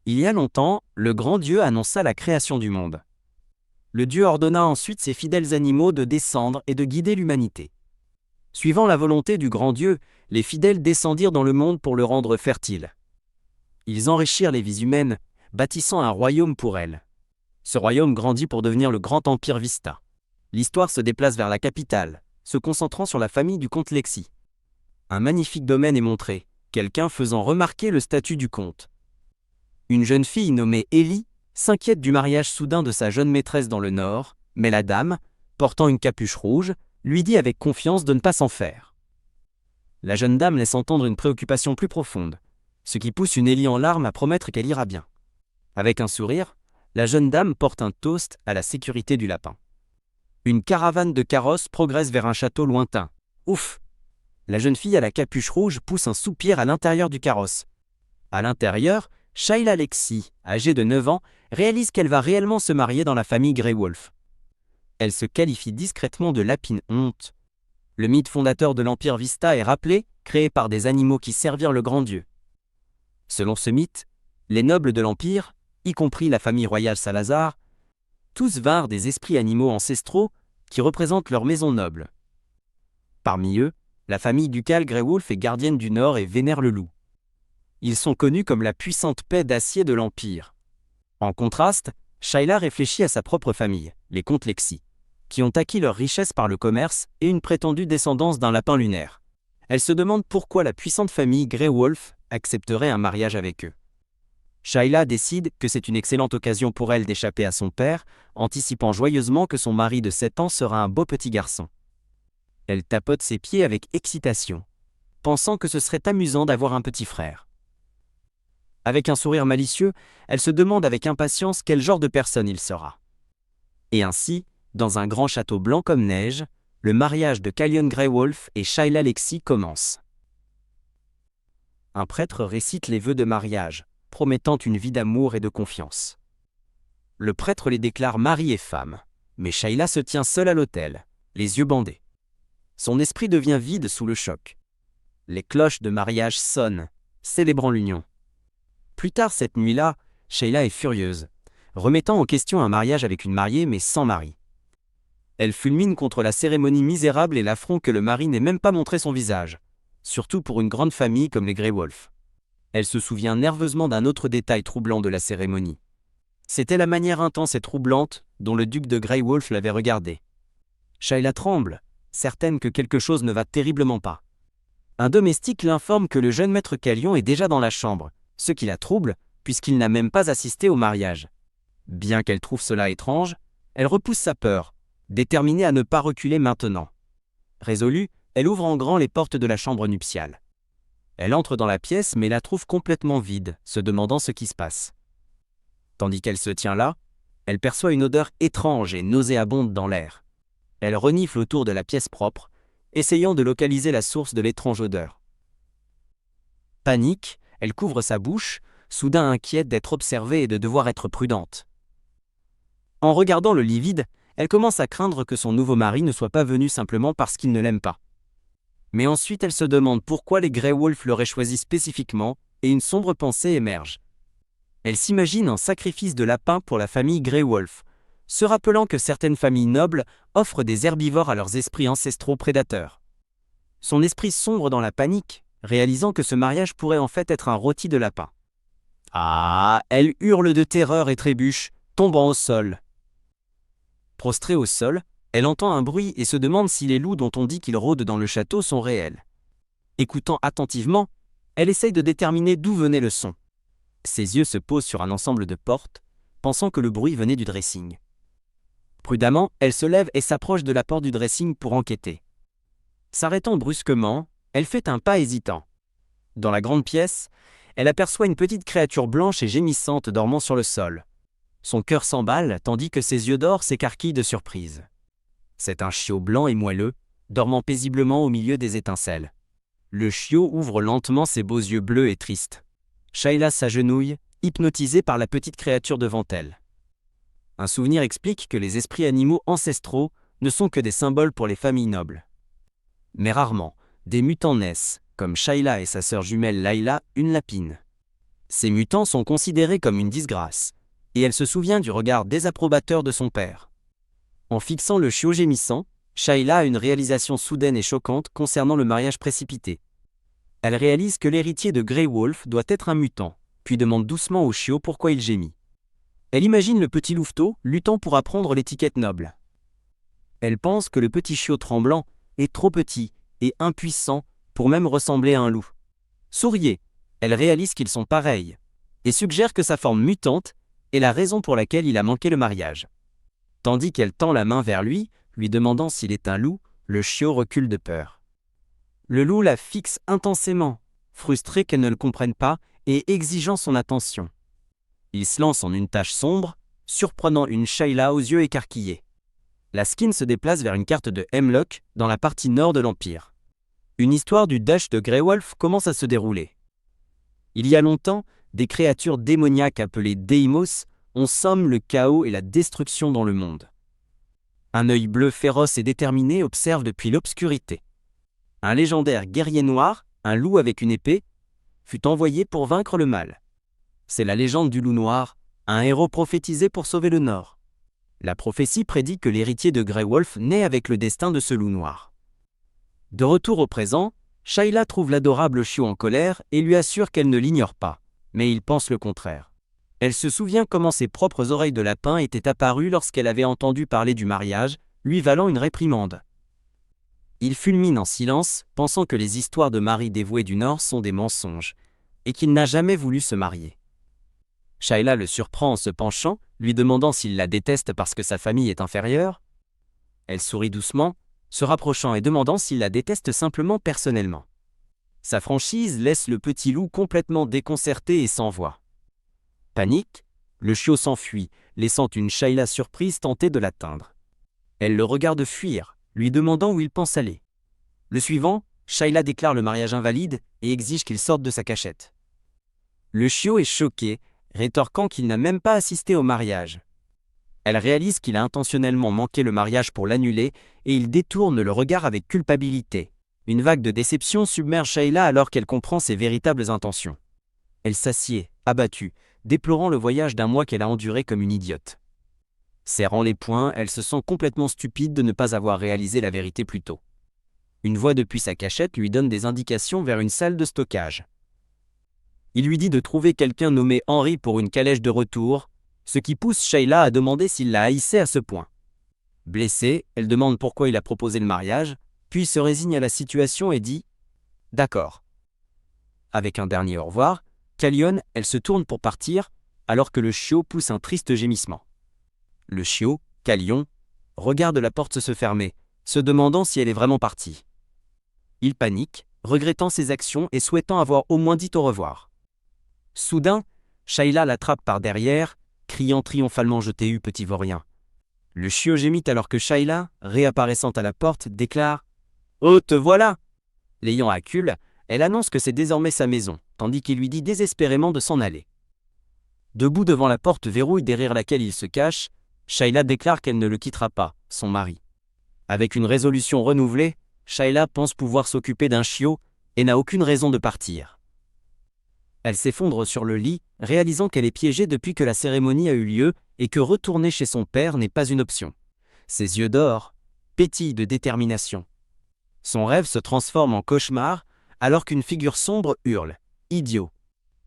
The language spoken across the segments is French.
Il y a longtemps, le grand Dieu annonça la création du monde. Le Dieu ordonna ensuite ses fidèles animaux de descendre et de guider l'humanité. Suivant la volonté du grand Dieu, les fidèles descendirent dans le monde pour le rendre fertile. Ils enrichirent les vies humaines, bâtissant un royaume pour elles. Ce royaume grandit pour devenir le grand empire Vista. L'histoire se déplace vers la capitale, se concentrant sur la famille du comte Lexi. Un magnifique domaine est montré, quelqu'un faisant remarquer le statut du comte. Une jeune fille nommée Ellie s'inquiète du mariage soudain de sa jeune maîtresse dans le nord, mais la dame, portant une capuche rouge, lui dit avec confiance de ne pas s'en faire. La jeune dame laisse entendre une préoccupation plus profonde, ce qui pousse une Ellie en larmes à promettre qu'elle ira bien. Avec un sourire, la jeune dame porte un toast à la sécurité du lapin. Une caravane de carrosses progresse vers un château lointain. Ouf! La jeune fille à la capuche rouge pousse un soupir à l'intérieur du carrosse. À l'intérieur, Shayla Lexi, âgée de 9 ans, réalise qu'elle va réellement se marier dans la famille Grey Wolf. Elle se qualifie discrètement de lapine honte. Le mythe fondateur de l'Empire Vista est rappelé, créé par des animaux qui servirent le grand Dieu. Selon ce mythe, les nobles de l'Empire, y compris la famille royale Salazar, tous vinrent des esprits animaux ancestraux qui représentent leur maison noble. Parmi eux, la famille ducale Grey Wolf est gardienne du Nord et vénère le loup. Ils sont connus comme la puissante paix d'acier de l'Empire. En contraste, Shayla réfléchit à sa propre famille, les comtes Lexi, qui ont acquis leur richesse par le commerce et une prétendue descendance d'un lapin lunaire. Elle se demande pourquoi la puissante famille Grey Wolf accepterait un mariage avec eux. Shayla décide que c'est une excellente occasion pour elle d'échapper à son père, anticipant joyeusement que son mari de 7 ans sera un beau petit garçon. Elle tapote ses pieds avec excitation, pensant que ce serait amusant d'avoir un petit frère. Avec un sourire malicieux, elle se demande avec impatience quel genre de personne il sera. Et ainsi, dans un grand château blanc comme neige, le mariage de Callion Grey Wolf et Shayla Lexi commence. Un prêtre récite les vœux de mariage, promettant une vie d'amour et de confiance. Le prêtre les déclare mari et femme, mais Shayla se tient seule à l'autel, les yeux bandés. Son esprit devient vide sous le choc. Les cloches de mariage sonnent, célébrant l'union. Plus tard cette nuit-là, Shayla est furieuse, remettant en question un mariage avec une mariée mais sans mari. Elle fulmine contre la cérémonie misérable et l'affront que le mari n'ait même pas montré son visage, surtout pour une grande famille comme les Grey Wolf. Elle se souvient nerveusement d'un autre détail troublant de la cérémonie. C'était la manière intense et troublante dont le duc de Grey Wolf l'avait regardée. Shayla tremble, certaine que quelque chose ne va terriblement pas. Un domestique l'informe que le jeune maître Callion est déjà dans la chambre, ce qui la trouble, puisqu'il n'a même pas assisté au mariage. Bien qu'elle trouve cela étrange, elle repousse sa peur, déterminée à ne pas reculer maintenant. Résolue, elle ouvre en grand les portes de la chambre nuptiale. Elle entre dans la pièce mais la trouve complètement vide, se demandant ce qui se passe. Tandis qu'elle se tient là, elle perçoit une odeur étrange et nauséabonde dans l'air. Elle renifle autour de la pièce propre, essayant de localiser la source de l'étrange odeur. Panique, elle couvre sa bouche, soudain inquiète d'être observée et de devoir être prudente. En regardant le lit vide, elle commence à craindre que son nouveau mari ne soit pas venu simplement parce qu'il ne l'aime pas. Mais ensuite elle se demande pourquoi les Grey Wolf l'auraient choisi spécifiquement, et une sombre pensée émerge. Elle s'imagine un sacrifice de lapin pour la famille Grey Wolf, se rappelant que certaines familles nobles offrent des herbivores à leurs esprits ancestraux prédateurs. Son esprit sombre dans la panique, réalisant que ce mariage pourrait en fait être un rôti de lapin. Ah, elle hurle de terreur et trébuche, tombant au sol. Prostrée au sol, elle entend un bruit et se demande si les loups dont on dit qu'ils rôdent dans le château sont réels. Écoutant attentivement, elle essaye de déterminer d'où venait le son. Ses yeux se posent sur un ensemble de portes, pensant que le bruit venait du dressing. Prudemment, elle se lève et s'approche de la porte du dressing pour enquêter. S'arrêtant brusquement, elle fait un pas hésitant. Dans la grande pièce, elle aperçoit une petite créature blanche et gémissante dormant sur le sol. Son cœur s'emballe tandis que ses yeux d'or s'écarquillent de surprise. C'est un chiot blanc et moelleux, dormant paisiblement au milieu des étincelles. Le chiot ouvre lentement ses beaux yeux bleus et tristes. Shayla s'agenouille, hypnotisée par la petite créature devant elle. Un souvenir explique que les esprits animaux ancestraux ne sont que des symboles pour les familles nobles. Mais rarement, des mutants naissent, comme Shayla et sa sœur jumelle Layla, une lapine. Ces mutants sont considérés comme une disgrâce, et elle se souvient du regard désapprobateur de son père. En fixant le chiot gémissant, Shayla a une réalisation soudaine et choquante concernant le mariage précipité. Elle réalise que l'héritier de Grey Wolf doit être un mutant, puis demande doucement au chiot pourquoi il gémit. Elle imagine le petit louveteau luttant pour apprendre l'étiquette noble. Elle pense que le petit chiot tremblant est trop petit et impuissant pour même ressembler à un loup. Souriez, elle réalise qu'ils sont pareils, et suggère que sa forme mutante est la raison pour laquelle il a manqué le mariage. Tandis qu'elle tend la main vers lui, lui demandant s'il est un loup, le chiot recule de peur. Le loup la fixe intensément, frustré qu'elle ne le comprenne pas et exigeant son attention. Il se lance en une tache sombre, surprenant une Shayla aux yeux écarquillés. La skin se déplace vers une carte de Hemlock dans la partie nord de l'Empire. Une histoire du Dash de Grey Wolf commence à se dérouler. Il y a longtemps, des créatures démoniaques appelées Deimos ont somme le chaos et la destruction dans le monde. Un œil bleu féroce et déterminé observe depuis l'obscurité. Un légendaire guerrier noir, un loup avec une épée, fut envoyé pour vaincre le mal. C'est la légende du loup noir, un héros prophétisé pour sauver le Nord. La prophétie prédit que l'héritier de Grey Wolf naît avec le destin de ce loup noir. De retour au présent, Shayla trouve l'adorable chiot en colère et lui assure qu'elle ne l'ignore pas, mais il pense le contraire. Elle se souvient comment ses propres oreilles de lapin étaient apparues lorsqu'elle avait entendu parler du mariage, lui valant une réprimande. Il fulmine en silence, pensant que les histoires de maris dévoués du Nord sont des mensonges, et qu'il n'a jamais voulu se marier. Shayla le surprend en se penchant, lui demandant s'il la déteste parce que sa famille est inférieure. Elle sourit doucement, se rapprochant et demandant s'il la déteste simplement personnellement. Sa franchise laisse le petit loup complètement déconcerté et sans voix. Panique, le chiot s'enfuit, laissant une Shayla surprise tenter de l'atteindre. Elle le regarde fuir, lui demandant où il pense aller. Le suivant, Shayla déclare le mariage invalide et exige qu'il sorte de sa cachette. Le chiot est choqué, rétorquant qu'il n'a même pas assisté au mariage. Elle réalise qu'il a intentionnellement manqué le mariage pour l'annuler et il détourne le regard avec culpabilité. Une vague de déception submerge Shayla alors qu'elle comprend ses véritables intentions. Elle s'assied, abattue, déplorant le voyage d'un mois qu'elle a enduré comme une idiote. Serrant les poings, elle se sent complètement stupide de ne pas avoir réalisé la vérité plus tôt. Une voix depuis sa cachette lui donne des indications vers une salle de stockage. Il lui dit de trouver quelqu'un nommé Henry pour une calèche de retour, ce qui pousse Shayla à demander s'il la haïssait à ce point. Blessée, elle demande pourquoi il a proposé le mariage, puis se résigne à la situation et dit « D'accord ». Avec un dernier au revoir, Callion, elle se tourne pour partir, alors que le chiot pousse un triste gémissement. Le chiot, Callion, regarde la porte se fermer, se demandant si elle est vraiment partie. Il panique, regrettant ses actions et souhaitant avoir au moins dit au revoir. Soudain, Shayla l'attrape par derrière, criant triomphalement « Je t'ai eu, petit vaurien ». Le chiot gémit alors que Shayla, réapparaissant à la porte, déclare « Oh, te voilà !» L'ayant à cul, elle annonce que c'est désormais sa maison, tandis qu'il lui dit désespérément de s'en aller. Debout devant la porte verrouille derrière laquelle il se cache, Shayla déclare qu'elle ne le quittera pas, son mari. Avec une résolution renouvelée, Shayla pense pouvoir s'occuper d'un chiot et n'a aucune raison de partir. Elle s'effondre sur le lit, réalisant qu'elle est piégée depuis que la cérémonie a eu lieu et que retourner chez son père n'est pas une option. Ses yeux d'or pétillent de détermination. Son rêve se transforme en cauchemar alors qu'une figure sombre hurle « Idiot !».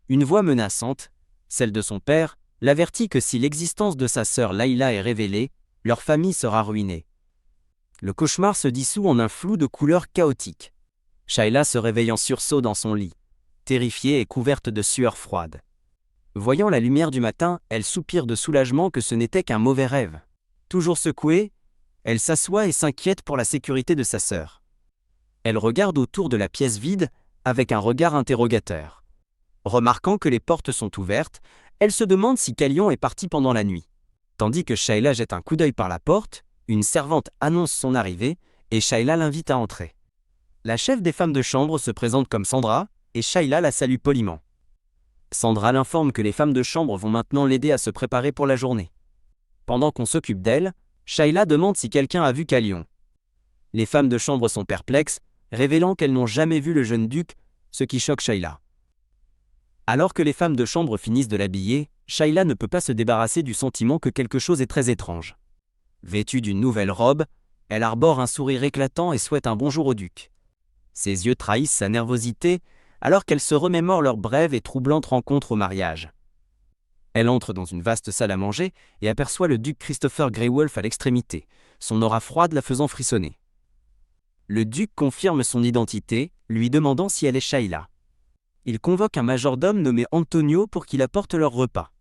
Une voix menaçante, celle de son père, l'avertit que si l'existence de sa sœur Layla est révélée, leur famille sera ruinée. Le cauchemar se dissout en un flou de couleurs chaotiques. Shayla se réveille en sursaut dans son lit, terrifiée et couverte de sueur froide. Voyant la lumière du matin, elle soupire de soulagement que ce n'était qu'un mauvais rêve. Toujours secouée, elle s'assoit et s'inquiète pour la sécurité de sa sœur. Elle regarde autour de la pièce vide avec un regard interrogateur. Remarquant que les portes sont ouvertes, elle se demande si Callion est parti pendant la nuit. Tandis que Shayla jette un coup d'œil par la porte, une servante annonce son arrivée et Shayla l'invite à entrer. La chef des femmes de chambre se présente comme Sandra et Shayla la salue poliment. Sandra l'informe que les femmes de chambre vont maintenant l'aider à se préparer pour la journée. Pendant qu'on s'occupe d'elle, Shayla demande si quelqu'un a vu Callion. Les femmes de chambre sont perplexes, révélant qu'elles n'ont jamais vu le jeune duc, ce qui choque Shayla. Alors que les femmes de chambre finissent de l'habiller, Shayla ne peut pas se débarrasser du sentiment que quelque chose est très étrange. Vêtue d'une nouvelle robe, elle arbore un sourire éclatant et souhaite un bonjour au duc. Ses yeux trahissent sa nervosité, alors qu'elle se remémore leur brève et troublante rencontre au mariage. Elle entre dans une vaste salle à manger et aperçoit le duc Christopher Greywolf à l'extrémité, son aura froide la faisant frissonner. Le duc confirme son identité, lui demandant si elle est Shayla. Il convoque un majordome nommé Antonio pour qu'il apporte leur repas.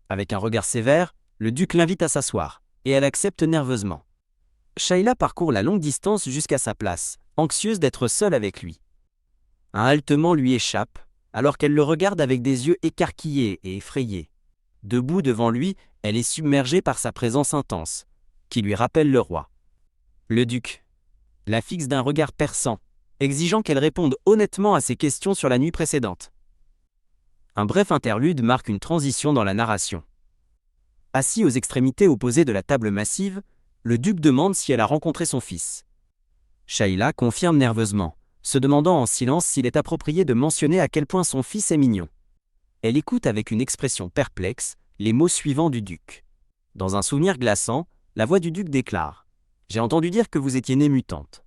Avec un regard sévère, le duc l'invite à s'asseoir, et elle accepte nerveusement. Shayla parcourt la longue distance jusqu'à sa place, anxieuse d'être seule avec lui. Un haletement lui échappe, alors qu'elle le regarde avec des yeux écarquillés et effrayés. Debout devant lui, elle est submergée par sa présence intense, qui lui rappelle le roi. Le duc la fixe d'un regard perçant, exigeant qu'elle réponde honnêtement à ses questions sur la nuit précédente. Un bref interlude marque une transition dans la narration. Assis aux extrémités opposées de la table massive, le duc demande si elle a rencontré son fils. Shayla confirme nerveusement, se demandant en silence s'il est approprié de mentionner à quel point son fils est mignon. Elle écoute avec une expression perplexe les mots suivants du duc. Dans un souvenir glaçant, la voix du duc déclare « J'ai entendu dire que vous étiez née mutante ».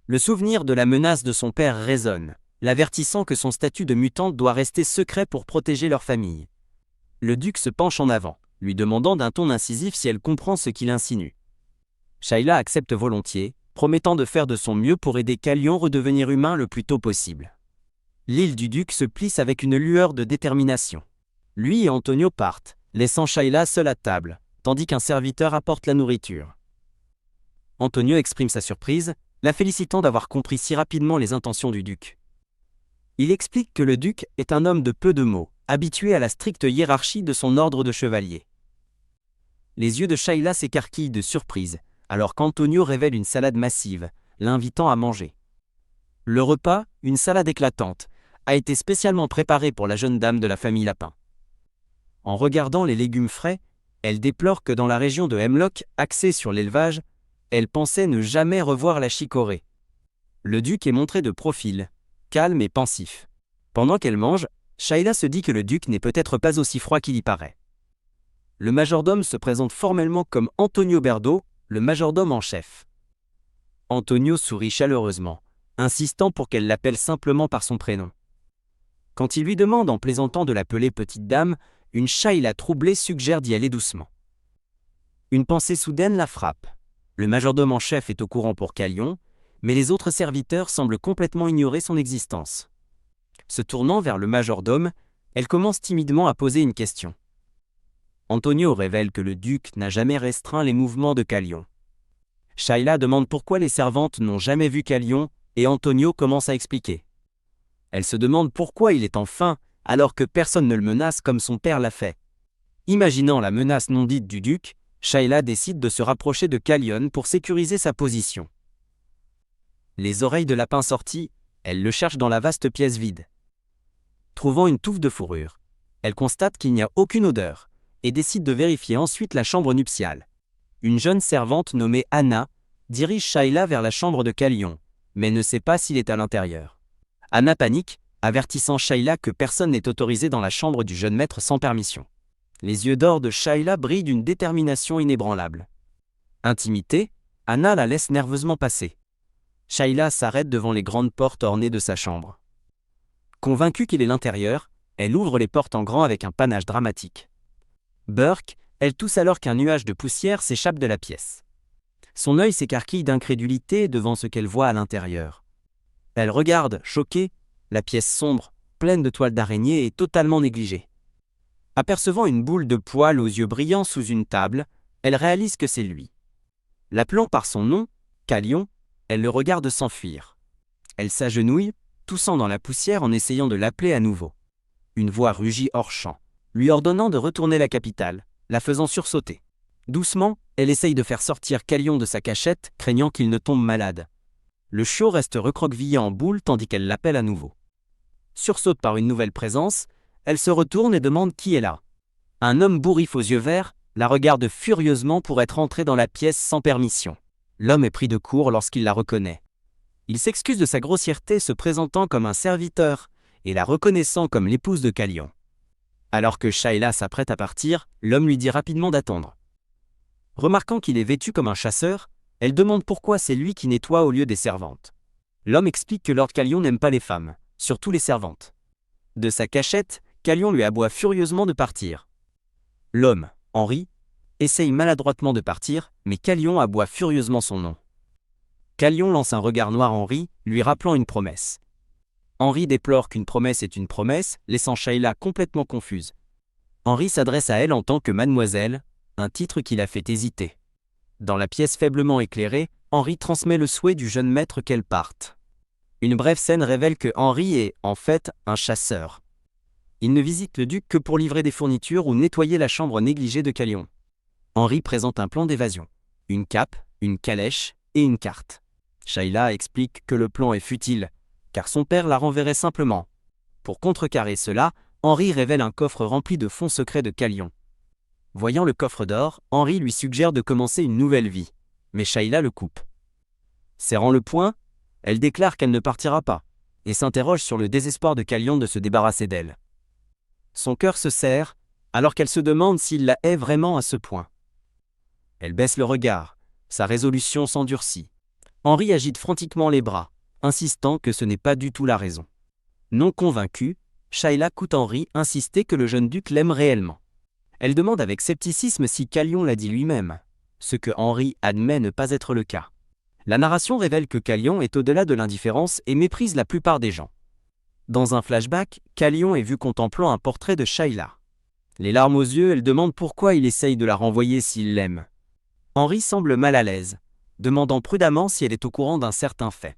Le souvenir de la menace de son père résonne, l'avertissant que son statut de mutante doit rester secret pour protéger leur famille. Le duc se penche en avant, lui demandant d'un ton incisif si elle comprend ce qu'il insinue. Shayla accepte volontiers, promettant de faire de son mieux pour aider Calion redevenir humain le plus tôt possible. L'île du duc se plisse avec une lueur de détermination. Lui et Antonio partent, laissant Shayla seule à table, tandis qu'un serviteur apporte la nourriture. Antonio exprime sa surprise, la félicitant d'avoir compris si rapidement les intentions du duc. Il explique que le duc est un homme de peu de mots, habitué à la stricte hiérarchie de son ordre de chevalier. Les yeux de Shayla s'écarquillent de surprise, alors qu'Antonio révèle une salade massive, l'invitant à manger. Le repas, une salade éclatante, a été spécialement préparé pour la jeune dame de la famille Lapin. En regardant les légumes frais, elle déplore que dans la région de Hemlock, axée sur l'élevage, elle pensait ne jamais revoir la chicorée. Le duc est montré de profil, calme et pensif. Pendant qu'elle mange, Shayla se dit que le duc n'est peut-être pas aussi froid qu'il y paraît. Le majordome se présente formellement comme Antonio Berdo, le majordome en chef. Antonio sourit chaleureusement, insistant pour qu'elle l'appelle simplement par son prénom. Quand il lui demande en plaisantant de l'appeler petite dame, une Shayla troublée suggère d'y aller doucement. Une pensée soudaine la frappe. Le majordome en chef est au courant pour Calion, mais les autres serviteurs semblent complètement ignorer son existence. Se tournant vers le majordome, elle commence timidement à poser une question. Antonio révèle que le duc n'a jamais restreint les mouvements de Calion. Shayla demande pourquoi les servantes n'ont jamais vu Calion, et Antonio commence à expliquer. Elle se demande pourquoi il est enfin, alors que personne ne le menace comme son père l'a fait. Imaginant la menace non dite du duc, Shayla décide de se rapprocher de Calion pour sécuriser sa position. Les oreilles de lapin sorties, elle le cherche dans la vaste pièce vide. Trouvant une touffe de fourrure, elle constate qu'il n'y a aucune odeur, et décide de vérifier ensuite la chambre nuptiale. Une jeune servante nommée Anna dirige Shayla vers la chambre de Calion, mais ne sait pas s'il est à l'intérieur. Anna panique, avertissant Shayla que personne n'est autorisé dans la chambre du jeune maître sans permission. Les yeux d'or de Shayla brillent d'une détermination inébranlable. Intimidée, Anna la laisse nerveusement passer. Shayla s'arrête devant les grandes portes ornées de sa chambre. Convaincue qu'il est l'intérieur, elle ouvre les portes en grand avec un panache dramatique. Burke, elle tousse alors qu'un nuage de poussière s'échappe de la pièce. Son œil s'écarquille d'incrédulité devant ce qu'elle voit à l'intérieur. Elle regarde, choquée, la pièce sombre, pleine de toiles d'araignée et totalement négligée. Apercevant une boule de poils aux yeux brillants sous une table, elle réalise que c'est lui. L'appelant par son nom, Calion, elle le regarde s'enfuir. Elle s'agenouille, toussant dans la poussière en essayant de l'appeler à nouveau. Une voix rugit hors champ, lui ordonnant de retourner la capitale, la faisant sursauter. Doucement, elle essaye de faire sortir Calion de sa cachette, craignant qu'il ne tombe malade. Le chiot reste recroquevillé en boule tandis qu'elle l'appelle à nouveau. Sursaute par une nouvelle présence, elle se retourne et demande qui est là. Un homme bourrif aux yeux verts la regarde furieusement pour être entré dans la pièce sans permission. L'homme est pris de court lorsqu'il la reconnaît. Il s'excuse de sa grossièreté se présentant comme un serviteur et la reconnaissant comme l'épouse de Calion. Alors que Shayla s'apprête à partir, l'homme lui dit rapidement d'attendre. Remarquant qu'il est vêtu comme un chasseur, elle demande pourquoi c'est lui qui nettoie au lieu des servantes. L'homme explique que Lord Calion n'aime pas les femmes, surtout les servantes. De sa cachette, Calion lui aboie furieusement de partir. L'homme, Henri, essaye maladroitement de partir, mais Calion aboie furieusement son nom. Calion lance un regard noir à Henri, lui rappelant une promesse. Henri déplore qu'une promesse est une promesse, laissant Shayla complètement confuse. Henri s'adresse à elle en tant que mademoiselle, un titre qui la fait hésiter. Dans la pièce faiblement éclairée, Henri transmet le souhait du jeune maître qu'elle parte. Une brève scène révèle que Henri est, en fait, un chasseur. Il ne visite le duc que pour livrer des fournitures ou nettoyer la chambre négligée de Calion. Henri présente un plan d'évasion. Une cape, une calèche et une carte. Shayla explique que le plan est futile, car son père la renverrait simplement. Pour contrecarrer cela, Henri révèle un coffre rempli de fonds secrets de Calion. Voyant le coffre d'or, Henri lui suggère de commencer une nouvelle vie, mais Shayla le coupe. Serrant le poing, elle déclare qu'elle ne partira pas, et s'interroge sur le désespoir de Calion de se débarrasser d'elle. Son cœur se serre, alors qu'elle se demande s'il la hait vraiment à ce point. Elle baisse le regard, sa résolution s'endurcit. Henri agite frantiquement les bras, insistant que ce n'est pas du tout la raison. Non convaincue, Shayla écoute Henri insister que le jeune duc l'aime réellement. Elle demande avec scepticisme si Calion l'a dit lui-même, ce que Henri admet ne pas être le cas. La narration révèle que Calion est au-delà de l'indifférence et méprise la plupart des gens. Dans un flashback, Calion est vu contemplant un portrait de Shayla. Les larmes aux yeux, elle demande pourquoi il essaye de la renvoyer s'il l'aime. Henri semble mal à l'aise, demandant prudemment si elle est au courant d'un certain fait.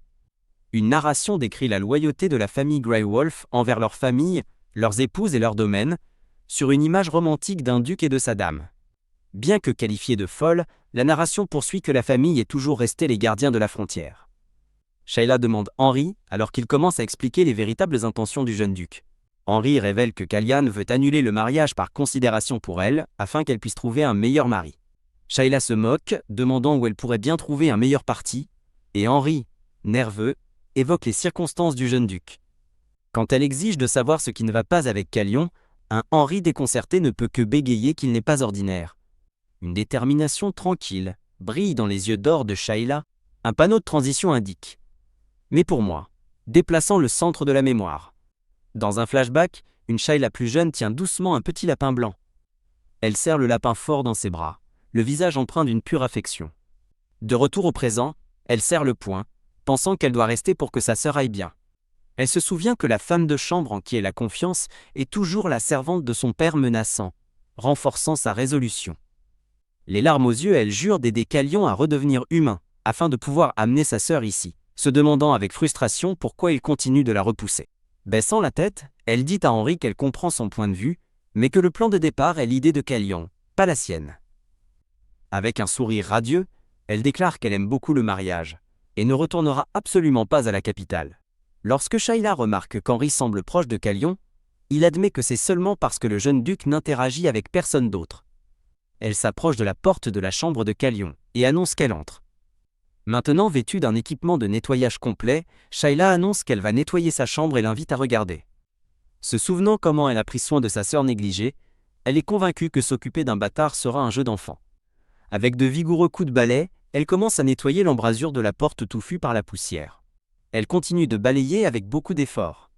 Une narration décrit la loyauté de la famille Grey Wolf envers leur famille, leurs épouses et leurs domaines, sur une image romantique d'un duc et de sa dame. Bien que qualifiée de folle, la narration poursuit que la famille est toujours restée les gardiens de la frontière. Shayla demande Henri, alors qu'il commence à expliquer les véritables intentions du jeune duc. Henri révèle que Calian veut annuler le mariage par considération pour elle, afin qu'elle puisse trouver un meilleur mari. Shayla se moque, demandant où elle pourrait bien trouver un meilleur parti, et Henri, nerveux, évoque les circonstances du jeune duc. Quand elle exige de savoir ce qui ne va pas avec Calion, un Henri déconcerté ne peut que bégayer qu'il n'est pas ordinaire. Une détermination tranquille brille dans les yeux d'or de Shayla, un panneau de transition indique. Mais pour moi, déplaçant le centre de la mémoire. Dans un flashback, une Shayla plus jeune tient doucement un petit lapin blanc. Elle serre le lapin fort dans ses bras, le visage empreint d'une pure affection. De retour au présent, elle serre le poing, pensant qu'elle doit rester pour que sa sœur aille bien. Elle se souvient que la femme de chambre en qui elle a confiance est toujours la servante de son père menaçant, renforçant sa résolution. Les larmes aux yeux, elle jure d'aider Calion à redevenir humain, afin de pouvoir amener sa sœur ici, se demandant avec frustration pourquoi il continue de la repousser. Baissant la tête, elle dit à Henri qu'elle comprend son point de vue, mais que le plan de départ est l'idée de Calion, pas la sienne. Avec un sourire radieux, elle déclare qu'elle aime beaucoup le mariage, et ne retournera absolument pas à la capitale. Lorsque Shayla remarque qu'Henri semble proche de Calion, il admet que c'est seulement parce que le jeune duc n'interagit avec personne d'autre. Elle s'approche de la porte de la chambre de Calion, et annonce qu'elle entre. Maintenant vêtue d'un équipement de nettoyage complet, Shayla annonce qu'elle va nettoyer sa chambre et l'invite à regarder. Se souvenant comment elle a pris soin de sa sœur négligée, elle est convaincue que s'occuper d'un bâtard sera un jeu d'enfant. Avec de vigoureux coups de balai, elle commence à nettoyer l'embrasure de la porte touffue par la poussière. Elle continue de balayer avec beaucoup d'efforts.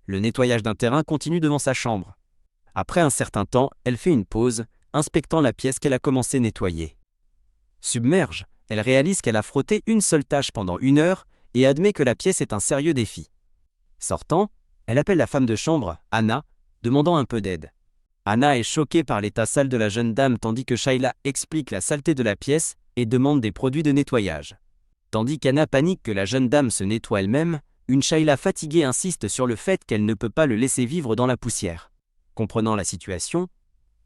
Le nettoyage d'un terrain continue devant sa chambre. Après un certain temps, elle fait une pause, inspectant la pièce qu'elle a commencé à nettoyer. Submerge, elle réalise qu'elle a frotté une seule tâche pendant 1 heure et admet que la pièce est un sérieux défi. Sortant, elle appelle la femme de chambre, Anna, demandant un peu d'aide. Anna est choquée par l'état sale de la jeune dame tandis que Shayla explique la saleté de la pièce et demande des produits de nettoyage. Tandis qu'Anna panique que la jeune dame se nettoie elle-même, une Shayla fatiguée insiste sur le fait qu'elle ne peut pas le laisser vivre dans la poussière. Comprenant la situation,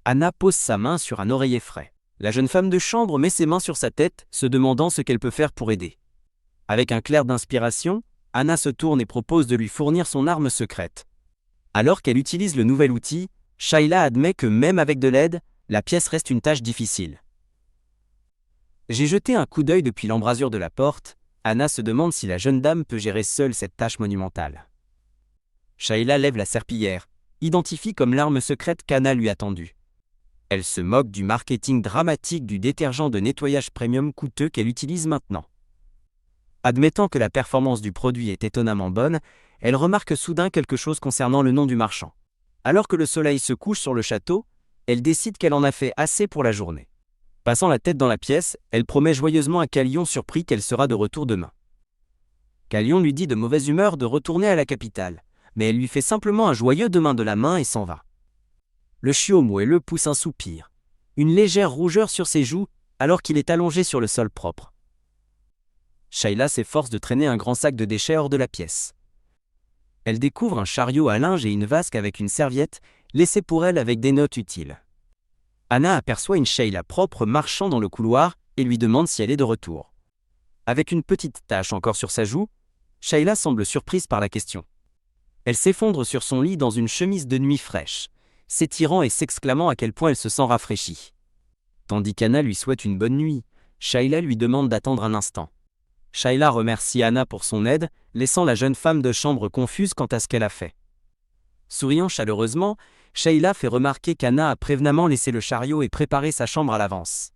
Anna pose sa main sur un oreiller frais. La jeune femme de chambre met ses mains sur sa tête, se demandant ce qu'elle peut faire pour aider. Avec un clair d'inspiration, Anna se tourne et propose de lui fournir son arme secrète. Alors qu'elle utilise le nouvel outil, Shayla admet que même avec de l'aide, la pièce reste une tâche difficile. J'ai jeté un coup d'œil depuis l'embrasure de la porte. Anna se demande si la jeune dame peut gérer seule cette tâche monumentale. Shayla lève la serpillière, identifie comme l'arme secrète qu'Anna lui a tendue. Elle se moque du marketing dramatique du détergent de nettoyage premium coûteux qu'elle utilise maintenant. Admettant que la performance du produit est étonnamment bonne, elle remarque soudain quelque chose concernant le nom du marchand. Alors que le soleil se couche sur le château, elle décide qu'elle en a fait assez pour la journée. Passant la tête dans la pièce, elle promet joyeusement à Calion surpris qu'elle sera de retour demain. Calion lui dit de mauvaise humeur de retourner à la capitale, mais elle lui fait simplement un joyeux demain de la main et s'en va. Le chiot moelleux pousse un soupir, une légère rougeur sur ses joues alors qu'il est allongé sur le sol propre. Shayla s'efforce de traîner un grand sac de déchets hors de la pièce. Elle découvre un chariot à linge et une vasque avec une serviette, laissée pour elle avec des notes utiles. Anna aperçoit une Shayla propre marchant dans le couloir et lui demande si elle est de retour. Avec une petite tache encore sur sa joue, Shayla semble surprise par la question. Elle s'effondre sur son lit dans une chemise de nuit fraîche, s'étirant et s'exclamant à quel point elle se sent rafraîchie. Tandis qu'Anna lui souhaite une bonne nuit, Shayla lui demande d'attendre un instant. Shayla remercie Anna pour son aide, laissant la jeune femme de chambre confuse quant à ce qu'elle a fait. Souriant chaleureusement, Shayla fait remarquer qu'Anna a prévenamment laissé le chariot et préparé sa chambre à l'avance.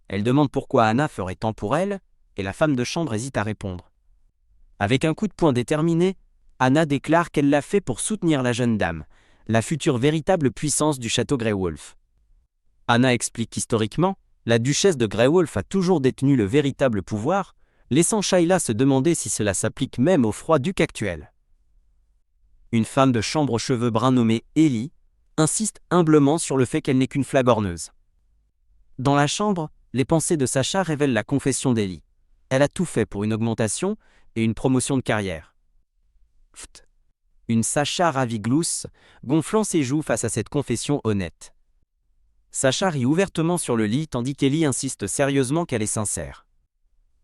Elle demande pourquoi Anna ferait tant pour elle, et la femme de chambre hésite à répondre. Avec un coup de poing déterminé, Anna déclare qu'elle l'a fait pour soutenir la jeune dame, la future véritable puissance du château Greywolf. Anna explique qu'historiquement, la duchesse de Greywolf a toujours détenu le véritable pouvoir, laissant Shayla se demander si cela s'applique même au froid duc actuel. Une femme de chambre aux cheveux bruns nommée Ellie insiste humblement sur le fait qu'elle n'est qu'une flagorneuse. Dans la chambre, les pensées de Sacha révèlent la confession d'Ellie. Elle a tout fait pour une augmentation et une promotion de carrière. Pft. Une Sacha ravie glousse, gonflant ses joues face à cette confession honnête. Sacha rit ouvertement sur le lit tandis qu'Ellie insiste sérieusement qu'elle est sincère.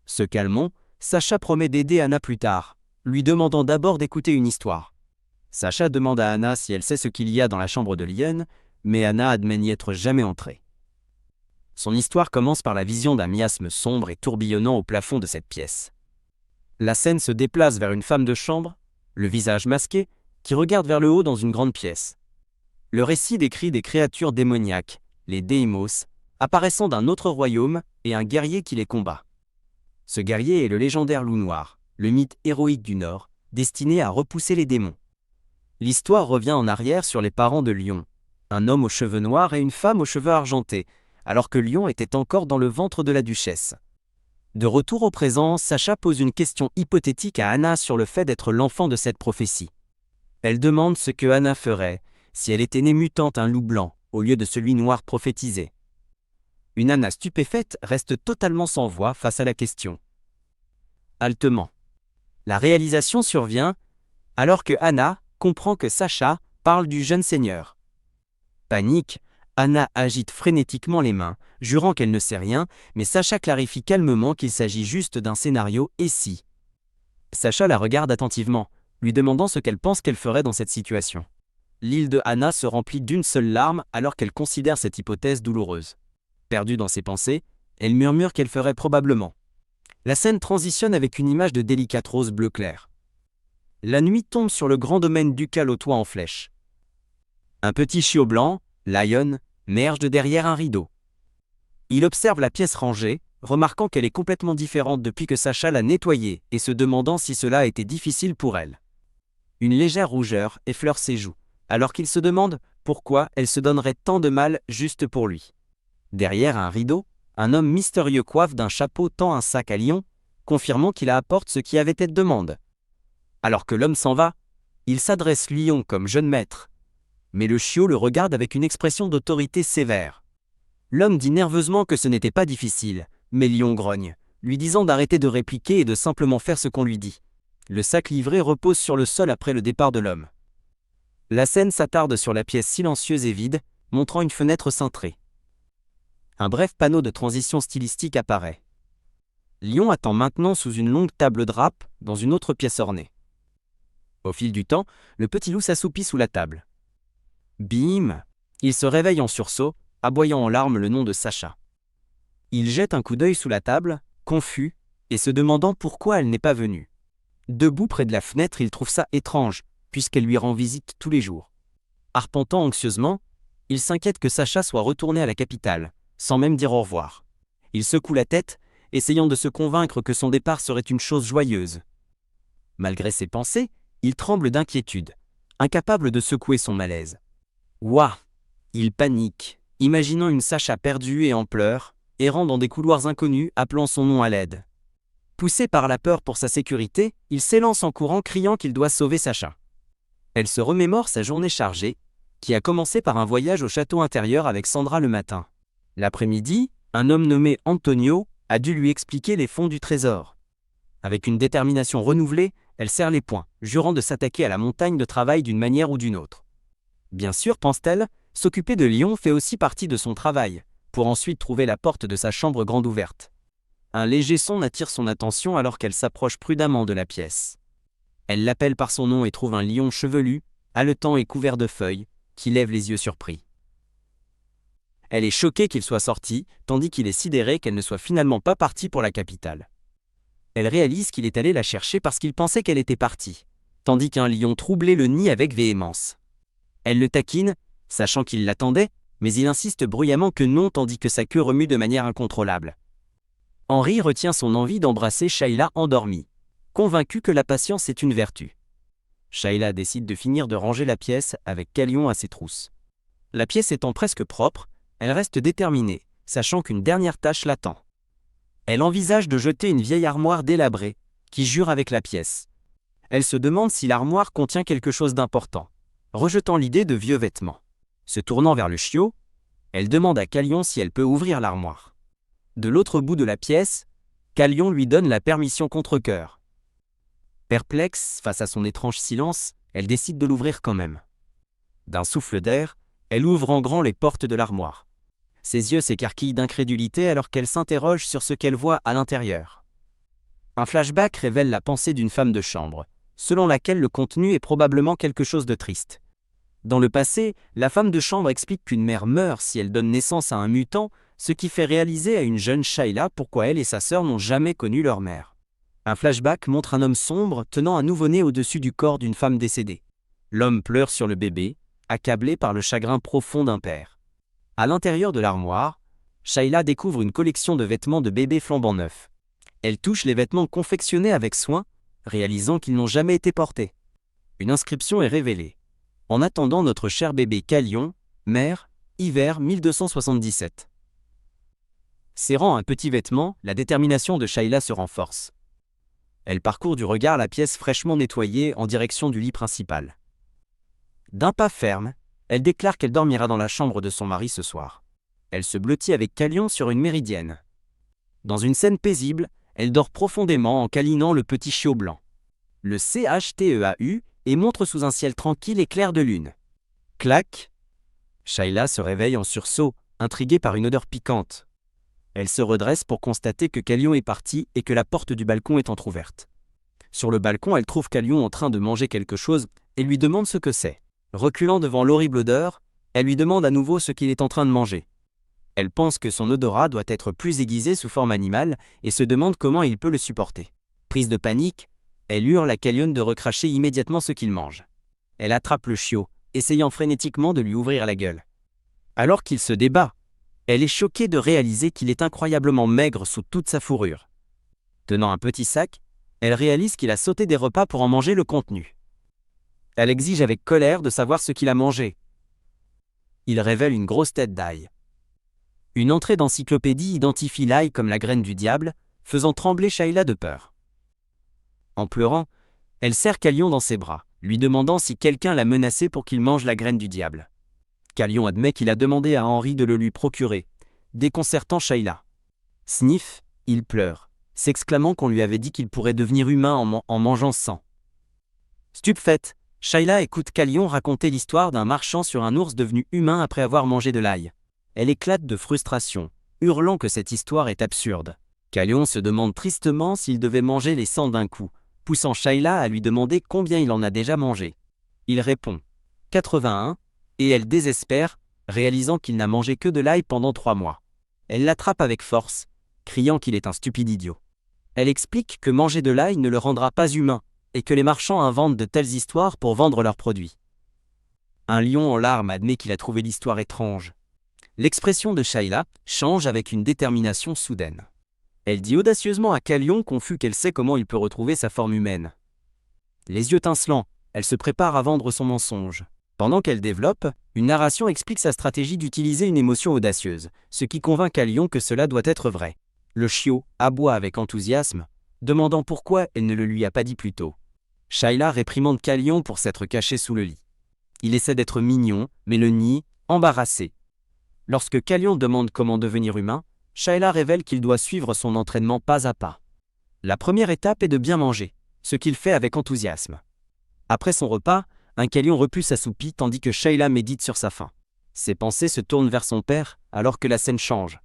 Se calmant, Sacha promet d'aider Anna plus tard, lui demandant d'abord d'écouter une histoire. Sacha demande à Anna si elle sait ce qu'il y a dans la chambre de Lyon, mais Anna admet n'y être jamais entrée. Son histoire commence par la vision d'un miasme sombre et tourbillonnant au plafond de cette pièce. La scène se déplace vers une femme de chambre, le visage masqué, qui regarde vers le haut dans une grande pièce. Le récit décrit des créatures démoniaques, les Deimos, apparaissant d'un autre royaume et un guerrier qui les combat. Ce guerrier est le légendaire loup noir, le mythe héroïque du Nord, destiné à repousser les démons. L'histoire revient en arrière sur les parents de Lion, un homme aux cheveux noirs et une femme aux cheveux argentés, alors que Lion était encore dans le ventre de la duchesse. De retour au présent, Sacha pose une question hypothétique à Anna sur le fait d'être l'enfant de cette prophétie. Elle demande ce que Anna ferait si elle était née mutante un loup blanc, au lieu de celui noir prophétisé. Une Anna stupéfaite reste totalement sans voix face à la question. Haletement. La réalisation survient alors que Anna comprend que Sacha parle du jeune seigneur. Panique, Anna agite frénétiquement les mains, jurant qu'elle ne sait rien, mais Sacha clarifie calmement qu'il s'agit juste d'un scénario « et si ». Sacha la regarde attentivement, lui demandant ce qu'elle pense qu'elle ferait dans cette situation. L'île de Anna se remplit d'une seule larme alors qu'elle considère cette hypothèse douloureuse. Perdue dans ses pensées, elle murmure qu'elle ferait probablement. La scène transitionne avec une image de délicate rose bleu clair. La nuit tombe sur le grand domaine ducal au toit en flèche. Un petit chiot blanc, Lion, merge de derrière un rideau. Il observe la pièce rangée, remarquant qu'elle est complètement différente depuis que Sacha l'a nettoyée et se demandant si cela a été difficile pour elle. Une légère rougeur effleure ses joues, alors qu'il se demande pourquoi elle se donnerait tant de mal juste pour lui. Derrière un rideau, un homme mystérieux coiffe d'un chapeau tend un sac à Lion, confirmant qu'il apporte ce qui avait été demandé. Alors que l'homme s'en va, il s'adresse Lion comme jeune maître. Mais le chiot le regarde avec une expression d'autorité sévère. L'homme dit nerveusement que ce n'était pas difficile, mais Lion grogne, lui disant d'arrêter de répliquer et de simplement faire ce qu'on lui dit. Le sac livré repose sur le sol après le départ de l'homme. La scène s'attarde sur la pièce silencieuse et vide, montrant une fenêtre cintrée. Un bref panneau de transition stylistique apparaît. Lion attend maintenant sous une longue table de râpe, dans une autre pièce ornée. Au fil du temps, le petit loup s'assoupit sous la table. Bim! Il se réveille en sursaut, aboyant en larmes le nom de Sacha. Il jette un coup d'œil sous la table, confus, et se demandant pourquoi elle n'est pas venue. Debout près de la fenêtre, il trouve ça étrange, puisqu'elle lui rend visite tous les jours. Arpentant anxieusement, il s'inquiète que Sacha soit retourné à la capitale, sans même dire au revoir. Il secoue la tête, essayant de se convaincre que son départ serait une chose joyeuse. Malgré ses pensées, il tremble d'inquiétude, incapable de secouer son malaise. Ouah! Il panique, imaginant une Sacha perdue et en pleurs, errant dans des couloirs inconnus, appelant son nom à l'aide. Poussé par la peur pour sa sécurité, il s'élance en courant criant qu'il doit sauver Sacha. Elle se remémore sa journée chargée, qui a commencé par un voyage au château intérieur avec Sandra le matin. L'après-midi, un homme nommé Antonio a dû lui expliquer les fonds du trésor. Avec une détermination renouvelée, elle serre les poings, jurant de s'attaquer à la montagne de travail d'une manière ou d'une autre. Bien sûr, pense-t-elle, s'occuper de Lyon fait aussi partie de son travail, pour ensuite trouver la porte de sa chambre grande ouverte. Un léger son attire son attention alors qu'elle s'approche prudemment de la pièce. Elle l'appelle par son nom et trouve un lion chevelu, haletant et couvert de feuilles, qui lève les yeux surpris. Elle est choquée qu'il soit sorti, tandis qu'il est sidéré qu'elle ne soit finalement pas partie pour la capitale. Elle réalise qu'il est allé la chercher parce qu'il pensait qu'elle était partie, tandis qu'un lion troublait le nid avec véhémence. Elle le taquine, sachant qu'il l'attendait, mais il insiste bruyamment que non tandis que sa queue remue de manière incontrôlable. Henri retient son envie d'embrasser Shayla endormie, convaincu que la patience est une vertu. Shayla décide de finir de ranger la pièce avec Calion à ses trousses. La pièce étant presque propre, elle reste déterminée, sachant qu'une dernière tâche l'attend. Elle envisage de jeter une vieille armoire délabrée, qui jure avec la pièce. Elle se demande si l'armoire contient quelque chose d'important, rejetant l'idée de vieux vêtements. Se tournant vers le chiot, elle demande à Calion si elle peut ouvrir l'armoire. De l'autre bout de la pièce, Calion lui donne la permission contre cœur. Perplexe face à son étrange silence, elle décide de l'ouvrir quand même. D'un souffle d'air, elle ouvre en grand les portes de l'armoire. Ses yeux s'écarquillent d'incrédulité alors qu'elle s'interroge sur ce qu'elle voit à l'intérieur. Un flashback révèle la pensée d'une femme de chambre, selon laquelle le contenu est probablement quelque chose de triste. Dans le passé, la femme de chambre explique qu'une mère meurt si elle donne naissance à un mutant, ce qui fait réaliser à une jeune Shayla pourquoi elle et sa sœur n'ont jamais connu leur mère. Un flashback montre un homme sombre tenant un nouveau-né au-dessus du corps d'une femme décédée. L'homme pleure sur le bébé, accablé par le chagrin profond d'un père. À l'intérieur de l'armoire, Shayla découvre une collection de vêtements de bébé flambant neufs. Elle touche les vêtements confectionnés avec soin, réalisant qu'ils n'ont jamais été portés. Une inscription est révélée. En attendant notre cher bébé Calion, mère, hiver 1277. Serrant un petit vêtement, la détermination de Shayla se renforce. Elle parcourt du regard la pièce fraîchement nettoyée en direction du lit principal. D'un pas ferme, elle déclare qu'elle dormira dans la chambre de son mari ce soir. Elle se blottit avec Calion sur une méridienne. Dans une scène paisible, elle dort profondément en câlinant le petit chiot blanc. Le CHTEAU et montre sous un ciel tranquille et clair de lune. Clac! Shayla se réveille en sursaut, intriguée par une odeur piquante. Elle se redresse pour constater que Calion est parti et que la porte du balcon est entr'ouverte. Sur le balcon, elle trouve Calion en train de manger quelque chose et lui demande ce que c'est. Reculant devant l'horrible odeur, elle lui demande à nouveau ce qu'il est en train de manger. Elle pense que son odorat doit être plus aiguisé sous forme animale et se demande comment il peut le supporter. Prise de panique, elle hurle à Calion de recracher immédiatement ce qu'il mange. Elle attrape le chiot, essayant frénétiquement de lui ouvrir la gueule. Alors qu'il se débat, elle est choquée de réaliser qu'il est incroyablement maigre sous toute sa fourrure. Tenant un petit sac, elle réalise qu'il a sauté des repas pour en manger le contenu. Elle exige avec colère de savoir ce qu'il a mangé. Il révèle une grosse tête d'ail. Une entrée d'encyclopédie identifie l'ail comme la graine du diable, faisant trembler Shayla de peur. En pleurant, elle serre Calion dans ses bras, lui demandant si quelqu'un l'a menacé pour qu'il mange la graine du diable. Calion admet qu'il a demandé à Henri de le lui procurer, déconcertant Shayla. Sniff, il pleure, s'exclamant qu'on lui avait dit qu'il pourrait devenir humain en mangeant sang. Stupéfaite, Shayla écoute Calion raconter l'histoire d'un marchand sur un ours devenu humain après avoir mangé de l'ail. Elle éclate de frustration, hurlant que cette histoire est absurde. Calion se demande tristement s'il devait manger les 100 d'un coup, poussant Shayla à lui demander combien il en a déjà mangé. Il répond « 81 » et elle désespère, réalisant qu'il n'a mangé que de l'ail pendant 3 mois. Elle l'attrape avec force, criant qu'il est un stupide idiot. Elle explique que manger de l'ail ne le rendra pas humain, et que les marchands inventent de telles histoires pour vendre leurs produits. Un lion en larmes admet qu'il a trouvé l'histoire étrange. L'expression de Shayla change avec une détermination soudaine. Elle dit audacieusement à Calion, confus qu'elle sait comment il peut retrouver sa forme humaine. Les yeux tincelants, elle se prépare à vendre son mensonge. Pendant qu'elle développe, une narration explique sa stratégie d'utiliser une émotion audacieuse, ce qui convainc Calion que cela doit être vrai. Le chiot aboie avec enthousiasme, demandant pourquoi elle ne le lui a pas dit plus tôt. Shayla réprimande Calion pour s'être caché sous le lit. Il essaie d'être mignon, mais le nie, embarrassé. Lorsque Calion demande comment devenir humain, Shayla révèle qu'il doit suivre son entraînement pas à pas. La première étape est de bien manger, ce qu'il fait avec enthousiasme. Après son repas, un Calion repue s'assoupit tandis que Shayla médite sur sa faim. Ses pensées se tournent vers son père alors que la scène change.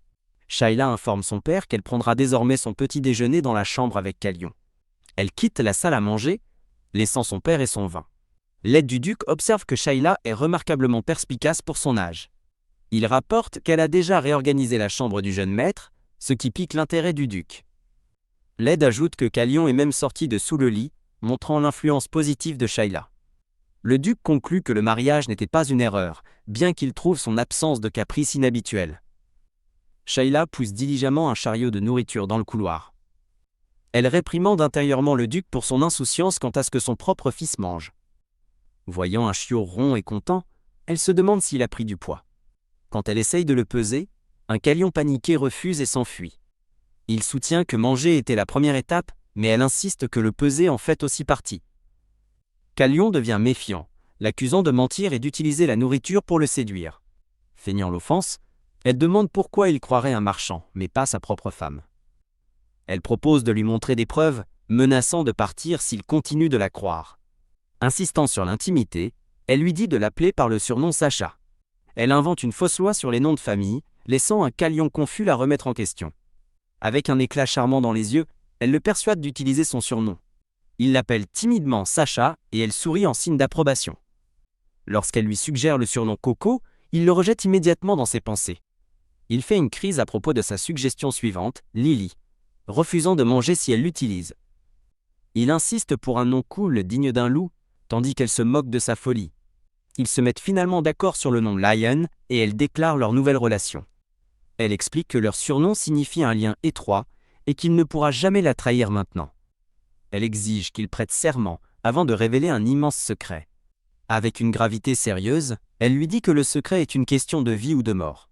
Shayla informe son père qu'elle prendra désormais son petit déjeuner dans la chambre avec Calion. Elle quitte la salle à manger, laissant son père et son vin. L'aide du duc observe que Shayla est remarquablement perspicace pour son âge. Il rapporte qu'elle a déjà réorganisé la chambre du jeune maître, ce qui pique l'intérêt du duc. L'aide ajoute que Calion est même sorti de sous le lit, montrant l'influence positive de Shayla. Le duc conclut que le mariage n'était pas une erreur, bien qu'il trouve son absence de caprice inhabituelle. Shayla pousse diligemment un chariot de nourriture dans le couloir. Elle réprimande intérieurement le duc pour son insouciance quant à ce que son propre fils mange. Voyant un chiot rond et content, elle se demande s'il a pris du poids. Quand elle essaye de le peser, un Calion paniqué refuse et s'enfuit. Il soutient que manger était la première étape, mais elle insiste que le peser en fait aussi partie. Calion devient méfiant, l'accusant de mentir et d'utiliser la nourriture pour le séduire. Feignant l'offense, elle demande pourquoi il croirait un marchand, mais pas sa propre femme. Elle propose de lui montrer des preuves, menaçant de partir s'il continue de la croire. Insistant sur l'intimité, elle lui dit de l'appeler par le surnom Sacha. Elle invente une fausse loi sur les noms de famille, laissant un Calion confus la remettre en question. Avec un éclat charmant dans les yeux, elle le persuade d'utiliser son surnom. Il l'appelle timidement Sacha et elle sourit en signe d'approbation. Lorsqu'elle lui suggère le surnom Coco, il le rejette immédiatement dans ses pensées. Il fait une crise à propos de sa suggestion suivante, Lily, refusant de manger si elle l'utilise. Il insiste pour un nom cool digne d'un loup, tandis qu'elle se moque de sa folie. Ils se mettent finalement d'accord sur le nom Lion et elle déclare leur nouvelle relation. Elle explique que leur surnom signifie un lien étroit et qu'il ne pourra jamais la trahir maintenant. Elle exige qu'il prête serment avant de révéler un immense secret. Avec une gravité sérieuse, elle lui dit que le secret est une question de vie ou de mort.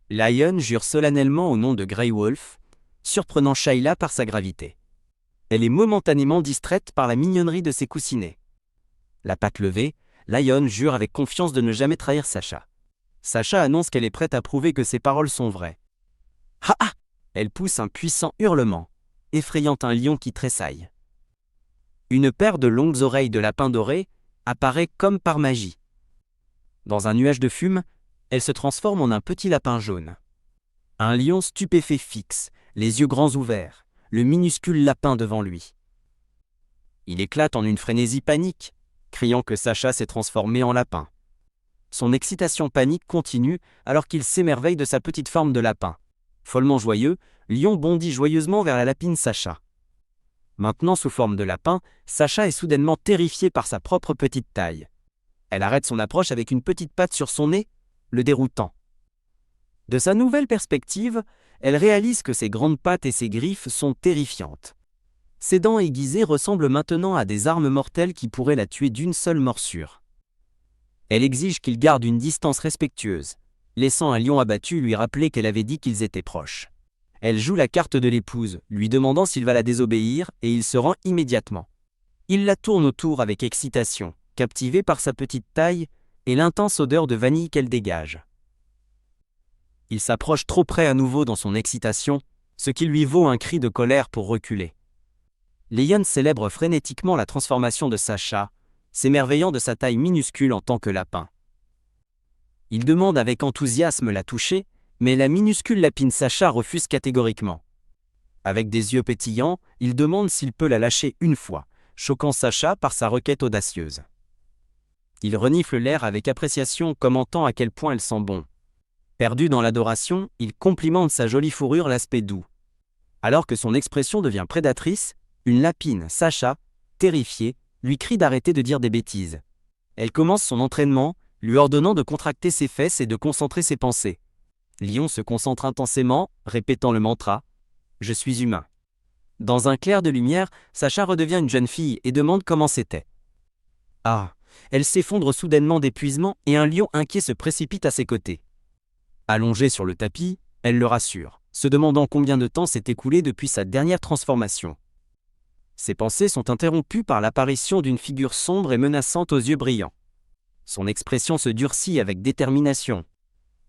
Lion jure solennellement au nom de Grey Wolf, surprenant Shayla par sa gravité. Elle est momentanément distraite par la mignonnerie de ses coussinets. La patte levée, Lion jure avec confiance de ne jamais trahir Sacha. Sacha annonce qu'elle est prête à prouver que ses paroles sont vraies. Ha ha! Elle pousse un puissant hurlement, effrayant un lion qui tressaille. Une paire de longues oreilles de lapin doré apparaît comme par magie. Dans un nuage de fume, elle se transforme en un petit lapin jaune. Un lion stupéfait fixe, les yeux grands ouverts, le minuscule lapin devant lui. Il éclate en une frénésie panique, criant que Sacha s'est transformé en lapin. Son excitation panique continue alors qu'il s'émerveille de sa petite forme de lapin. Follement joyeux, Lion bondit joyeusement vers la lapine Sacha. Maintenant sous forme de lapin, Sacha est soudainement terrifiée par sa propre petite taille. Elle arrête son approche avec une petite patte sur son nez, le déroutant. De sa nouvelle perspective, elle réalise que ses grandes pattes et ses griffes sont terrifiantes. Ses dents aiguisées ressemblent maintenant à des armes mortelles qui pourraient la tuer d'une seule morsure. Elle exige qu'il garde une distance respectueuse, laissant un lion abattu lui rappeler qu'elle avait dit qu'ils étaient proches. Elle joue la carte de l'épouse, lui demandant s'il va la désobéir, et il se rend immédiatement. Il la tourne autour avec excitation, captivé par sa petite taille et l'intense odeur de vanille qu'elle dégage. Il s'approche trop près à nouveau dans son excitation, ce qui lui vaut un cri de colère pour reculer. Lion célèbre frénétiquement la transformation de Sacha, s'émerveillant de sa taille minuscule en tant que lapin. Il demande avec enthousiasme la toucher, mais la minuscule lapine Sacha refuse catégoriquement. Avec des yeux pétillants, il demande s'il peut la lâcher une fois, choquant Sacha par sa requête audacieuse. Il renifle l'air avec appréciation, commentant à quel point elle sent bon. Perdu dans l'adoration, il complimente sa jolie fourrure, l'aspect doux. Alors que son expression devient prédatrice, une lapine, Sacha, terrifiée, lui crie d'arrêter de dire des bêtises. Elle commence son entraînement, lui ordonnant de contracter ses fesses et de concentrer ses pensées. Lion se concentre intensément, répétant le mantra « Je suis humain ». Dans un clair de lumière, Sacha redevient une jeune fille et demande comment c'était. Ah, elle s'effondre soudainement d'épuisement et un lion inquiet se précipite à ses côtés. Allongée sur le tapis, elle le rassure, se demandant combien de temps s'est écoulé depuis sa dernière transformation. Ses pensées sont interrompues par l'apparition d'une figure sombre et menaçante aux yeux brillants. Son expression se durcit avec détermination.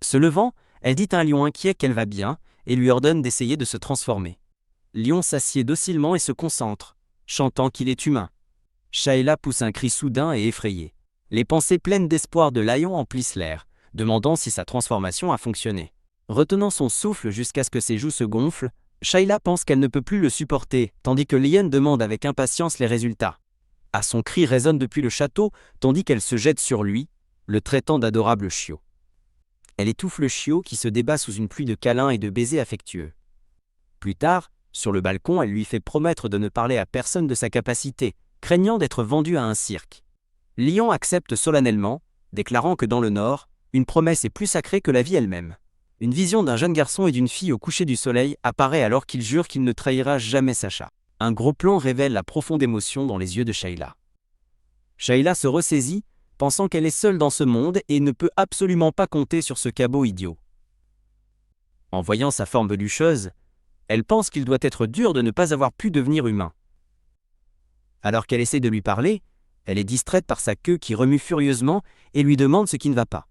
Se levant, elle dit à un lion inquiet qu'elle va bien et lui ordonne d'essayer de se transformer. Lion s'assied docilement et se concentre, chantant qu'il est humain. Shayla pousse un cri soudain et effrayé. Les pensées pleines d'espoir de Lion emplissent l'air, demandant si sa transformation a fonctionné. Retenant son souffle jusqu'à ce que ses joues se gonflent, Shayla pense qu'elle ne peut plus le supporter, tandis que Lion demande avec impatience les résultats. Son cri résonne depuis le château, tandis qu'elle se jette sur lui, le traitant d'adorable chiot. Elle étouffe le chiot qui se débat sous une pluie de câlins et de baisers affectueux. Plus tard, sur le balcon, elle lui fait promettre de ne parler à personne de sa capacité, craignant d'être vendue à un cirque. Lion accepte solennellement, déclarant que dans le Nord, une promesse est plus sacrée que la vie elle-même. Une vision d'un jeune garçon et d'une fille au coucher du soleil apparaît alors qu'il jure qu'il ne trahira jamais Sacha. Un gros plan révèle la profonde émotion dans les yeux de Shayla. Shayla se ressaisit, pensant qu'elle est seule dans ce monde et ne peut absolument pas compter sur ce cabot idiot. En voyant sa forme lucheuse, elle pense qu'il doit être dur de ne pas avoir pu devenir humain. Alors qu'elle essaie de lui parler, elle est distraite par sa queue qui remue furieusement et lui demande ce qui ne va pas.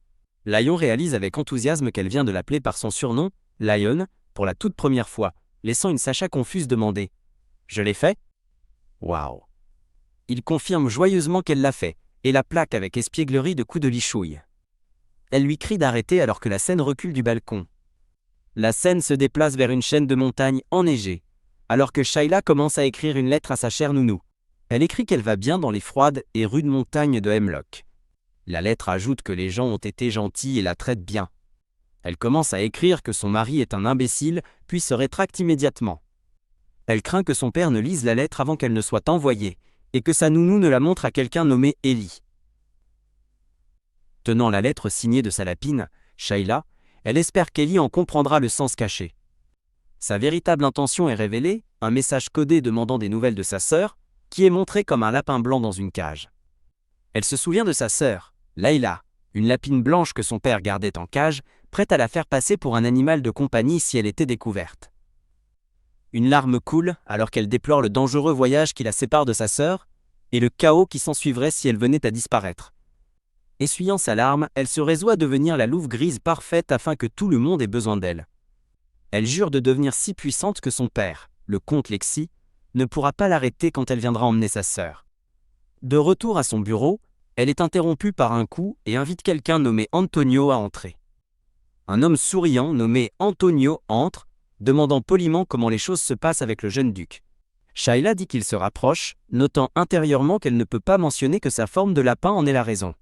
Lion réalise avec enthousiasme qu'elle vient de l'appeler par son surnom, Lion, pour la toute première fois, laissant une Sacha confuse demander « Je l'ai fait ?» Waouh. Il confirme joyeusement qu'elle l'a fait, et la plaque avec espièglerie de coups de lichouille. Elle lui crie d'arrêter alors que la scène recule du balcon. La scène se déplace vers une chaîne de montagnes enneigées, alors que Shayla commence à écrire une lettre à sa chère nounou. Elle écrit qu'elle va bien dans les froides et rudes montagnes de Hemlock. La lettre ajoute que les gens ont été gentils et la traitent bien. Elle commence à écrire que son mari est un imbécile, puis se rétracte immédiatement. Elle craint que son père ne lise la lettre avant qu'elle ne soit envoyée, et que sa nounou ne la montre à quelqu'un nommé Ellie. Tenant la lettre signée de sa lapine, Shayla, elle espère qu'Ellie en comprendra le sens caché. Sa véritable intention est révélée, un message codé demandant des nouvelles de sa sœur, qui est montré comme un lapin blanc dans une cage. Elle se souvient de sa sœur, Layla, une lapine blanche que son père gardait en cage, prête à la faire passer pour un animal de compagnie si elle était découverte. Une larme coule alors qu'elle déplore le dangereux voyage qui la sépare de sa sœur, et le chaos qui s'ensuivrait si elle venait à disparaître. Essuyant sa larme, elle se résout à devenir la louve grise parfaite afin que tout le monde ait besoin d'elle. Elle jure de devenir si puissante que son père, le comte Lexi, ne pourra pas l'arrêter quand elle viendra emmener sa sœur. De retour à son bureau, elle est interrompue par un coup et invite quelqu'un nommé Antonio à entrer. Un homme souriant nommé Antonio entre, demandant poliment comment les choses se passent avec le jeune duc. Shayla dit qu'il se rapproche, notant intérieurement qu'elle ne peut pas mentionner que sa forme de lapin en est la raison.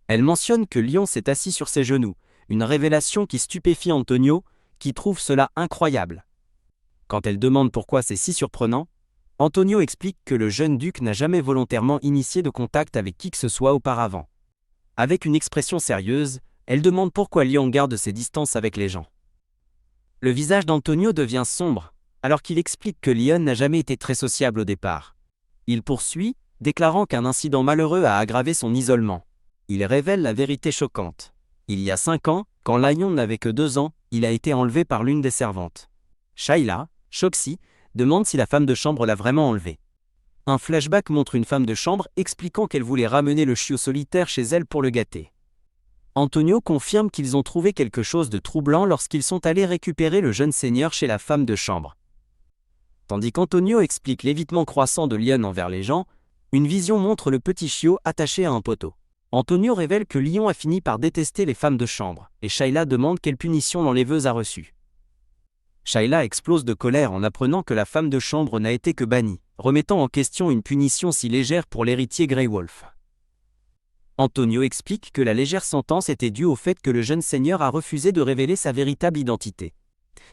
Elle mentionne que Lion s'est assis sur ses genoux, une révélation qui stupéfie Antonio, qui trouve cela incroyable. Quand elle demande pourquoi c'est si surprenant, Antonio explique que le jeune duc n'a jamais volontairement initié de contact avec qui que ce soit auparavant. Avec une expression sérieuse, elle demande pourquoi Lion garde ses distances avec les gens. Le visage d'Antonio devient sombre, alors qu'il explique que Lion n'a jamais été très sociable au départ. Il poursuit, déclarant qu'un incident malheureux a aggravé son isolement. Il révèle la vérité choquante. Il y a 5 ans, quand Lion n'avait que 2 ans, il a été enlevé par l'une des servantes. Shayla, Choxy, demande si la femme de chambre l'a vraiment enlevé. Un flashback montre une femme de chambre expliquant qu'elle voulait ramener le chiot solitaire chez elle pour le gâter. Antonio confirme qu'ils ont trouvé quelque chose de troublant lorsqu'ils sont allés récupérer le jeune seigneur chez la femme de chambre. Tandis qu'Antonio explique l'évitement croissant de Lion envers les gens, une vision montre le petit chiot attaché à un poteau. Antonio révèle que Lion a fini par détester les femmes de chambre, et Shayla demande quelle punition l'enlèveuse a reçue. Shayla explose de colère en apprenant que la femme de chambre n'a été que bannie, remettant en question une punition si légère pour l'héritier Grey Wolf. Antonio explique que la légère sentence était due au fait que le jeune seigneur a refusé de révéler sa véritable identité.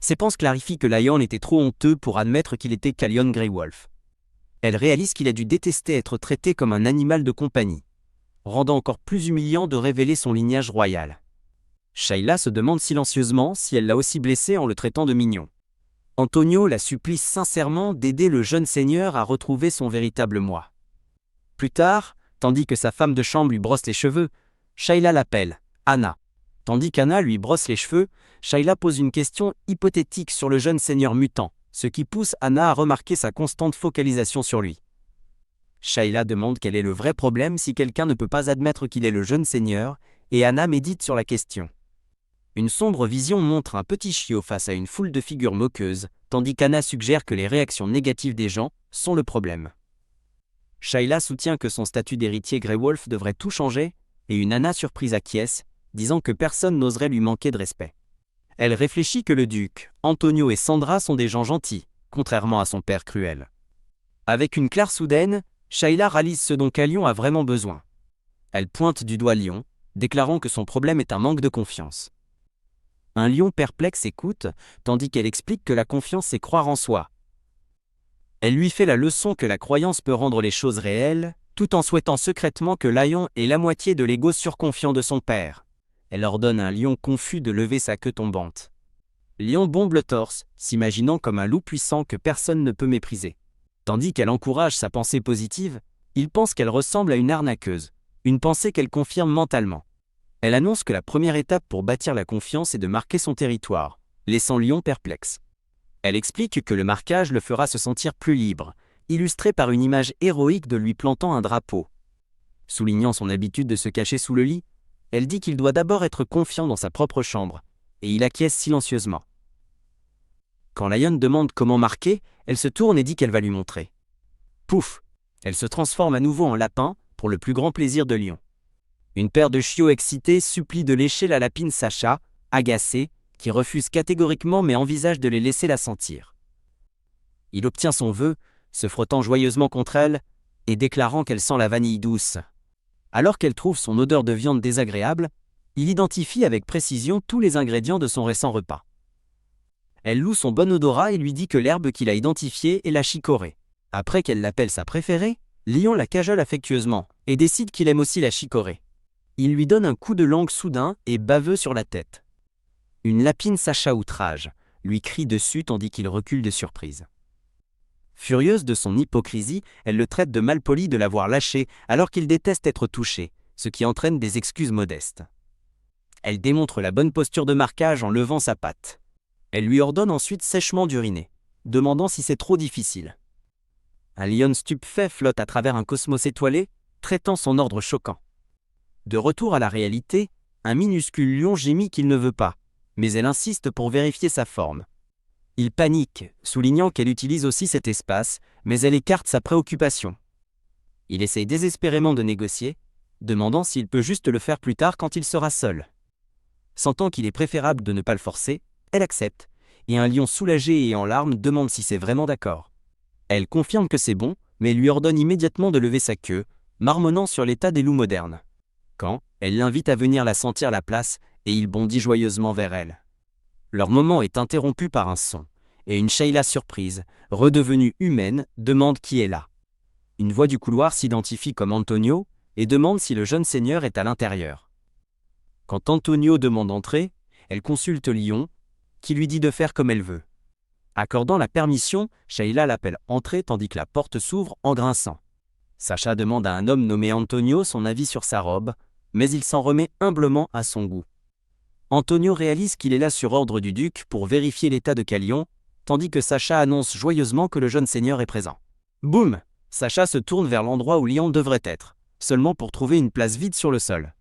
Ses pensées clarifient que Lion était trop honteux pour admettre qu'il était Calion Grey Wolf. Elle réalise qu'il a dû détester être traité comme un animal de compagnie, rendant encore plus humiliant de révéler son lignage royal. Shayla se demande silencieusement si elle l'a aussi blessé en le traitant de mignon. Antonio la supplie sincèrement d'aider le jeune seigneur à retrouver son véritable moi. Plus tard, tandis que sa femme de chambre lui brosse les cheveux, Shayla l'appelle Anna. Tandis qu'Anna lui brosse les cheveux, Shayla pose une question hypothétique sur le jeune seigneur mutant, ce qui pousse Anna à remarquer sa constante focalisation sur lui. Shayla demande quel est le vrai problème si quelqu'un ne peut pas admettre qu'il est le jeune seigneur, et Anna médite sur la question. Une sombre vision montre un petit chiot face à une foule de figures moqueuses, tandis qu'Anna suggère que les réactions négatives des gens sont le problème. Shayla soutient que son statut d'héritier Grey Wolf devrait tout changer, et une Anna surprise acquiesce, disant que personne n'oserait lui manquer de respect. Elle réfléchit que le duc, Antonio et Sandra sont des gens gentils, contrairement à son père cruel. Avec une claire soudaine, Shayla réalise ce dont Calion a vraiment besoin. Elle pointe du doigt Lion, déclarant que son problème est un manque de confiance. Un lion perplexe écoute, tandis qu'elle explique que la confiance c'est croire en soi. Elle lui fait la leçon que la croyance peut rendre les choses réelles, tout en souhaitant secrètement que Lion ait la moitié de l'ego surconfiant de son père. Elle ordonne à un lion confus de lever sa queue tombante. Lion bombe le torse, s'imaginant comme un loup puissant que personne ne peut mépriser. Tandis qu'elle encourage sa pensée positive, il pense qu'elle ressemble à une arnaqueuse, une pensée qu'elle confirme mentalement. Elle annonce que la première étape pour bâtir la confiance est de marquer son territoire, laissant Lion perplexe. Elle explique que le marquage le fera se sentir plus libre, illustré par une image héroïque de lui plantant un drapeau. Soulignant son habitude de se cacher sous le lit, elle dit qu'il doit d'abord être confiant dans sa propre chambre, et il acquiesce silencieusement. Quand Lion demande comment marquer, elle se tourne et dit qu'elle va lui montrer. Pouf! Elle se transforme à nouveau en lapin, pour le plus grand plaisir de Lion. Une paire de chiots excités supplie de lécher la lapine Sacha, agacée, qui refuse catégoriquement mais envisage de les laisser la sentir. Il obtient son vœu, se frottant joyeusement contre elle, et déclarant qu'elle sent la vanille douce. Alors qu'elle trouve son odeur de viande désagréable, il identifie avec précision tous les ingrédients de son récent repas. Elle loue son bon odorat et lui dit que l'herbe qu'il a identifiée est la chicorée. Après qu'elle l'appelle sa préférée, Lion la cajole affectueusement, et décide qu'il aime aussi la chicorée. Il lui donne un coup de langue soudain et baveux sur la tête. Une lapine Sacha outrage, lui crie dessus tandis qu'il recule de surprise. Furieuse de son hypocrisie, elle le traite de malpoli de l'avoir lâché alors qu'il déteste être touché, ce qui entraîne des excuses modestes. Elle démontre la bonne posture de marquage en levant sa patte. Elle lui ordonne ensuite sèchement d'uriner, demandant si c'est trop difficile. Un lion stupéfait flotte à travers un cosmos étoilé, traitant son ordre choquant. De retour à la réalité, un minuscule lion gémit qu'il ne veut pas, mais elle insiste pour vérifier sa forme. Il panique, soulignant qu'elle utilise aussi cet espace, mais elle écarte sa préoccupation. Il essaye désespérément de négocier, demandant s'il peut juste le faire plus tard quand il sera seul. Sentant qu'il est préférable de ne pas le forcer, elle accepte, et un lion soulagé et en larmes demande si c'est vraiment d'accord. Elle confirme que c'est bon, mais lui ordonne immédiatement de lever sa queue, marmonnant sur l'état des loups modernes. Quand, elle l'invite à venir la sentir la place, et il bondit joyeusement vers elle. Leur moment est interrompu par un son, et une Shayla surprise, redevenue humaine, demande qui est là. Une voix du couloir s'identifie comme Antonio, et demande si le jeune seigneur est à l'intérieur. Quand Antonio demande d'entrer, elle consulte Lion, qui lui dit de faire comme elle veut. Accordant la permission, Shayla l'appelle entrer tandis que la porte s'ouvre en grinçant. Sacha demande à un homme nommé Antonio son avis sur sa robe, mais il s'en remet humblement à son goût. Antonio réalise qu'il est là sur ordre du duc pour vérifier l'état de Calion, tandis que Sacha annonce joyeusement que le jeune seigneur est présent. Boum! Sacha se tourne vers l'endroit où Lion devrait être, seulement pour trouver une place vide sur le sol.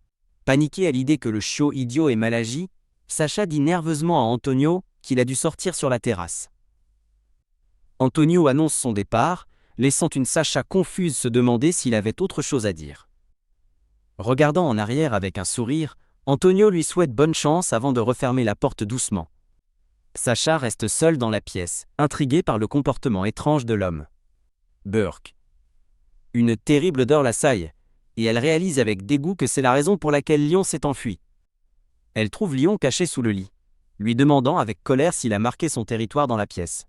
Paniqué à l'idée que le chiot idiot est mal agi, Sacha dit nerveusement à Antonio qu'il a dû sortir sur la terrasse. Antonio annonce son départ, laissant une Sacha confuse se demander s'il avait autre chose à dire. Regardant en arrière avec un sourire, Antonio lui souhaite bonne chance avant de refermer la porte doucement. Sacha reste seul dans la pièce, intrigué par le comportement étrange de l'homme. Burke. Une terrible odeur l'assaille, et elle réalise avec dégoût que c'est la raison pour laquelle Lion s'est enfui. Elle trouve Lion caché sous le lit, lui demandant avec colère s'il a marqué son territoire dans la pièce.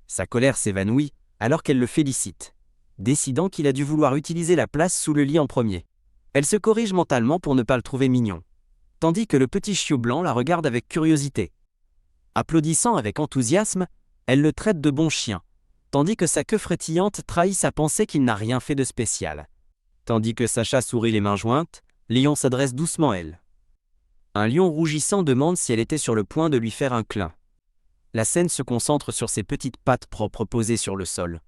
Sa colère s'évanouit, alors qu'elle le félicite, décidant qu'il a dû vouloir utiliser la place sous le lit en premier. Elle se corrige mentalement pour ne pas le trouver mignon, tandis que le petit chiot blanc la regarde avec curiosité. Applaudissant avec enthousiasme, elle le traite de bon chien, tandis que sa queue frétillante trahit sa pensée qu'il n'a rien fait de spécial. Tandis que Sacha sourit les mains jointes, Lion s'adresse doucement à elle. Un lion rougissant demande si elle était sur le point de lui faire un clin. La scène se concentre sur ses petites pattes propres posées sur le sol.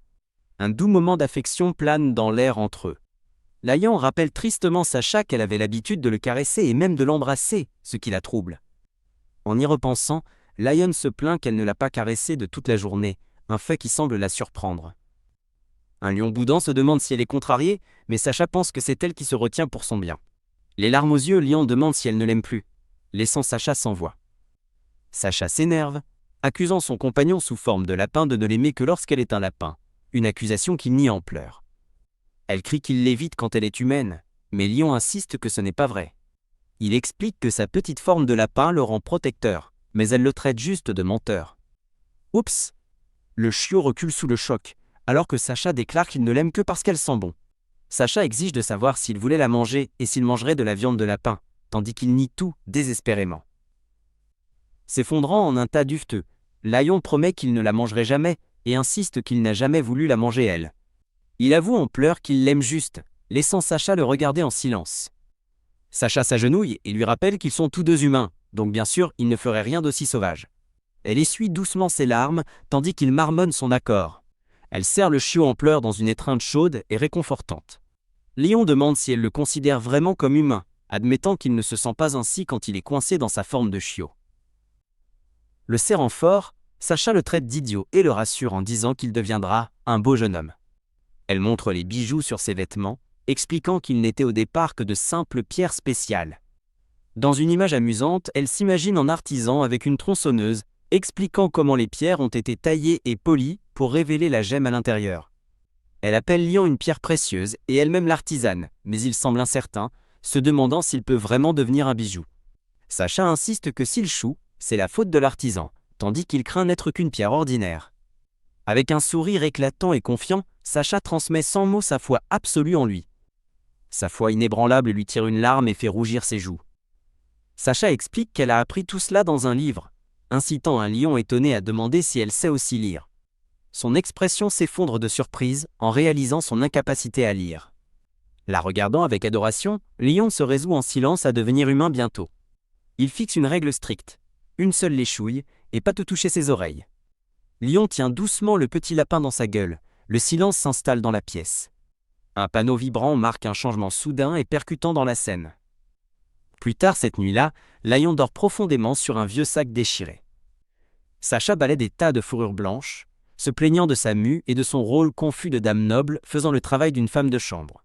Un doux moment d'affection plane dans l'air entre eux. Lion rappelle tristement Sacha qu'elle avait l'habitude de le caresser et même de l'embrasser, ce qui la trouble. En y repensant, Lion se plaint qu'elle ne l'a pas caressé de toute la journée, un fait qui semble la surprendre. Un lion boudin se demande si elle est contrariée, mais Sacha pense que c'est elle qui se retient pour son bien. Les larmes aux yeux, Lion demande si elle ne l'aime plus, laissant Sacha sans voix. Sacha s'énerve, accusant son compagnon sous forme de lapin de ne l'aimer que lorsqu'elle est un lapin, une accusation qu'il nie en pleurs. Elle crie qu'il l'évite quand elle est humaine, mais Lion insiste que ce n'est pas vrai. Il explique que sa petite forme de lapin le rend protecteur, mais elle le traite juste de menteur. Oups! Le chiot recule sous le choc, alors que Sacha déclare qu'il ne l'aime que parce qu'elle sent bon. Sacha exige de savoir s'il voulait la manger et s'il mangerait de la viande de lapin, tandis qu'il nie tout désespérément. S'effondrant en un tas duveteux, Lion promet qu'il ne la mangerait jamais et insiste qu'il n'a jamais voulu la manger elle. Il avoue en pleurs qu'il l'aime juste, laissant Sacha le regarder en silence. Sacha s'agenouille et lui rappelle qu'ils sont tous deux humains, donc bien sûr il ne ferait rien d'aussi sauvage. Elle essuie doucement ses larmes, tandis qu'il marmonne son accord. Elle serre le chiot en pleurs dans une étreinte chaude et réconfortante. Lion demande si elle le considère vraiment comme humain, admettant qu'il ne se sent pas ainsi quand il est coincé dans sa forme de chiot. Le serrant fort, Sacha le traite d'idiot et le rassure en disant qu'il deviendra un beau jeune homme. Elle montre les bijoux sur ses vêtements, expliquant qu'ils n'étaient au départ que de simples pierres spéciales. Dans une image amusante, elle s'imagine en artisan avec une tronçonneuse, expliquant comment les pierres ont été taillées et polies pour révéler la gemme à l'intérieur. Elle appelle Lion une pierre précieuse et elle-même l'artisane, mais il semble incertain, se demandant s'il peut vraiment devenir un bijou. Sacha insiste que s'il choue, c'est la faute de l'artisan, tandis qu'il craint n'être qu'une pierre ordinaire. Avec un sourire éclatant et confiant, Sacha transmet sans mots sa foi absolue en lui. Sa foi inébranlable lui tire une larme et fait rougir ses joues. Sacha explique qu'elle a appris tout cela dans un livre, incitant un lion étonné à demander si elle sait aussi lire. Son expression s'effondre de surprise en réalisant son incapacité à lire. La regardant avec adoration, Lion se résout en silence à devenir humain bientôt. Il fixe une règle stricte, une seule léchouille, et pas te toucher ses oreilles. Lion tient doucement le petit lapin dans sa gueule, le silence s'installe dans la pièce. Un panneau vibrant marque un changement soudain et percutant dans la scène. Plus tard cette nuit-là, Lion dort profondément sur un vieux sac déchiré. Sacha balaie des tas de fourrures blanches, se plaignant de sa mue et de son rôle confus de dame noble faisant le travail d'une femme de chambre.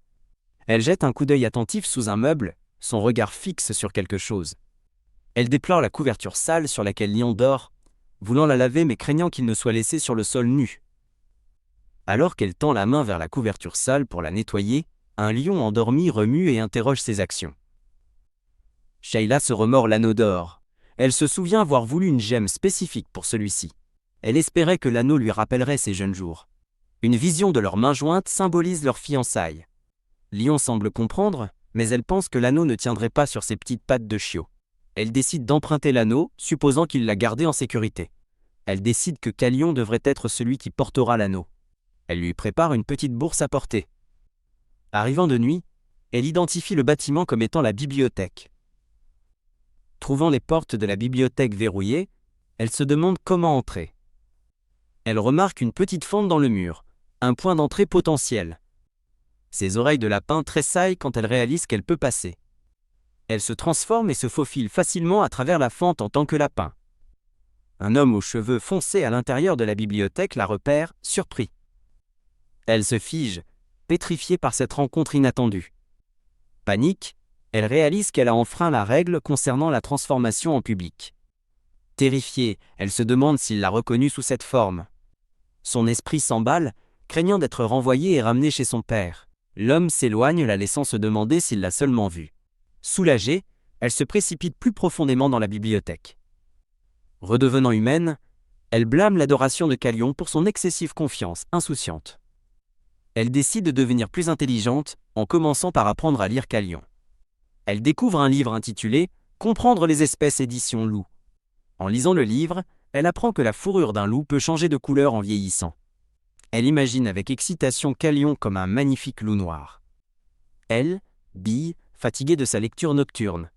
Elle jette un coup d'œil attentif sous un meuble, son regard fixe sur quelque chose. Elle déplore la couverture sale sur laquelle Lion dort, voulant la laver mais craignant qu'il ne soit laissé sur le sol nu. Alors qu'elle tend la main vers la couverture sale pour la nettoyer, un lion endormi remue et interroge ses actions. Sheila se remord l'anneau d'or. Elle se souvient avoir voulu une gemme spécifique pour celui-ci. Elle espérait que l'anneau lui rappellerait ses jeunes jours. Une vision de leurs mains jointes symbolise leur fiançailles. Lion semble comprendre, mais elle pense que l'anneau ne tiendrait pas sur ses petites pattes de chiot. Elle décide d'emprunter l'anneau, supposant qu'il l'a gardé en sécurité. Elle décide que Calion devrait être celui qui portera l'anneau. Elle lui prépare une petite bourse à porter. Arrivant de nuit, elle identifie le bâtiment comme étant la bibliothèque. Trouvant les portes de la bibliothèque verrouillées, elle se demande comment entrer. Elle remarque une petite fente dans le mur, un point d'entrée potentiel. Ses oreilles de lapin tressaillent quand elle réalise qu'elle peut passer. Elle se transforme et se faufile facilement à travers la fente en tant que lapin. Un homme aux cheveux foncés à l'intérieur de la bibliothèque la repère, surpris. Elle se fige, pétrifiée par cette rencontre inattendue. Panique, elle réalise qu'elle a enfreint la règle concernant la transformation en public. Terrifiée, elle se demande s'il l'a reconnue sous cette forme. Son esprit s'emballe, craignant d'être renvoyé et ramené chez son père. L'homme s'éloigne, la laissant se demander s'il l'a seulement vue. Soulagée, elle se précipite plus profondément dans la bibliothèque. Redevenant humaine, elle blâme l'adoration de Calion pour son excessive confiance insouciante. Elle décide de devenir plus intelligente, en commençant par apprendre à lire Calion. Elle découvre un livre intitulé « Comprendre les espèces édition loup ». En lisant le livre, elle apprend que la fourrure d'un loup peut changer de couleur en vieillissant. Elle imagine avec excitation Calion comme un magnifique loup noir. Elle, Bille, fatiguée de sa lecture nocturne.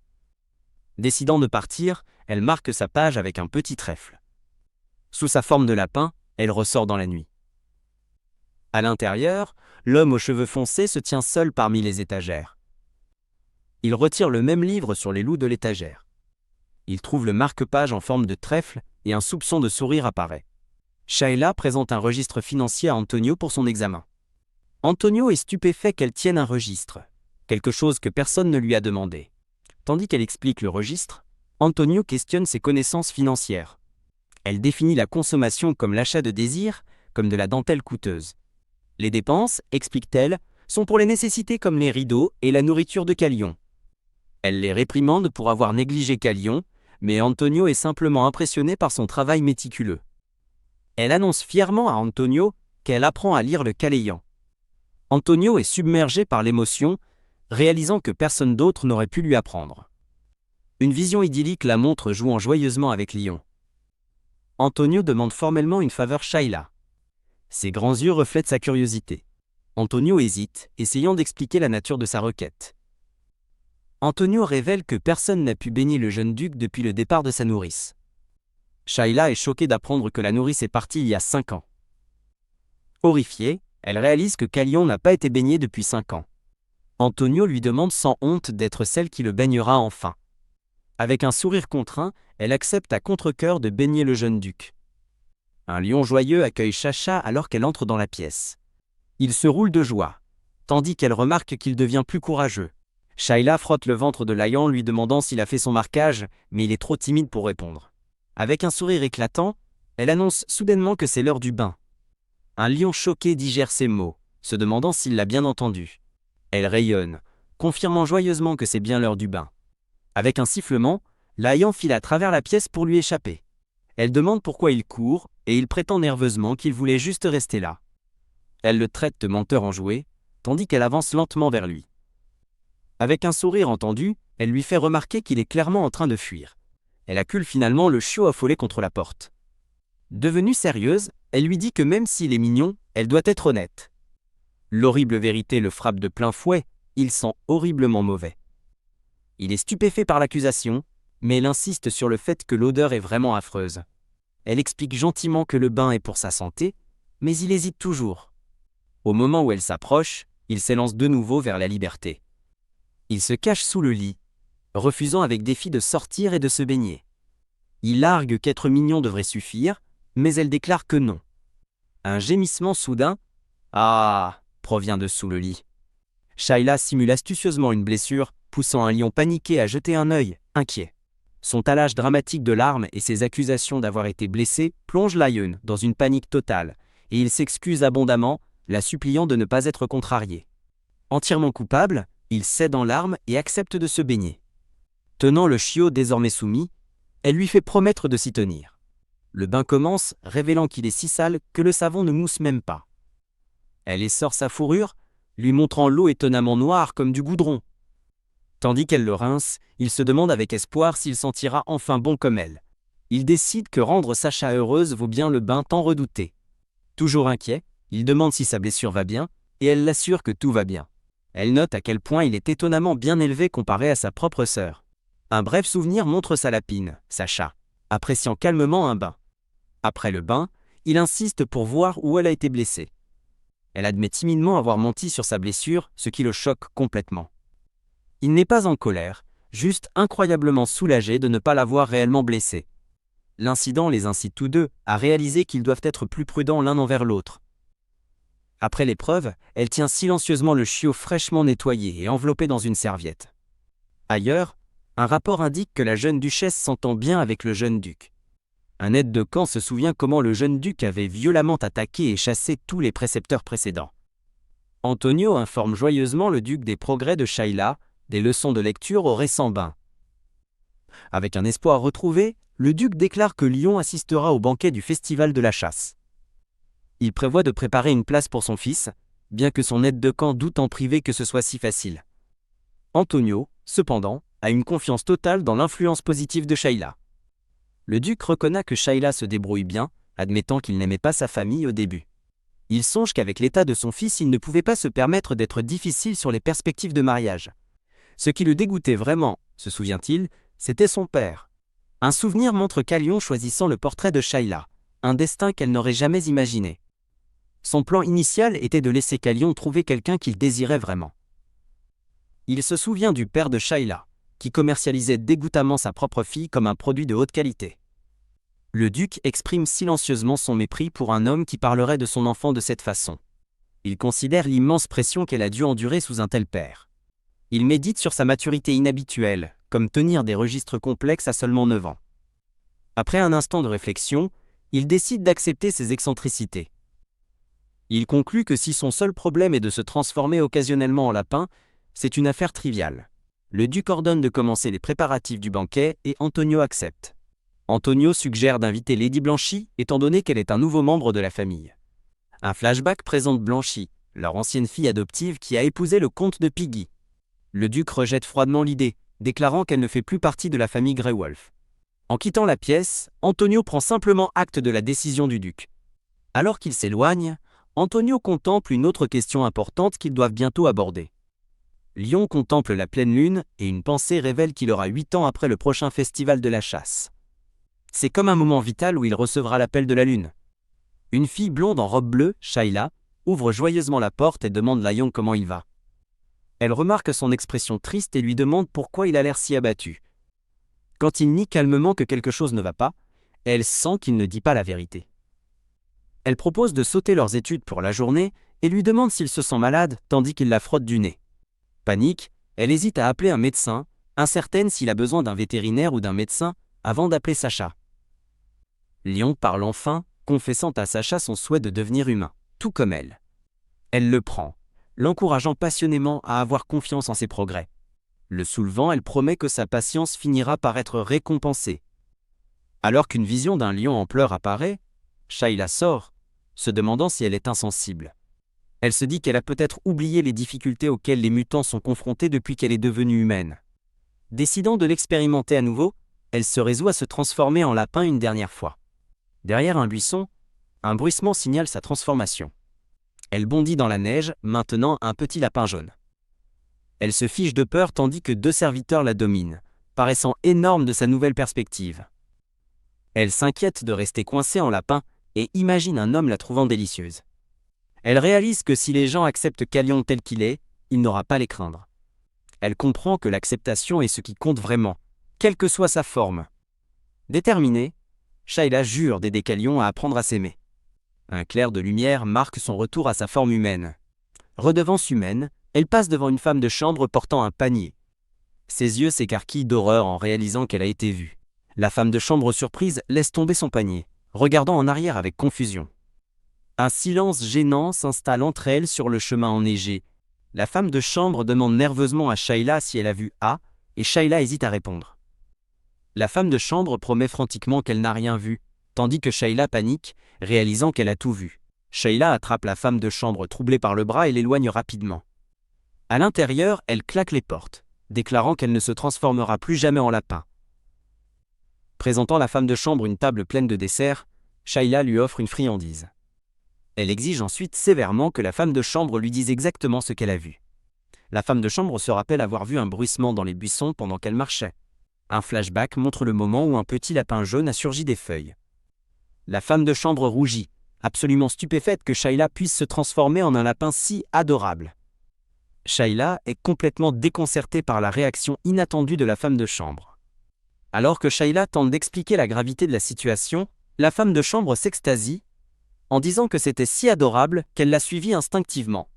Décidant de partir, elle marque sa page avec un petit trèfle. Sous sa forme de lapin, elle ressort dans la nuit. À l'intérieur, l'homme aux cheveux foncés se tient seul parmi les étagères. Il retire le même livre sur les loups de l'étagère. Il trouve le marque-page en forme de trèfle et un soupçon de sourire apparaît. Shayla présente un registre financier à Antonio pour son examen. Antonio est stupéfait qu'elle tienne un registre, quelque chose que personne ne lui a demandé. Tandis qu'elle explique le registre, Antonio questionne ses connaissances financières. Elle définit la consommation comme l'achat de désirs, comme de la dentelle coûteuse. Les dépenses, explique-t-elle, sont pour les nécessités comme les rideaux et la nourriture de Calion. Elle les réprimande pour avoir négligé Calion, mais Antonio est simplement impressionné par son travail méticuleux. Elle annonce fièrement à Antonio qu'elle apprend à lire le Caléan. Antonio est submergé par l'émotion, réalisant que personne d'autre n'aurait pu lui apprendre. Une vision idyllique la montre jouant joyeusement avec Lion. Antonio demande formellement une faveur Shayla. Ses grands yeux reflètent sa curiosité. Antonio hésite, essayant d'expliquer la nature de sa requête. Antonio révèle que personne n'a pu baigner le jeune duc depuis le départ de sa nourrice. Shayla est choquée d'apprendre que la nourrice est partie il y a 5 ans. Horrifiée, elle réalise que Calion n'a pas été baigné depuis 5 ans. Antonio lui demande sans honte d'être celle qui le baignera enfin. Avec un sourire contraint, elle accepte à contre-cœur de baigner le jeune duc. Un lion joyeux accueille Chacha alors qu'elle entre dans la pièce. Il se roule de joie, tandis qu'elle remarque qu'il devient plus courageux. Shayla frotte le ventre de Lion lui demandant s'il a fait son marquage, mais il est trop timide pour répondre. Avec un sourire éclatant, elle annonce soudainement que c'est l'heure du bain. Un lion choqué digère ces mots, se demandant s'il l'a bien entendu. Elle rayonne, confirmant joyeusement que c'est bien l'heure du bain. Avec un sifflement, Lion file à travers la pièce pour lui échapper. Elle demande pourquoi il court, et il prétend nerveusement qu'il voulait juste rester là. Elle le traite de menteur enjoué, tandis qu'elle avance lentement vers lui. Avec un sourire entendu, elle lui fait remarquer qu'il est clairement en train de fuir. Elle accule finalement le chiot affolé contre la porte. Devenue sérieuse, elle lui dit que même s'il est mignon, elle doit être honnête. L'horrible vérité le frappe de plein fouet, il sent horriblement mauvais. Il est stupéfait par l'accusation, mais elle insiste sur le fait que l'odeur est vraiment affreuse. Elle explique gentiment que le bain est pour sa santé, mais il hésite toujours. Au moment où elle s'approche, il s'élance de nouveau vers la liberté. Il se cache sous le lit, refusant avec défi de sortir et de se baigner. Il argue qu'être mignon devrait suffire, mais elle déclare que non. Un gémissement soudain « Ah !» provient de sous le lit. Shayla simule astucieusement une blessure, poussant un lion paniqué à jeter un œil, inquiet. Son talage dramatique de larmes et ses accusations d'avoir été blessé plongent Lion dans une panique totale, et il s'excuse abondamment, la suppliant de ne pas être contrarié. Entièrement coupable, il cède en larmes et accepte de se baigner. Tenant le chiot désormais soumis, elle lui fait promettre de s'y tenir. Le bain commence, révélant qu'il est si sale que le savon ne mousse même pas. Elle essore sa fourrure, lui montrant l'eau étonnamment noire comme du goudron. Tandis qu'elle le rince, il se demande avec espoir s'il sentira enfin bon comme elle. Il décide que rendre Sacha heureuse vaut bien le bain tant redouté. Toujours inquiet, il demande si sa blessure va bien, et elle l'assure que tout va bien. Elle note à quel point il est étonnamment bien élevé comparé à sa propre sœur. Un bref souvenir montre sa lapine, Sacha, appréciant calmement un bain. Après le bain, il insiste pour voir où elle a été blessée. Elle admet timidement avoir menti sur sa blessure, ce qui le choque complètement. Il n'est pas en colère, juste incroyablement soulagé de ne pas l'avoir réellement blessée. L'incident les incite tous deux à réaliser qu'ils doivent être plus prudents l'un envers l'autre. Après l'épreuve, elle tient silencieusement le chiot fraîchement nettoyé et enveloppé dans une serviette. Ailleurs, un rapport indique que la jeune duchesse s'entend bien avec le jeune duc. Un aide de camp se souvient comment le jeune duc avait violemment attaqué et chassé tous les précepteurs précédents. Antonio informe joyeusement le duc des progrès de Shayla, des leçons de lecture au récent bain. Avec un espoir retrouvé, le duc déclare que Lion assistera au banquet du festival de la chasse. Il prévoit de préparer une place pour son fils, bien que son aide de camp doute en privé que ce soit si facile. Antonio, cependant, a une confiance totale dans l'influence positive de Shayla. Le duc reconnaît que Shayla se débrouille bien, admettant qu'il n'aimait pas sa famille au début. Il songe qu'avec l'état de son fils, il ne pouvait pas se permettre d'être difficile sur les perspectives de mariage. Ce qui le dégoûtait vraiment, se souvient-il, c'était son père. Un souvenir montre Calion choisissant le portrait de Shayla, un destin qu'elle n'aurait jamais imaginé. Son plan initial était de laisser Calion trouver quelqu'un qu'il désirait vraiment. Il se souvient du père de Shayla, qui commercialisait dégoûtamment sa propre fille comme un produit de haute qualité. Le duc exprime silencieusement son mépris pour un homme qui parlerait de son enfant de cette façon. Il considère l'immense pression qu'elle a dû endurer sous un tel père. Il médite sur sa maturité inhabituelle, comme tenir des registres complexes à seulement 9 ans. Après un instant de réflexion, il décide d'accepter ses excentricités. Il conclut que si son seul problème est de se transformer occasionnellement en lapin, c'est une affaire triviale. Le duc ordonne de commencer les préparatifs du banquet et Antonio accepte. Antonio suggère d'inviter Lady Blanchie, étant donné qu'elle est un nouveau membre de la famille. Un flashback présente Blanchie, leur ancienne fille adoptive qui a épousé le comte de Piggy. Le duc rejette froidement l'idée, déclarant qu'elle ne fait plus partie de la famille Greywolf. En quittant la pièce, Antonio prend simplement acte de la décision du duc. Alors qu'il s'éloigne, Antonio contemple une autre question importante qu'ils doivent bientôt aborder. Lion contemple la pleine lune et une pensée révèle qu'il aura 8 ans après le prochain festival de la chasse. C'est comme un moment vital où il recevra l'appel de la lune. Une fille blonde en robe bleue, Shayla, ouvre joyeusement la porte et demande à Lion comment il va. Elle remarque son expression triste et lui demande pourquoi il a l'air si abattu. Quand il nie calmement que quelque chose ne va pas, elle sent qu'il ne dit pas la vérité. Elle propose de sauter leurs études pour la journée et lui demande s'il se sent malade tandis qu'il la frotte du nez. Panique, elle hésite à appeler un médecin, incertaine s'il a besoin d'un vétérinaire ou d'un médecin, avant d'appeler Sacha. Lion parle enfin, confessant à Sacha son souhait de devenir humain, tout comme elle. Elle le prend, l'encourageant passionnément à avoir confiance en ses progrès. Le soulevant, elle promet que sa patience finira par être récompensée. Alors qu'une vision d'un lion en pleurs apparaît, Shayla sort, se demandant si elle est insensible. Elle se dit qu'elle a peut-être oublié les difficultés auxquelles les mutants sont confrontés depuis qu'elle est devenue humaine. Décidant de l'expérimenter à nouveau, elle se résout à se transformer en lapin une dernière fois. Derrière un buisson, un bruissement signale sa transformation. Elle bondit dans la neige, maintenant un petit lapin jaune. Elle se fiche de peur tandis que 2 serviteurs la dominent, paraissant énormes de sa nouvelle perspective. Elle s'inquiète de rester coincée en lapin et imagine un homme la trouvant délicieuse. Elle réalise que si les gens acceptent Calion tel qu'il est, il n'aura pas à les craindre. Elle comprend que l'acceptation est ce qui compte vraiment, quelle que soit sa forme. Déterminée, Shayla jure d'aider Calion à apprendre à s'aimer. Un clair de lumière marque son retour à sa forme humaine. Redevance humaine, elle passe devant une femme de chambre portant un panier. Ses yeux s'écarquillent d'horreur en réalisant qu'elle a été vue. La femme de chambre surprise laisse tomber son panier, regardant en arrière avec confusion. Un silence gênant s'installe entre elles sur le chemin enneigé. La femme de chambre demande nerveusement à Shayla si elle a vu A, et Shayla hésite à répondre. La femme de chambre promet frantiquement qu'elle n'a rien vu, tandis que Shayla panique, réalisant qu'elle a tout vu. Shayla attrape la femme de chambre troublée par le bras et l'éloigne rapidement. À l'intérieur, elle claque les portes, déclarant qu'elle ne se transformera plus jamais en lapin. Présentant la femme de chambre une table pleine de desserts, Shayla lui offre une friandise. Elle exige ensuite sévèrement que la femme de chambre lui dise exactement ce qu'elle a vu. La femme de chambre se rappelle avoir vu un bruissement dans les buissons pendant qu'elle marchait. Un flashback montre le moment où un petit lapin jaune a surgi des feuilles. La femme de chambre rougit, absolument stupéfaite que Shayla puisse se transformer en un lapin si adorable. Shayla est complètement déconcertée par la réaction inattendue de la femme de chambre. Alors que Shayla tente d'expliquer la gravité de la situation, la femme de chambre s'extasie, en disant que c'était si adorable qu'elle l'a suivi instinctivement.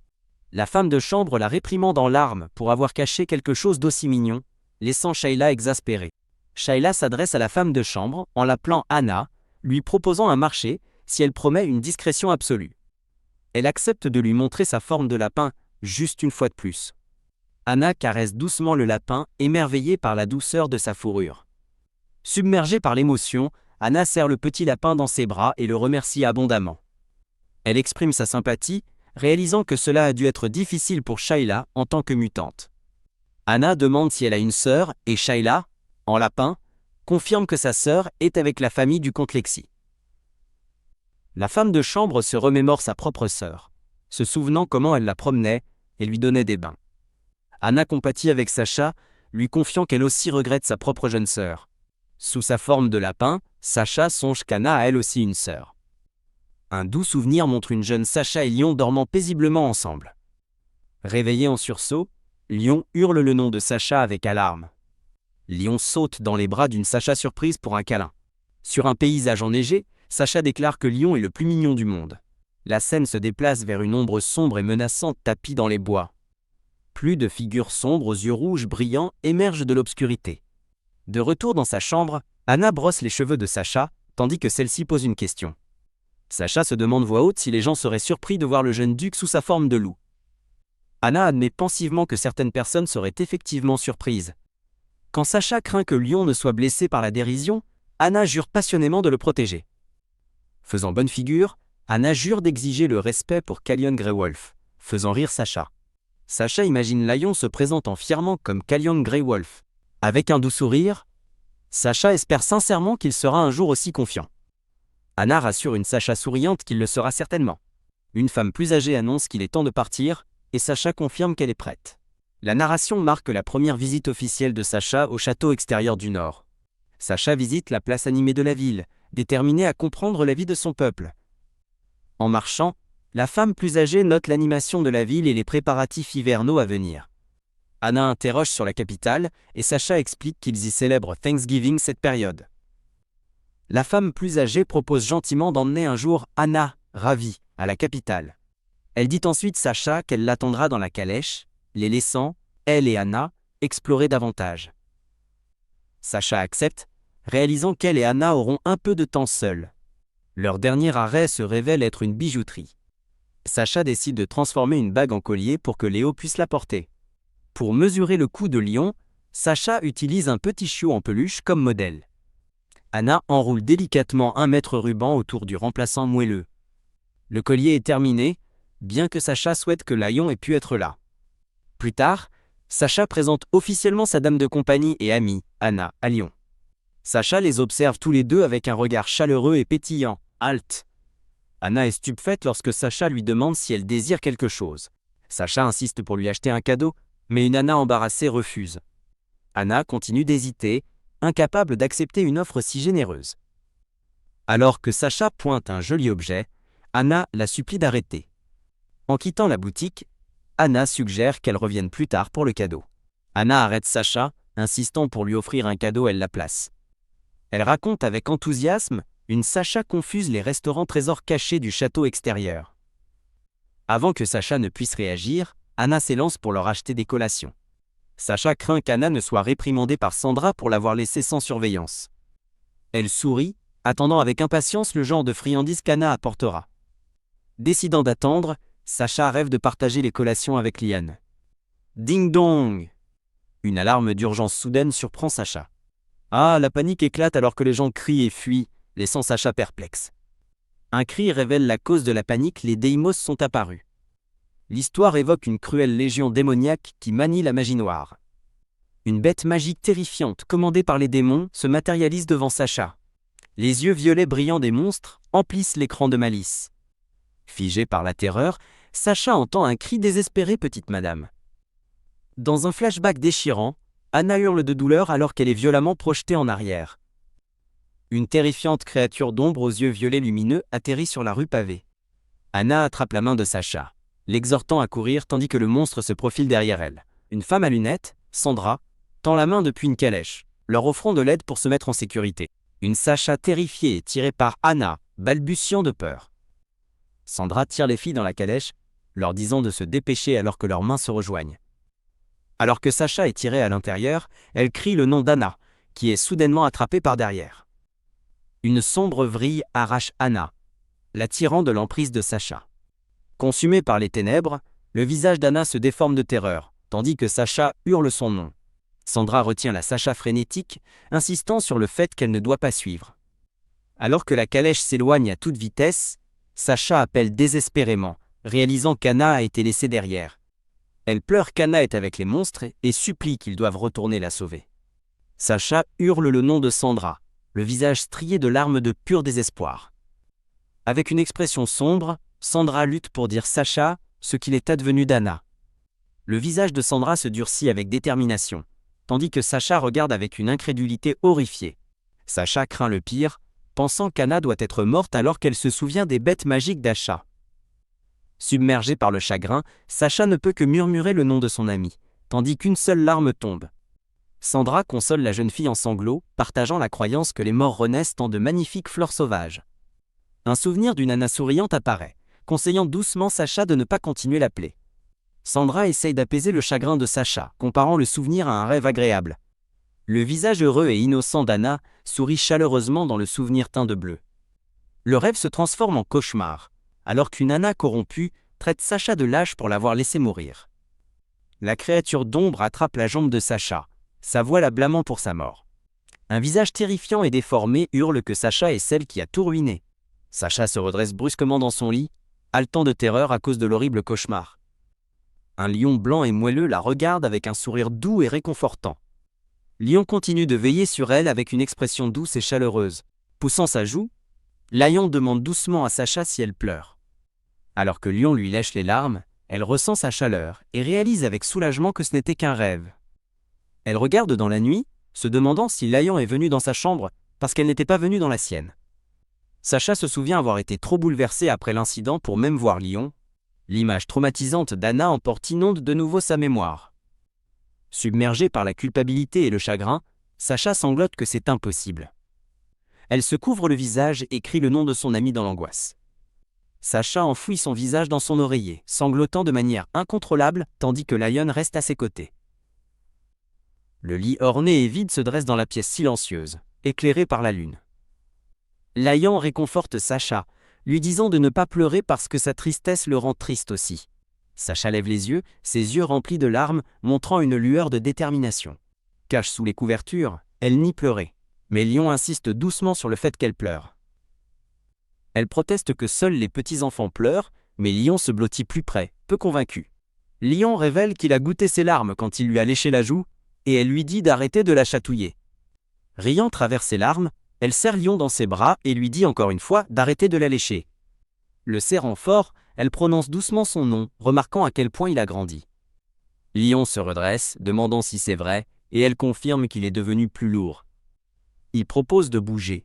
La femme de chambre la réprimande en larmes pour avoir caché quelque chose d'aussi mignon, laissant Shayla exaspérée. Shayla s'adresse à la femme de chambre en l'appelant Anna, lui proposant un marché si elle promet une discrétion absolue. Elle accepte de lui montrer sa forme de lapin, juste une fois de plus. Anna caresse doucement le lapin, émerveillée par la douceur de sa fourrure. Submergée par l'émotion, Anna serre le petit lapin dans ses bras et le remercie abondamment. Elle exprime sa sympathie, réalisant que cela a dû être difficile pour Shayla en tant que mutante. Anna demande si elle a une sœur et Shayla, en lapin, confirme que sa sœur est avec la famille du comte Lexi. La femme de chambre se remémore sa propre sœur, se souvenant comment elle la promenait et lui donnait des bains. Anna compatit avec Sacha, lui confiant qu'elle aussi regrette sa propre jeune sœur. Sous sa forme de lapin, Sacha songe qu'Anna a elle aussi une sœur. Un doux souvenir montre une jeune Sacha et Lion dormant paisiblement ensemble. Réveillé en sursaut, Lion hurle le nom de Sacha avec alarme. Lion saute dans les bras d'une Sacha surprise pour un câlin. Sur un paysage enneigé, Sacha déclare que Lion est le plus mignon du monde. La scène se déplace vers une ombre sombre et menaçante tapie dans les bois. Plus de figures sombres aux yeux rouges brillants émergent de l'obscurité. De retour dans sa chambre, Anna brosse les cheveux de Sacha, tandis que celle-ci pose une question. Sacha se demande voix haute si les gens seraient surpris de voir le jeune duc sous sa forme de loup. Anna admet pensivement que certaines personnes seraient effectivement surprises. Quand Sacha craint que Lion ne soit blessé par la dérision, Anna jure passionnément de le protéger. Faisant bonne figure, Anna jure d'exiger le respect pour Calion Greywolf, faisant rire Sacha. Sacha imagine Lion se présentant fièrement comme Calion Greywolf. Avec un doux sourire, Sacha espère sincèrement qu'il sera un jour aussi confiant. Anna rassure une Sacha souriante qu'il le sera certainement. Une femme plus âgée annonce qu'il est temps de partir, et Sacha confirme qu'elle est prête. La narration marque la première visite officielle de Sacha au château extérieur du Nord. Sacha visite la place animée de la ville, déterminée à comprendre la vie de son peuple. En marchant, la femme plus âgée note l'animation de la ville et les préparatifs hivernaux à venir. Anna interroge sur la capitale, et Sacha explique qu'ils y célèbrent Thanksgiving cette période. La femme plus âgée propose gentiment d'emmener un jour Anna, ravie, à la capitale. Elle dit ensuite Sacha qu'elle l'attendra dans la calèche, les laissant, elle et Anna, explorer davantage. Sacha accepte, réalisant qu'elle et Anna auront un peu de temps seuls. Leur dernier arrêt se révèle être une bijouterie. Sacha décide de transformer une bague en collier pour que Léo puisse la porter. Pour mesurer le cou de Lion, Sacha utilise un petit chiot en peluche comme modèle. Anna enroule délicatement un mètre ruban autour du remplaçant moelleux. Le collier est terminé, bien que Sacha souhaite que Lion ait pu être là. Plus tard, Sacha présente officiellement sa dame de compagnie et amie, Anna, à Lion. Sacha les observe tous les deux avec un regard chaleureux et pétillant. Halte. Anna est stupéfaite lorsque Sacha lui demande si elle désire quelque chose. Sacha insiste pour lui acheter un cadeau, mais une Anna embarrassée refuse. Anna continue d'hésiter, incapable d'accepter une offre si généreuse. Alors que Sacha pointe un joli objet, Anna la supplie d'arrêter. En quittant la boutique, Anna suggère qu'elle revienne plus tard pour le cadeau. Anna arrête Sacha, insistant pour lui offrir un cadeau, elle la place. Elle raconte avec enthousiasme une Sacha confuse les restaurants trésors cachés du château extérieur. Avant que Sacha ne puisse réagir, Anna s'élance pour leur acheter des collations. Sacha craint qu'Anna ne soit réprimandée par Sandra pour l'avoir laissée sans surveillance. Elle sourit, attendant avec impatience le genre de friandises qu'Anna apportera. Décidant d'attendre, Sacha rêve de partager les collations avec Liane. Ding dong! Une alarme d'urgence soudaine surprend Sacha. Ah, la panique éclate alors que les gens crient et fuient, laissant Sacha perplexe. Un cri révèle la cause de la panique, les Deimos sont apparus. L'histoire évoque une cruelle légion démoniaque qui manie la magie noire. Une bête magique terrifiante commandée par les démons se matérialise devant Sacha. Les yeux violets brillants des monstres emplissent l'écran de malice. Figé par la terreur, Sacha entend un cri désespéré, petite madame. Dans un flashback déchirant, Anna hurle de douleur alors qu'elle est violemment projetée en arrière. Une terrifiante créature d'ombre aux yeux violets lumineux atterrit sur la rue pavée. Anna attrape la main de Sacha, l'exhortant à courir tandis que le monstre se profile derrière elle. Une femme à lunettes, Sandra, tend la main depuis une calèche, leur offrant de l'aide pour se mettre en sécurité. Une Sacha terrifiée est tirée par Anna, balbutiant de peur. Sandra tire les filles dans la calèche, leur disant de se dépêcher alors que leurs mains se rejoignent. Alors que Sacha est tirée à l'intérieur, elle crie le nom d'Anna, qui est soudainement attrapée par derrière. Une sombre vrille arrache Anna, la tirant de l'emprise de Sacha. Consumée par les ténèbres, le visage d'Anna se déforme de terreur, tandis que Sacha hurle son nom. Sandra retient la Sacha frénétique, insistant sur le fait qu'elle ne doit pas suivre. Alors que la calèche s'éloigne à toute vitesse, Sacha appelle désespérément réalisant qu'Anna a été laissée derrière. Elle pleure qu'Anna est avec les monstres et supplie qu'ils doivent retourner la sauver. Sacha hurle le nom de Sandra, le visage strié de larmes de pur désespoir. Avec une expression sombre, Sandra lutte pour dire Sacha ce qu'il est advenu d'Anna. Le visage de Sandra se durcit avec détermination, tandis que Sacha regarde avec une incrédulité horrifiée. Sacha craint le pire, pensant qu'Anna doit être morte alors qu'elle se souvient des bêtes magiques d'Asha. Submergé par le chagrin, Sacha ne peut que murmurer le nom de son ami, tandis qu'une seule larme tombe. Sandra console la jeune fille en sanglots, partageant la croyance que les morts renaissent en de magnifiques fleurs sauvages. Un souvenir d'une Anna souriante apparaît, conseillant doucement Sacha de ne pas continuer la plaie. Sandra essaye d'apaiser le chagrin de Sacha, comparant le souvenir à un rêve agréable. Le visage heureux et innocent d'Anna sourit chaleureusement dans le souvenir teint de bleu. Le rêve se transforme en cauchemar, alors qu'une Anna corrompue traite Sacha de lâche pour l'avoir laissé mourir. La créature d'ombre attrape la jambe de Sacha, sa voix la blâmant pour sa mort. Un visage terrifiant et déformé hurle que Sacha est celle qui a tout ruiné. Sacha se redresse brusquement dans son lit, haletant de terreur à cause de l'horrible cauchemar. Un lion blanc et moelleux la regarde avec un sourire doux et réconfortant. Lion continue de veiller sur elle avec une expression douce et chaleureuse. Poussant sa joue, Lion demande doucement à Sacha si elle pleure. Alors que Lion lui lèche les larmes, elle ressent sa chaleur et réalise avec soulagement que ce n'était qu'un rêve. Elle regarde dans la nuit, se demandant si Lion est venu dans sa chambre parce qu'elle n'était pas venue dans la sienne. Sacha se souvient avoir été trop bouleversée après l'incident pour même voir Lion. L'image traumatisante d'Anna emporte inonde de nouveau sa mémoire. Submergée par la culpabilité et le chagrin, Sacha sanglote que c'est impossible. Elle se couvre le visage et crie le nom de son ami dans l'angoisse. Sacha enfouit son visage dans son oreiller, sanglotant de manière incontrôlable, tandis que Lion reste à ses côtés. Le lit orné et vide se dresse dans la pièce silencieuse, éclairée par la lune. Lion réconforte Sacha, lui disant de ne pas pleurer parce que sa tristesse le rend triste aussi. Sacha lève les yeux, ses yeux remplis de larmes, montrant une lueur de détermination. Cache sous les couvertures, elle nie pleurer. Mais Lion insiste doucement sur le fait qu'elle pleure. Elle proteste que seuls les petits-enfants pleurent, mais Lion se blottit plus près, peu convaincu. Lion révèle qu'il a goûté ses larmes quand il lui a léché la joue, et elle lui dit d'arrêter de la chatouiller. Riant travers ses larmes, elle serre Lion dans ses bras et lui dit encore une fois d'arrêter de la lécher. Le serrant fort, elle prononce doucement son nom, remarquant à quel point il a grandi. Lion se redresse, demandant si c'est vrai, et elle confirme qu'il est devenu plus lourd. Il propose de bouger,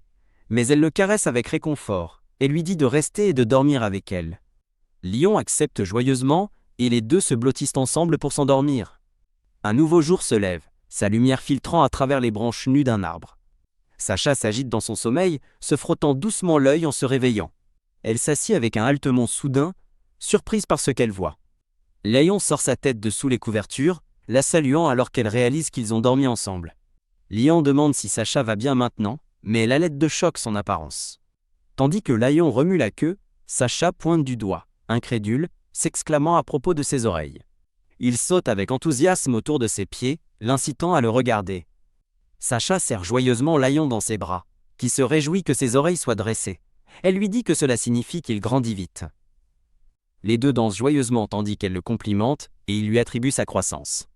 mais elle le caresse avec réconfort, et lui dit de rester et de dormir avec elle. Lion accepte joyeusement, et les deux se blottissent ensemble pour s'endormir. Un nouveau jour se lève, sa lumière filtrant à travers les branches nues d'un arbre. Sacha s'agite dans son sommeil, se frottant doucement l'œil en se réveillant. Elle s'assied avec un haletement soudain, surprise par ce qu'elle voit. Lion sort sa tête de sous les couvertures, la saluant alors qu'elle réalise qu'ils ont dormi ensemble. Lion demande si Sacha va bien maintenant, mais elle allait de choc son apparence. Tandis que Lion remue la queue, Sacha pointe du doigt, incrédule, s'exclamant à propos de ses oreilles. Il saute avec enthousiasme autour de ses pieds, l'incitant à le regarder. Sacha serre joyeusement Lion dans ses bras, qui se réjouit que ses oreilles soient dressées. Elle lui dit que cela signifie qu'il grandit vite. Les deux dansent joyeusement tandis qu'elle le complimente, et il lui attribue sa croissance.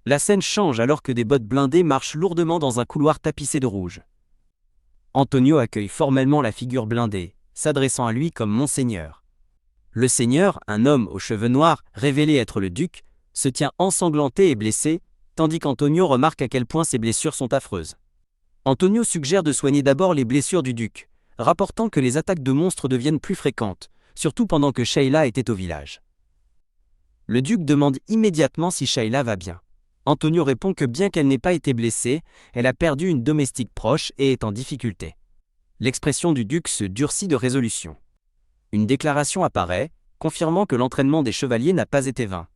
La scène change alors que des bottes blindées marchent lourdement dans un couloir tapissé de rouge. Antonio accueille formellement la figure blindée, s'adressant à lui comme Monseigneur. Le Seigneur, un homme aux cheveux noirs, révélé être le duc, se tient ensanglanté et blessé, tandis qu'Antonio remarque à quel point ses blessures sont affreuses. Antonio suggère de soigner d'abord les blessures du duc, rapportant que les attaques de monstres deviennent plus fréquentes, surtout pendant que Sheila était au village. Le duc demande immédiatement si Sheila va bien. Antonio répond que bien qu'elle n'ait pas été blessée, elle a perdu une domestique proche et est en difficulté. L'expression du duc se durcit de résolution. Une déclaration apparaît, confirmant que l'entraînement des chevaliers n'a pas été vain.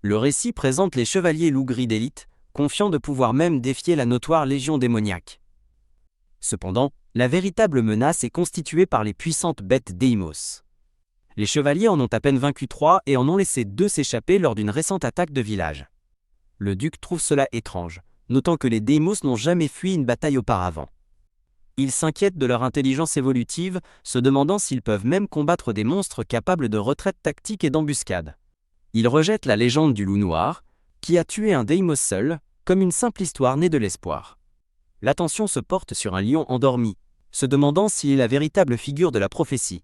Le récit présente les chevaliers loups-gris d'élite, confiants de pouvoir même défier la notoire légion démoniaque. Cependant, la véritable menace est constituée par les puissantes bêtes Deimos. Les chevaliers en ont à peine vaincu 3 et en ont laissé 2 s'échapper lors d'une récente attaque de village. Le duc trouve cela étrange, notant que les Deimos n'ont jamais fui une bataille auparavant. Ils s'inquiètent de leur intelligence évolutive, se demandant s'ils peuvent même combattre des monstres capables de retraite tactique et d'embuscade. Ils rejettent la légende du loup noir, qui a tué un Deimos seul, comme une simple histoire née de l'espoir. L'attention se porte sur un lion endormi, se demandant s'il est la véritable figure de la prophétie.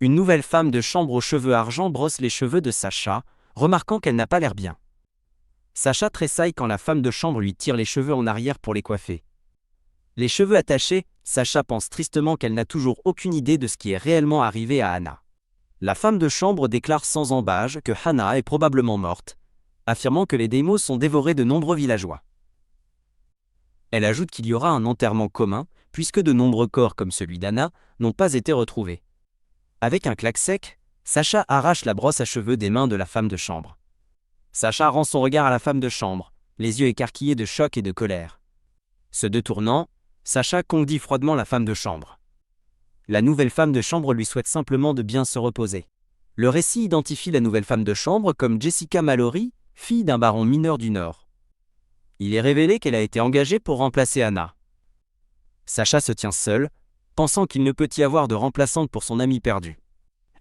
Une nouvelle femme de chambre aux cheveux argent brosse les cheveux de Sacha, remarquant qu'elle n'a pas l'air bien. Sacha tressaille quand la femme de chambre lui tire les cheveux en arrière pour les coiffer. Les cheveux attachés, Sacha pense tristement qu'elle n'a toujours aucune idée de ce qui est réellement arrivé à Hannah. La femme de chambre déclare sans ambages que Hannah est probablement morte, affirmant que les Deimos ont dévoré de nombreux villageois. Elle ajoute qu'il y aura un enterrement commun, puisque de nombreux corps comme celui d'Hannah n'ont pas été retrouvés. Avec un claque sec, Sacha arrache la brosse à cheveux des mains de la femme de chambre. Sacha rend son regard à la femme de chambre, les yeux écarquillés de choc et de colère. Se détournant, Sacha congédie froidement la femme de chambre. La nouvelle femme de chambre lui souhaite simplement de bien se reposer. Le récit identifie la nouvelle femme de chambre comme Jessica Mallory, fille d'un baron mineur du Nord. Il est révélé qu'elle a été engagée pour remplacer Hannah. Sacha se tient seul, pensant qu'il ne peut y avoir de remplaçante pour son ami perdu.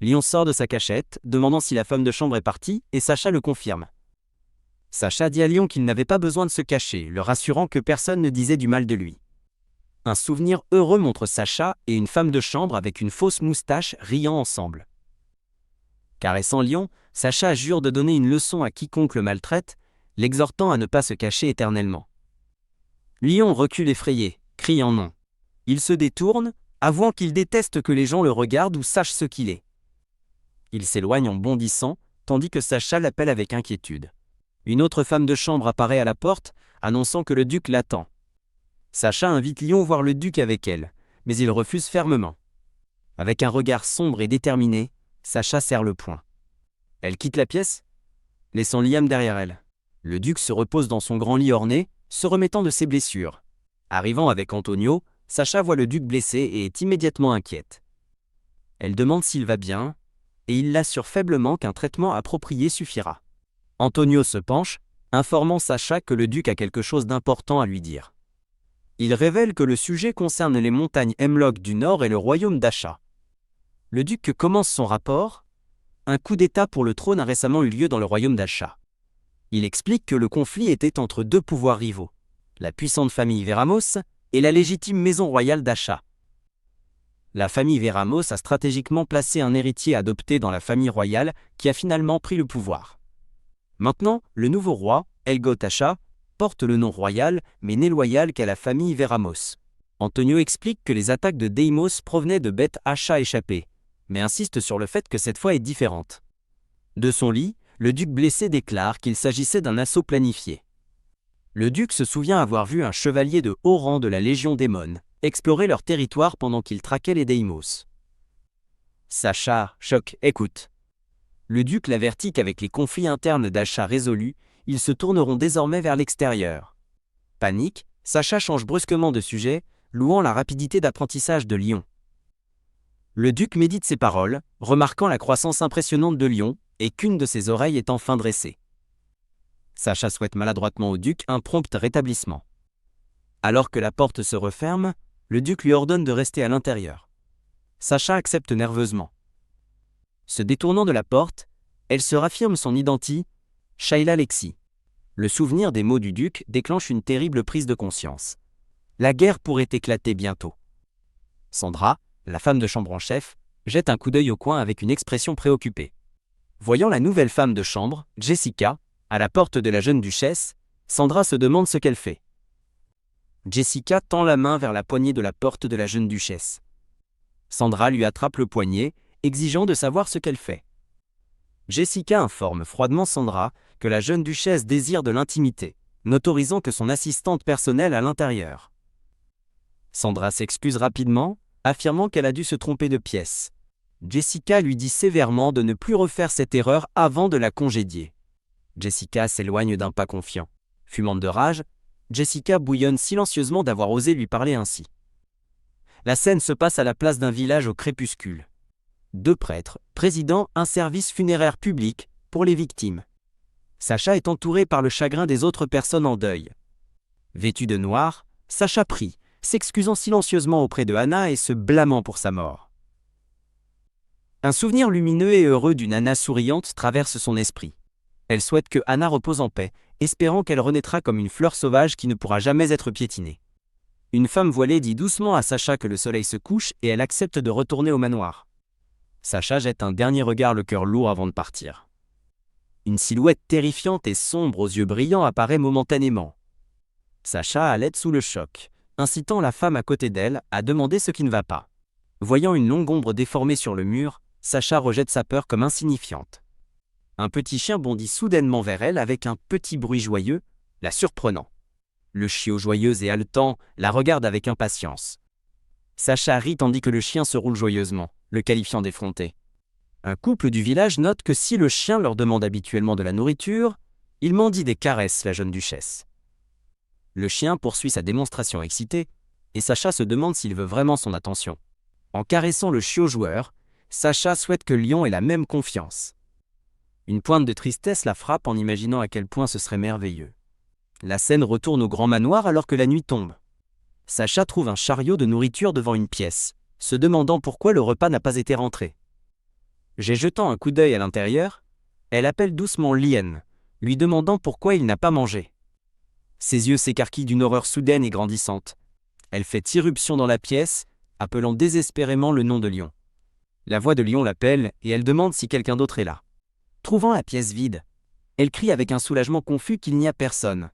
Lion sort de sa cachette, demandant si la femme de chambre est partie, et Sacha le confirme. Sacha dit à Lion qu'il n'avait pas besoin de se cacher, le rassurant que personne ne disait du mal de lui. Un souvenir heureux montre Sacha et une femme de chambre avec une fausse moustache riant ensemble. Caressant Lion, Sacha jure de donner une leçon à quiconque le maltraite, l'exhortant à ne pas se cacher éternellement. Lion recule effrayé, criant non. Il se détourne, avouant qu'il déteste que les gens le regardent ou sachent ce qu'il est. Il s'éloigne en bondissant, tandis que Sacha l'appelle avec inquiétude. Une autre femme de chambre apparaît à la porte, annonçant que le duc l'attend. Sacha invite Lion voir le duc avec elle, mais il refuse fermement. Avec un regard sombre et déterminé, Sacha serre le poing. Elle quitte la pièce, laissant Liam derrière elle. Le duc se repose dans son grand lit orné, se remettant de ses blessures. Arrivant avec Antonio, Sacha voit le duc blessé et est immédiatement inquiète. Elle demande s'il va bien, et il l'assure faiblement qu'un traitement approprié suffira. Antonio se penche, informant Sacha que le duc a quelque chose d'important à lui dire. Il révèle que le sujet concerne les montagnes Hemlock du Nord et le royaume d'Asha. Le duc commence son rapport. Un coup d'État pour le trône a récemment eu lieu dans le royaume d'Asha. Il explique que le conflit était entre deux pouvoirs rivaux, la puissante famille Veramos et la légitime maison royale d'Asha. La famille Veramos a stratégiquement placé un héritier adopté dans la famille royale qui a finalement pris le pouvoir. Maintenant, le nouveau roi, Elgoth Asha, porte le nom royal, mais n'est loyal qu'à la famille Veramos. Antonio explique que les attaques de Deimos provenaient de bêtes Asha échappées, mais insiste sur le fait que cette fois est différente. De son lit, le duc blessé déclare qu'il s'agissait d'un assaut planifié. Le duc se souvient avoir vu un chevalier de haut rang de la Légion Démon explorer leur territoire pendant qu'il traquait les Deimos. Sacha, choc, écoute. Le duc l'avertit qu'avec les conflits internes d'Asha résolus, ils se tourneront désormais vers l'extérieur. Panique, Sacha change brusquement de sujet, louant la rapidité d'apprentissage de Lion. Le duc médite ses paroles, remarquant la croissance impressionnante de Lion, et qu'une de ses oreilles est enfin dressée. Sacha souhaite maladroitement au duc un prompt rétablissement. Alors que la porte se referme, le duc lui ordonne de rester à l'intérieur. Sacha accepte nerveusement. Se détournant de la porte, elle se raffirme son identité, Shayla Lexi. Le souvenir des mots du duc déclenche une terrible prise de conscience. La guerre pourrait éclater bientôt. Sandra, la femme de chambre en chef, jette un coup d'œil au coin avec une expression préoccupée. Voyant la nouvelle femme de chambre, Jessica, à la porte de la jeune duchesse, Sandra se demande ce qu'elle fait. Jessica tend la main vers la poignée de la porte de la jeune duchesse. Sandra lui attrape le poignet, exigeant de savoir ce qu'elle fait. Jessica informe froidement Sandra que la jeune duchesse désire de l'intimité, n'autorisant que son assistante personnelle à l'intérieur. Sandra s'excuse rapidement, affirmant qu'elle a dû se tromper de pièce. Jessica lui dit sévèrement de ne plus refaire cette erreur avant de la congédier. Jessica s'éloigne d'un pas confiant. Fumante de rage, Jessica bouillonne silencieusement d'avoir osé lui parler ainsi. La scène se passe à la place d'un village au crépuscule. Deux prêtres président un service funéraire public pour les victimes. Sacha est entouré par le chagrin des autres personnes en deuil. Vêtu de noir, Sacha prie, s'excusant silencieusement auprès de Anna et se blâmant pour sa mort. Un souvenir lumineux et heureux d'une Anna souriante traverse son esprit. Elle souhaite que Anna repose en paix, espérant qu'elle renaîtra comme une fleur sauvage qui ne pourra jamais être piétinée. Une femme voilée dit doucement à Sacha que le soleil se couche et elle accepte de retourner au manoir. Sacha jette un dernier regard le cœur lourd avant de partir. Une silhouette terrifiante et sombre aux yeux brillants apparaît momentanément. Sacha halète sous le choc, incitant la femme à côté d'elle à demander ce qui ne va pas. Voyant une longue ombre déformée sur le mur, Sacha rejette sa peur comme insignifiante. Un petit chien bondit soudainement vers elle avec un petit bruit joyeux, la surprenant. Le chiot joyeux et haletant la regarde avec impatience. Sacha rit tandis que le chien se roule joyeusement, le qualifiant d'effronté. Un couple du village note que si le chien leur demande habituellement de la nourriture, il mendie des caresses la jeune duchesse. Le chien poursuit sa démonstration excitée, et Sacha se demande s'il veut vraiment son attention. En caressant le chiot joueur, Sacha souhaite que Lion ait la même confiance. Une pointe de tristesse la frappe en imaginant à quel point ce serait merveilleux. La scène retourne au grand manoir alors que la nuit tombe. Sacha trouve un chariot de nourriture devant une pièce, se demandant pourquoi le repas n'a pas été rentré. Jetant un coup d'œil à l'intérieur, elle appelle doucement Lien, lui demandant pourquoi il n'a pas mangé. Ses yeux s'écarquillent d'une horreur soudaine et grandissante. Elle fait irruption dans la pièce, appelant désespérément le nom de Lion. La voix de Lion l'appelle et elle demande si quelqu'un d'autre est là. Trouvant la pièce vide, elle crie avec un soulagement confus qu'il n'y a personne.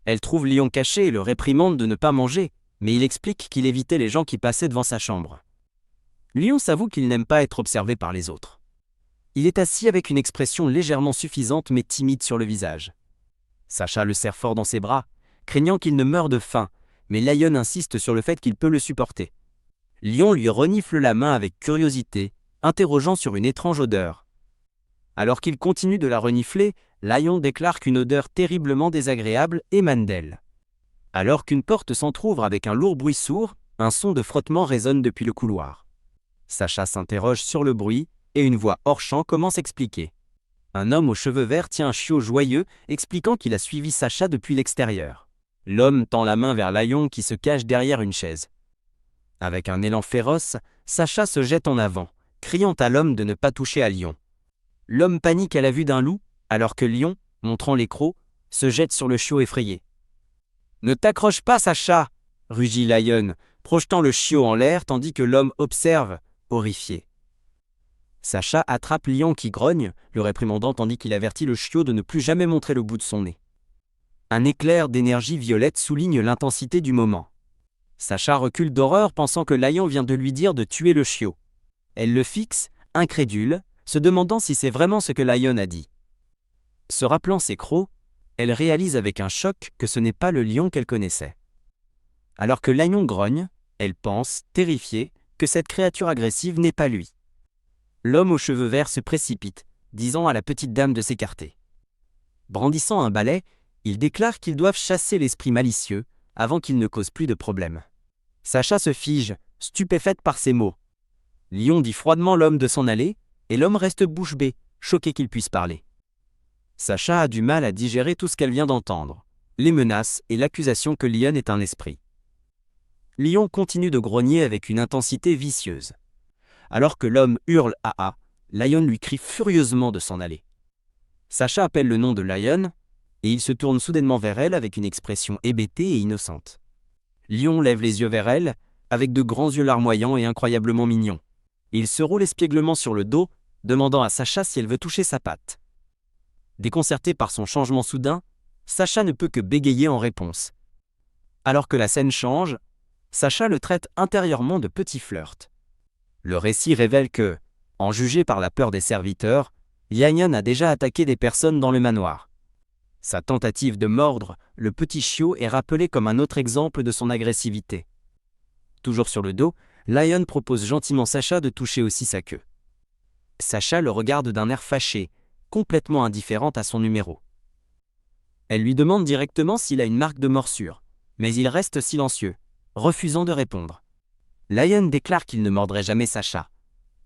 Elle trouve Lion caché et le réprimande de ne pas manger, mais il explique qu'il évitait les gens qui passaient devant sa chambre. Lion s'avoue qu'il n'aime pas être observé par les autres. Il est assis avec une expression légèrement suffisante mais timide sur le visage. Sacha le serre fort dans ses bras, craignant qu'il ne meure de faim, mais Lion insiste sur le fait qu'il peut le supporter. Lion lui renifle la main avec curiosité, interrogeant sur une étrange odeur. Alors qu'il continue de la renifler, Lion déclare qu'une odeur terriblement désagréable émane d'elle. Alors qu'une porte s'entrouvre avec un lourd bruit sourd, un son de frottement résonne depuis le couloir. Sacha s'interroge sur le bruit, et une voix hors champ commence à expliquer. Un homme aux cheveux verts tient un chiot joyeux, expliquant qu'il a suivi Sacha depuis l'extérieur. L'homme tend la main vers Lion qui se cache derrière une chaise. Avec un élan féroce, Sacha se jette en avant, criant à l'homme de ne pas toucher à Lion. L'homme panique à la vue d'un loup, alors que Lion, montrant les crocs, se jette sur le chiot effrayé. « Ne t'accroche pas, Sacha !» rugit Lion, projetant le chiot en l'air tandis que l'homme observe, horrifié. Sacha attrape Lion qui grogne, le réprimandant tandis qu'il avertit le chiot de ne plus jamais montrer le bout de son nez. Un éclair d'énergie violette souligne l'intensité du moment. Sacha recule d'horreur pensant que Lion vient de lui dire de tuer le chiot. Elle le fixe, incrédule, se demandant si c'est vraiment ce que Lion a dit. Se rappelant ses crocs, elle réalise avec un choc que ce n'est pas le lion qu'elle connaissait. Alors que Lion grogne, elle pense, terrifiée, que cette créature agressive n'est pas lui. L'homme aux cheveux verts se précipite, disant à la petite dame de s'écarter. Brandissant un balai, il déclare qu'ils doivent chasser l'esprit malicieux avant qu'il ne cause plus de problème. Sacha se fige, stupéfaite par ces mots. Lion dit froidement l'homme de s'en aller, et l'homme reste bouche bée, choqué qu'il puisse parler. Sacha a du mal à digérer tout ce qu'elle vient d'entendre, les menaces et l'accusation que Lion est un esprit. Lion continue de grogner avec une intensité vicieuse. Alors que l'homme hurle « Ah ah », Lion lui crie furieusement de s'en aller. Sacha appelle le nom de Lion, et il se tourne soudainement vers elle avec une expression hébétée et innocente. Lion lève les yeux vers elle, avec de grands yeux larmoyants et incroyablement mignons. Il se roule espièglement sur le dos, demandant à Sacha si elle veut toucher sa patte. Déconcerté par son changement soudain, Sacha ne peut que bégayer en réponse. Alors que la scène change, Sacha le traite intérieurement de petit flirt. Le récit révèle que, en jugé par la peur des serviteurs, Lion a déjà attaqué des personnes dans le manoir. Sa tentative de mordre le petit chiot est rappelée comme un autre exemple de son agressivité. Toujours sur le dos, Lion propose gentiment Sacha de toucher aussi sa queue. Sacha le regarde d'un air fâché, complètement indifférente à son numéro. Elle lui demande directement s'il a une marque de morsure, mais il reste silencieux, refusant de répondre. Lion déclare qu'il ne mordrait jamais Sacha,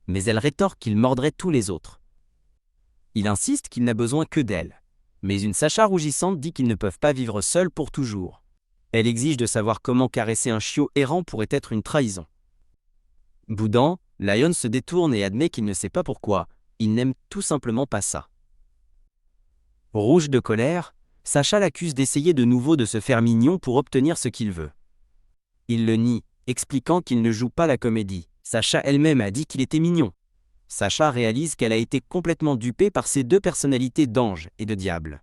mais elle rétorque qu'il mordrait tous les autres. Il insiste qu'il n'a besoin que d'elle, mais une Sacha rougissante dit qu'ils ne peuvent pas vivre seuls pour toujours. Elle exige de savoir comment caresser un chiot errant pourrait être une trahison. Boudant, Lion se détourne et admet qu'il ne sait pas pourquoi, il n'aime tout simplement pas ça. Rouge de colère, Sacha l'accuse d'essayer de nouveau de se faire mignon pour obtenir ce qu'il veut. Il le nie, expliquant qu'il ne joue pas la comédie. Sacha elle-même a dit qu'il était mignon. Sacha réalise qu'elle a été complètement dupée par ces deux personnalités d'ange et de diable.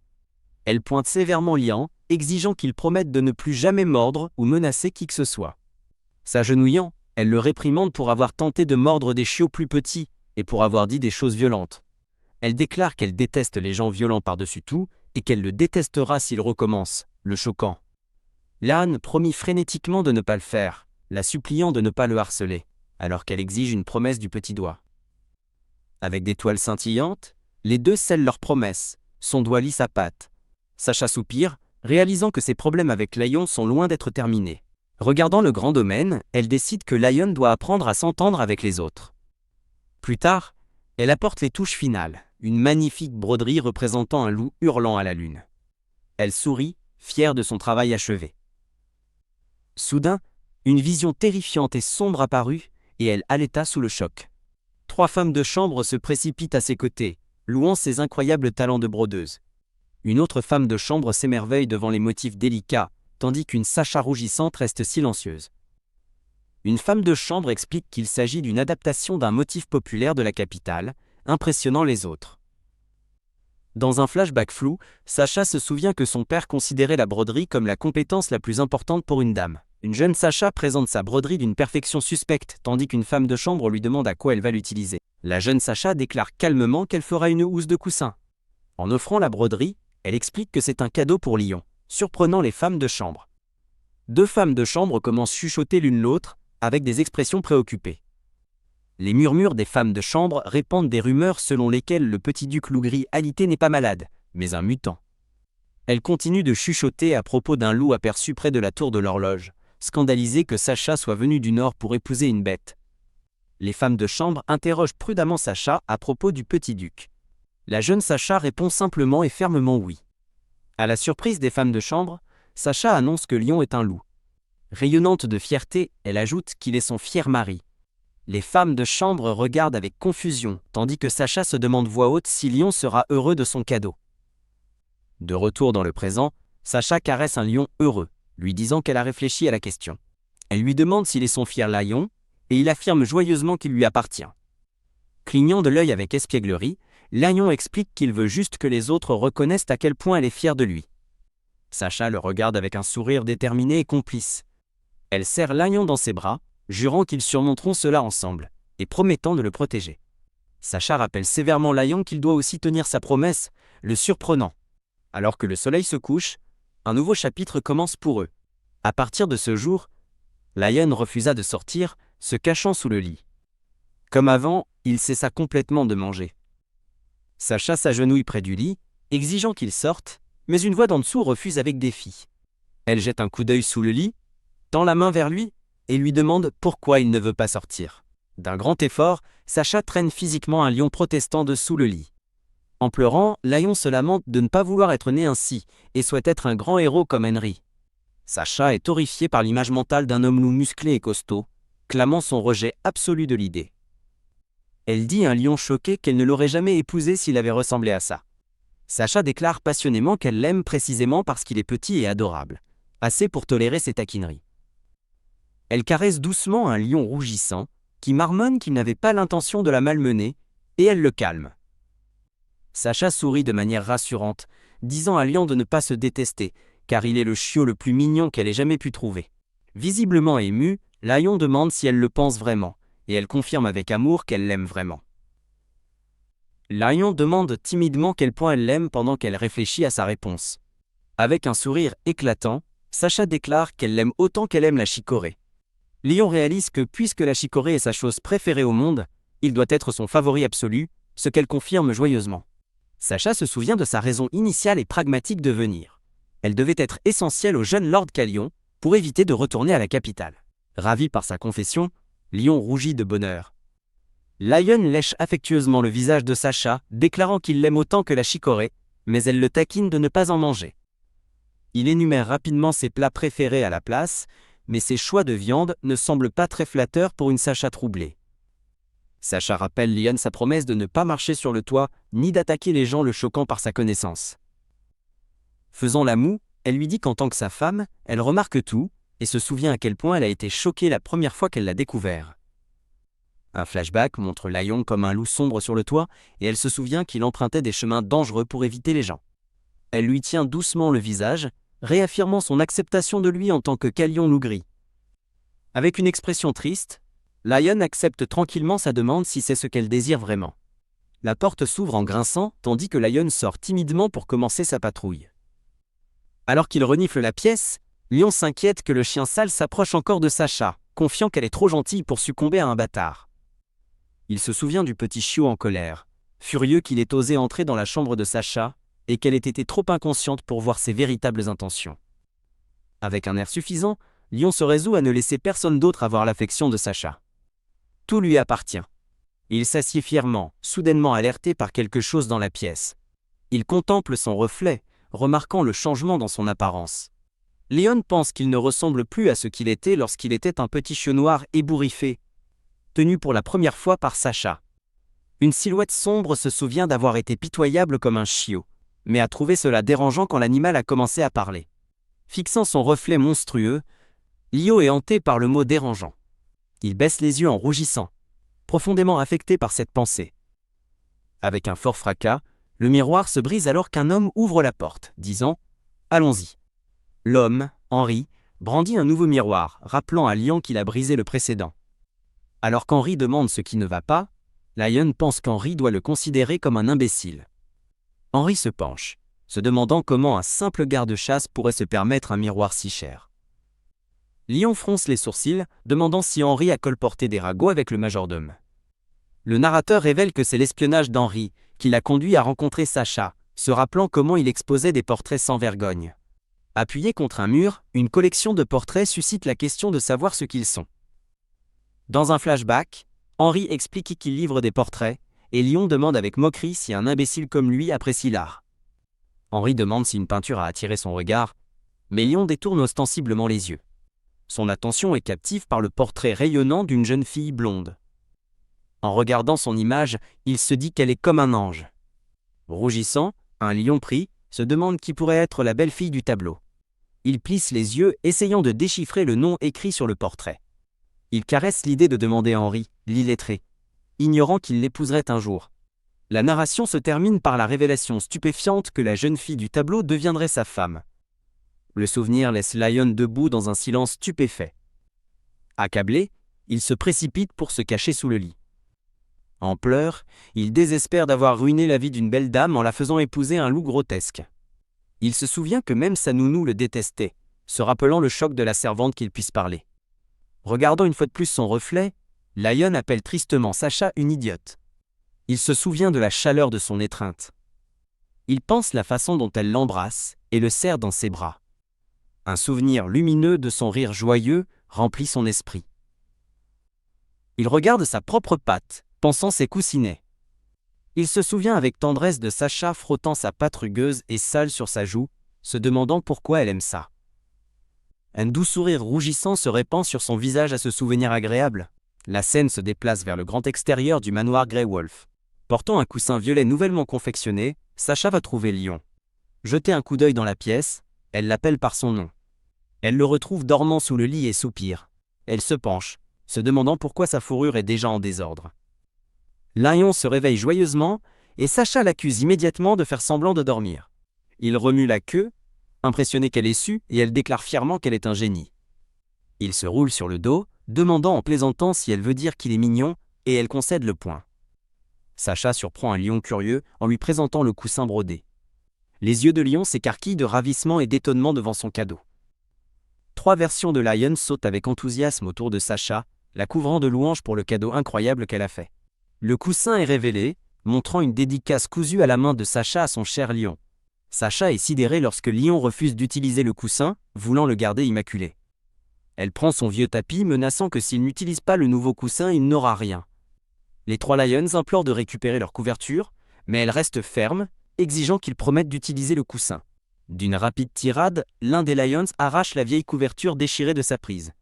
Elle pointe sévèrement Lian, exigeant qu'il promette de ne plus jamais mordre ou menacer qui que ce soit. S'agenouillant, elle le réprimande pour avoir tenté de mordre des chiots plus petits et pour avoir dit des choses violentes. Elle déclare qu'elle déteste les gens violents par-dessus tout et qu'elle le détestera s'il recommence, le choquant. Lan promit frénétiquement de ne pas le faire, la suppliant de ne pas le harceler, alors qu'elle exige une promesse du petit doigt. Avec des toiles scintillantes, les deux scellent leur promesse, son doigt lie sa patte. Sacha soupire, réalisant que ses problèmes avec Lion sont loin d'être terminés. Regardant le grand domaine, elle décide que Lion doit apprendre à s'entendre avec les autres. Plus tard, elle apporte les touches finales, une magnifique broderie représentant un loup hurlant à la lune. Elle sourit, fière de son travail achevé. Soudain, une vision terrifiante et sombre apparut, et elle haleta sous le choc. 3 femmes de chambre se précipitent à ses côtés, louant ses incroyables talents de brodeuse. Une autre femme de chambre s'émerveille devant les motifs délicats, tandis qu'une Sacha rougissante reste silencieuse. Une femme de chambre explique qu'il s'agit d'une adaptation d'un motif populaire de la capitale, impressionnant les autres. Dans un flashback flou, Sacha se souvient que son père considérait la broderie comme la compétence la plus importante pour une dame. Une jeune Sacha présente sa broderie d'une perfection suspecte, tandis qu'une femme de chambre lui demande à quoi elle va l'utiliser. La jeune Sacha déclare calmement qu'elle fera une housse de coussin. En offrant la broderie, elle explique que c'est un cadeau pour Lion, surprenant les femmes de chambre. 2 femmes de chambre commencent chuchoter l'une l'autre, avec des expressions préoccupées. Les murmures des femmes de chambre répandent des rumeurs selon lesquelles le petit duc loup gris alité n'est pas malade, mais un mutant. Elles continuent de chuchoter à propos d'un loup aperçu près de la tour de l'horloge, scandalisé que Sacha soit venu du nord pour épouser une bête. Les femmes de chambre interrogent prudemment Sacha à propos du petit duc. La jeune Sacha répond simplement et fermement oui. À la surprise des femmes de chambre, Sacha annonce que Lion est un loup. Rayonnante de fierté, elle ajoute qu'il est son fier mari. Les femmes de chambre regardent avec confusion, tandis que Sacha se demande voix haute si Lion sera heureux de son cadeau. De retour dans le présent, Sacha caresse un lion heureux, lui disant qu'elle a réfléchi à la question. Elle lui demande s'il est son fier lion, et il affirme joyeusement qu'il lui appartient. Clignant de l'œil avec espièglerie, Lion explique qu'il veut juste que les autres reconnaissent à quel point elle est fière de lui. Sacha le regarde avec un sourire déterminé et complice. Elle serre Lion dans ses bras, jurant qu'ils surmonteront cela ensemble, et promettant de le protéger. Sacha rappelle sévèrement Lion qu'il doit aussi tenir sa promesse, le surprenant. Alors que le soleil se couche, un nouveau chapitre commence pour eux. À partir de ce jour, Lion refusa de sortir, se cachant sous le lit. Comme avant, il cessa complètement de manger. Sacha s'agenouille près du lit, exigeant qu'il sorte, mais une voix d'en dessous refuse avec défi. Elle jette un coup d'œil sous le lit, tend la main vers lui, et lui demande pourquoi il ne veut pas sortir. D'un grand effort, Sacha traîne physiquement un lion protestant de sous le lit. En pleurant, Lion se lamente de ne pas vouloir être né ainsi, et souhaite être un grand héros comme Henry. Sacha est horrifié par l'image mentale d'un homme loup musclé et costaud, clamant son rejet absolu de l'idée. Elle dit à un lion choqué qu'elle ne l'aurait jamais épousé s'il avait ressemblé à ça. Sacha déclare passionnément qu'elle l'aime précisément parce qu'il est petit et adorable, assez pour tolérer ses taquineries. Elle caresse doucement un lion rougissant, qui marmonne qu'il n'avait pas l'intention de la malmener, et elle le calme. Sacha sourit de manière rassurante, disant à Lion de ne pas se détester, car il est le chiot le plus mignon qu'elle ait jamais pu trouver. Visiblement émue, Lion demande si elle le pense vraiment, et elle confirme avec amour qu'elle l'aime vraiment. Lion demande timidement quel point elle l'aime pendant qu'elle réfléchit à sa réponse. Avec un sourire éclatant, Sacha déclare qu'elle l'aime autant qu'elle aime la chicorée. Lion réalise que puisque la chicorée est sa chose préférée au monde, il doit être son favori absolu, ce qu'elle confirme joyeusement. Sacha se souvient de sa raison initiale et pragmatique de venir. Elle devait être essentielle au jeune Lord Calion, pour éviter de retourner à la capitale. Ravi par sa confession, Lion rougit de bonheur. Lion lèche affectueusement le visage de Sacha, déclarant qu'il l'aime autant que la chicorée, mais elle le taquine de ne pas en manger. Il énumère rapidement ses plats préférés à la place, mais ses choix de viande ne semblent pas très flatteurs pour une Sacha troublée. Sacha rappelle Lion sa promesse de ne pas marcher sur le toit, ni d'attaquer les gens le choquant par sa connaissance. Faisant la moue, elle lui dit qu'en tant que sa femme, elle remarque tout, et se souvient à quel point elle a été choquée la première fois qu'elle l'a découvert. Un flashback montre Lion comme un loup sombre sur le toit, et elle se souvient qu'il empruntait des chemins dangereux pour éviter les gens. Elle lui tient doucement le visage, réaffirmant son acceptation de lui en tant que Calion loup gris. Avec une expression triste, Lion accepte tranquillement sa demande si c'est ce qu'elle désire vraiment. La porte s'ouvre en grinçant, tandis que Lion sort timidement pour commencer sa patrouille. Alors qu'il renifle la pièce, Lion s'inquiète que le chien sale s'approche encore de Sacha, confiant qu'elle est trop gentille pour succomber à un bâtard. Il se souvient du petit chiot en colère, furieux qu'il ait osé entrer dans la chambre de Sacha, et qu'elle ait été trop inconsciente pour voir ses véritables intentions. Avec un air suffisant, Lion se résout à ne laisser personne d'autre avoir l'affection de Sacha. Tout lui appartient. Il s'assied fièrement, soudainement alerté par quelque chose dans la pièce. Il contemple son reflet, remarquant le changement dans son apparence. Lion pense qu'il ne ressemble plus à ce qu'il était lorsqu'il était un petit chiot noir ébouriffé, tenu pour la première fois par Sacha. Une silhouette sombre se souvient d'avoir été pitoyable comme un chiot, mais a trouvé cela dérangeant quand l'animal a commencé à parler. Fixant son reflet monstrueux, Lion est hanté par le mot dérangeant. Il baisse les yeux en rougissant, profondément affecté par cette pensée. Avec un fort fracas, le miroir se brise alors qu'un homme ouvre la porte, disant « Allons-y ». L'homme, Henri, brandit un nouveau miroir, rappelant à Lion qu'il a brisé le précédent. Alors qu'Henri demande ce qui ne va pas, Lion pense qu'Henri doit le considérer comme un imbécile. Henri se penche, se demandant comment un simple garde-chasse pourrait se permettre un miroir si cher. Lion fronce les sourcils, demandant si Henri a colporté des ragots avec le majordome. Le narrateur révèle que c'est l'espionnage d'Henri qui l'a conduit à rencontrer Sacha, se rappelant comment il exposait des portraits sans vergogne. Appuyé contre un mur, une collection de portraits suscite la question de savoir ce qu'ils sont. Dans un flashback, Henri explique qu'il livre des portraits, et Lion demande avec moquerie si un imbécile comme lui apprécie l'art. Henri demande si une peinture a attiré son regard, mais Lion détourne ostensiblement les yeux. Son attention est captive par le portrait rayonnant d'une jeune fille blonde. En regardant son image, il se dit qu'elle est comme un ange. Rougissant, un lion pris, se demande qui pourrait être la belle-fille du tableau. Il plisse les yeux, essayant de déchiffrer le nom écrit sur le portrait. Il caresse l'idée de demander à Henri, l'illettré, ignorant qu'il l'épouserait un jour. La narration se termine par la révélation stupéfiante que la jeune fille du tableau deviendrait sa femme. Le souvenir laisse Lion debout dans un silence stupéfait. Accablé, il se précipite pour se cacher sous le lit. En pleurs, il désespère d'avoir ruiné la vie d'une belle dame en la faisant épouser un loup grotesque. Il se souvient que même sa nounou le détestait, se rappelant le choc de la servante qu'il puisse parler. Regardant une fois de plus son reflet, Lion appelle tristement Sacha une idiote. Il se souvient de la chaleur de son étreinte. Il pense la façon dont elle l'embrasse et le serre dans ses bras. Un souvenir lumineux de son rire joyeux remplit son esprit. Il regarde sa propre patte, pensant ses coussinets. Il se souvient avec tendresse de Sacha frottant sa patte rugueuse et sale sur sa joue, se demandant pourquoi elle aime ça. Un doux sourire rougissant se répand sur son visage à ce souvenir agréable. La scène se déplace vers le grand extérieur du manoir Grey Wolf. Portant un coussin violet nouvellement confectionné, Sacha va trouver Lion. Jeter un coup d'œil dans la pièce, elle l'appelle par son nom. Elle le retrouve dormant sous le lit et soupire. Elle se penche, se demandant pourquoi sa fourrure est déjà en désordre. Lion se réveille joyeusement, et Sacha l'accuse immédiatement de faire semblant de dormir. Il remue la queue, impressionné qu'elle ait su, et elle déclare fièrement qu'elle est un génie. Il se roule sur le dos, demandant en plaisantant si elle veut dire qu'il est mignon, et elle concède le point. Sacha surprend un lion curieux en lui présentant le coussin brodé. Les yeux de Lion s'écarquillent de ravissement et d'étonnement devant son cadeau. 3 versions de Lion sautent avec enthousiasme autour de Sacha, la couvrant de louanges pour le cadeau incroyable qu'elle a fait. Le coussin est révélé, montrant une dédicace cousue à la main de Sacha à son cher Lion. Sacha est sidérée lorsque Lion refuse d'utiliser le coussin, voulant le garder immaculé. Elle prend son vieux tapis, menaçant que s'il n'utilise pas le nouveau coussin, il n'aura rien. Les 3 Lions implorent de récupérer leur couverture, mais elle reste ferme, exigeant qu'ils promettent d'utiliser le coussin. D'une rapide tirade, l'un des Lions arrache la vieille couverture déchirée de sa prise.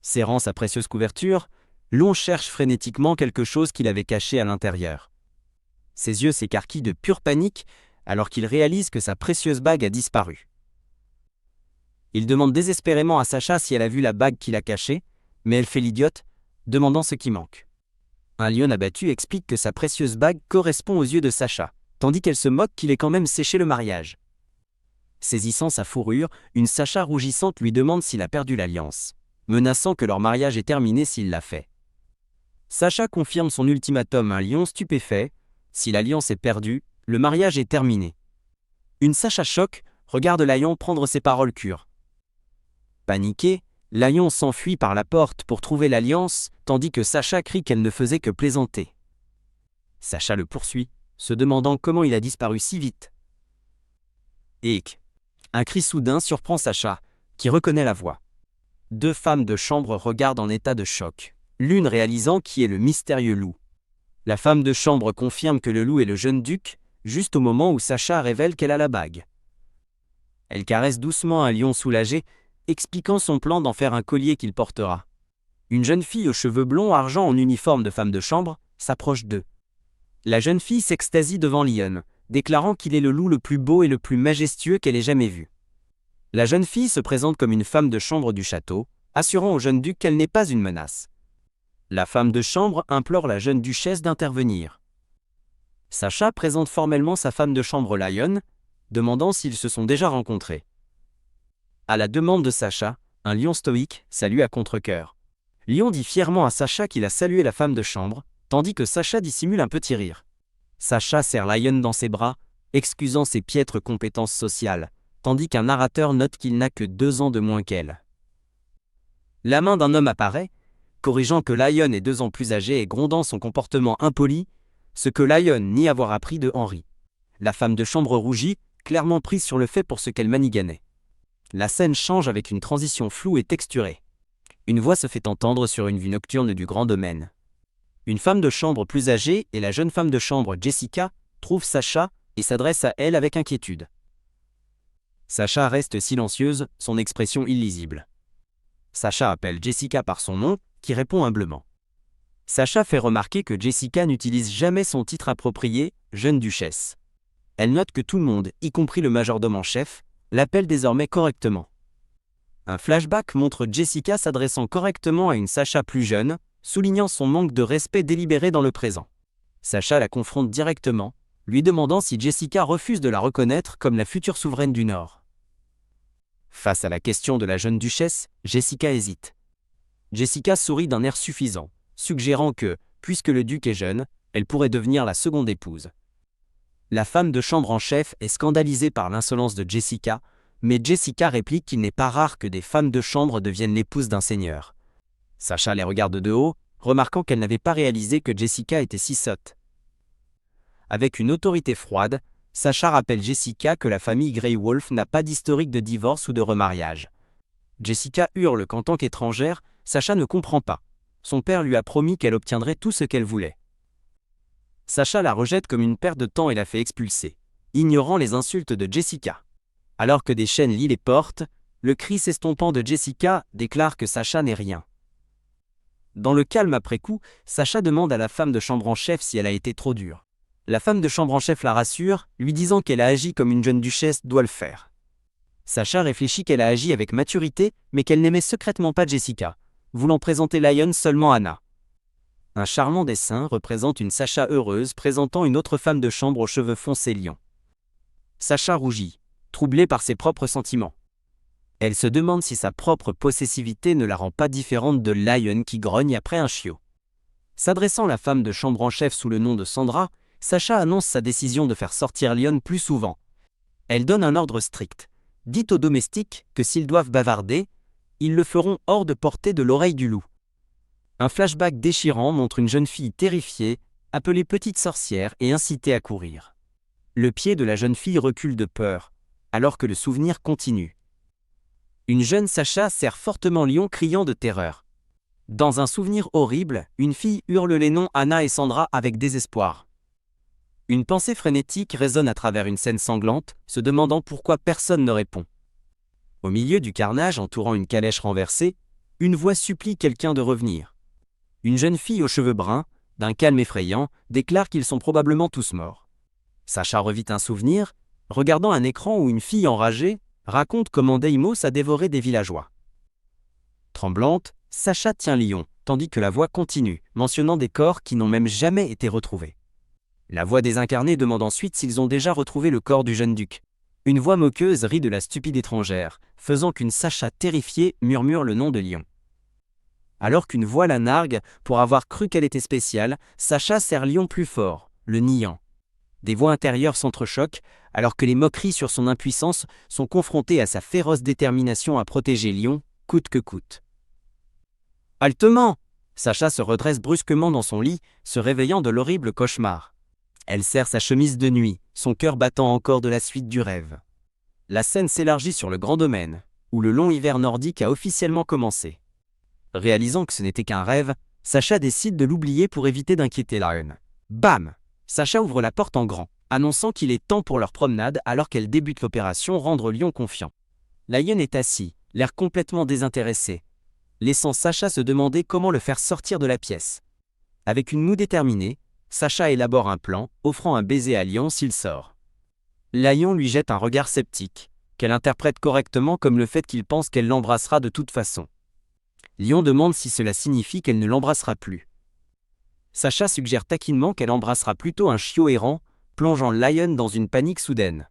Serrant sa précieuse couverture, Lion cherche frénétiquement quelque chose qu'il avait caché à l'intérieur. Ses yeux s'écarquillent de pure panique alors qu'il réalise que sa précieuse bague a disparu. Il demande désespérément à Sacha si elle a vu la bague qu'il a cachée, mais elle fait l'idiote, demandant ce qui manque. Un lion abattu explique que sa précieuse bague correspond aux yeux de Sacha, tandis qu'elle se moque qu'il ait quand même séché le mariage. Saisissant sa fourrure, une Sacha rougissante lui demande s'il a perdu l'alliance, menaçant que leur mariage est terminé s'il l'a fait. Sacha confirme son ultimatum à un lion stupéfait, si l'alliance est perdue, le mariage est terminé. Une Sacha choc regarde Lion prendre ses paroles cures. Paniqué, Lion s'enfuit par la porte pour trouver l'alliance, tandis que Sacha crie qu'elle ne faisait que plaisanter. Sacha le poursuit, se demandant comment il a disparu si vite. Hic. Un cri soudain surprend Sacha, qui reconnaît la voix. Deux femmes de chambre regardent en état de choc, l'une réalisant qui est le mystérieux loup. La femme de chambre confirme que le loup est le jeune duc, juste au moment où Sacha révèle qu'elle a la bague. Elle caresse doucement un lion soulagé, expliquant son plan d'en faire un collier qu'il portera. Une jeune fille aux cheveux blonds argent en uniforme de femme de chambre s'approche d'eux. La jeune fille s'extasie devant Lion, déclarant qu'il est le loup le plus beau et le plus majestueux qu'elle ait jamais vu. La jeune fille se présente comme une femme de chambre du château, assurant au jeune duc qu'elle n'est pas une menace. La femme de chambre implore la jeune duchesse d'intervenir. Sacha présente formellement sa femme de chambre Lion, demandant s'ils se sont déjà rencontrés. À la demande de Sacha, un lion stoïque salue à contre-cœur. Lion dit fièrement à Sacha qu'il a salué la femme de chambre, tandis que Sacha dissimule un petit rire. Sacha serre Lion dans ses bras, excusant ses piètres compétences sociales, tandis qu'un narrateur note qu'il n'a que 2 ans de moins qu'elle. La main d'un homme apparaît, corrigeant que Lion est 2 ans plus âgé et grondant son comportement impoli, ce que Lion nie avoir appris de Henri. La femme de chambre rougit, clairement prise sur le fait pour ce qu'elle maniganait. La scène change avec une transition floue et texturée. Une voix se fait entendre sur une vue nocturne du grand domaine. Une femme de chambre plus âgée et la jeune femme de chambre Jessica trouvent Sacha et s'adressent à elle avec inquiétude. Sacha reste silencieuse, son expression illisible. Sacha appelle Jessica par son nom, qui répond humblement. Sacha fait remarquer que Jessica n'utilise jamais son titre approprié, jeune duchesse. Elle note que tout le monde, y compris le majordome en chef, l'appelle désormais correctement. Un flashback montre Jessica s'adressant correctement à une Sacha plus jeune, soulignant son manque de respect délibéré dans le présent. Sacha la confronte directement, lui demandant si Jessica refuse de la reconnaître comme la future souveraine du Nord. Face à la question de la jeune duchesse, Jessica hésite. Jessica sourit d'un air suffisant, suggérant que, puisque le duc est jeune, elle pourrait devenir la seconde épouse. La femme de chambre en chef est scandalisée par l'insolence de Jessica, mais Jessica réplique qu'il n'est pas rare que des femmes de chambre deviennent l'épouse d'un seigneur. Sacha les regarde de haut, remarquant qu'elle n'avait pas réalisé que Jessica était si sotte. Avec une autorité froide, Sacha rappelle Jessica que la famille Grey Wolf n'a pas d'historique de divorce ou de remariage. Jessica hurle qu'en tant qu'étrangère, Sacha ne comprend pas. Son père lui a promis qu'elle obtiendrait tout ce qu'elle voulait. Sacha la rejette comme une perte de temps et la fait expulser, ignorant les insultes de Jessica. Alors que des chaînes lient les portes, le cri s'estompant de Jessica déclare que Sacha n'est rien. Dans le calme après coup, Sacha demande à la femme de chambre en chef si elle a été trop dure. La femme de chambre en chef la rassure, lui disant qu'elle a agi comme une jeune duchesse doit le faire. Sacha réfléchit qu'elle a agi avec maturité, mais qu'elle n'aimait secrètement pas Jessica, voulant présenter Lion seulement à Anna. Un charmant dessin représente une Sacha heureuse présentant une autre femme de chambre aux cheveux foncés lion. Sacha rougit, troublée par ses propres sentiments. Elle se demande si sa propre possessivité ne la rend pas différente de Lion qui grogne après un chiot. S'adressant à la femme de chambre en chef sous le nom de Sandra, Sacha annonce sa décision de faire sortir Lion plus souvent. Elle donne un ordre strict. Dit aux domestiques que s'ils doivent bavarder, ils le feront hors de portée de l'oreille du loup. Un flashback déchirant montre une jeune fille terrifiée, appelée petite sorcière et incitée à courir. Le pied de la jeune fille recule de peur, alors que le souvenir continue. Une jeune Sacha serre fortement Lion criant de terreur. Dans un souvenir horrible, une fille hurle les noms Anna et Sandra avec désespoir. Une pensée frénétique résonne à travers une scène sanglante, se demandant pourquoi personne ne répond. Au milieu du carnage entourant une calèche renversée, une voix supplie quelqu'un de revenir. Une jeune fille aux cheveux bruns, d'un calme effrayant, déclare qu'ils sont probablement tous morts. Sacha revit un souvenir, regardant un écran où une fille enragée raconte comment Deimos a dévoré des villageois. Tremblante, Sacha tient Lion, tandis que la voix continue, mentionnant des corps qui n'ont même jamais été retrouvés. La voix désincarnée demande ensuite s'ils ont déjà retrouvé le corps du jeune duc. Une voix moqueuse rit de la stupide étrangère, faisant qu'une Sacha terrifiée murmure le nom de Lion. Alors qu'une voix la nargue, pour avoir cru qu'elle était spéciale, Sacha serre Lion plus fort, le niant. Des voix intérieures s'entrechoquent, alors que les moqueries sur son impuissance sont confrontées à sa féroce détermination à protéger Lion, coûte que coûte. Haltement! Sacha se redresse brusquement dans son lit, se réveillant de l'horrible cauchemar. Elle serre sa chemise de nuit, son cœur battant encore de la suite du rêve. La scène s'élargit sur le grand domaine, où le long hiver nordique a officiellement commencé. Réalisant que ce n'était qu'un rêve, Sacha décide de l'oublier pour éviter d'inquiéter Lion. Bam! Sacha ouvre la porte en grand, annonçant qu'il est temps pour leur promenade alors qu'elle débute l'opération Rendre Lion confiant. Lion est assis, l'air complètement désintéressé, laissant Sacha se demander comment le faire sortir de la pièce. Avec une moue déterminée, Sacha élabore un plan, offrant un baiser à Lion s'il sort. Lion lui jette un regard sceptique, qu'elle interprète correctement comme le fait qu'il pense qu'elle l'embrassera de toute façon. Lion demande si cela signifie qu'elle ne l'embrassera plus. Sacha suggère taquinement qu'elle embrassera plutôt un chiot errant, plongeant Lion dans une panique soudaine.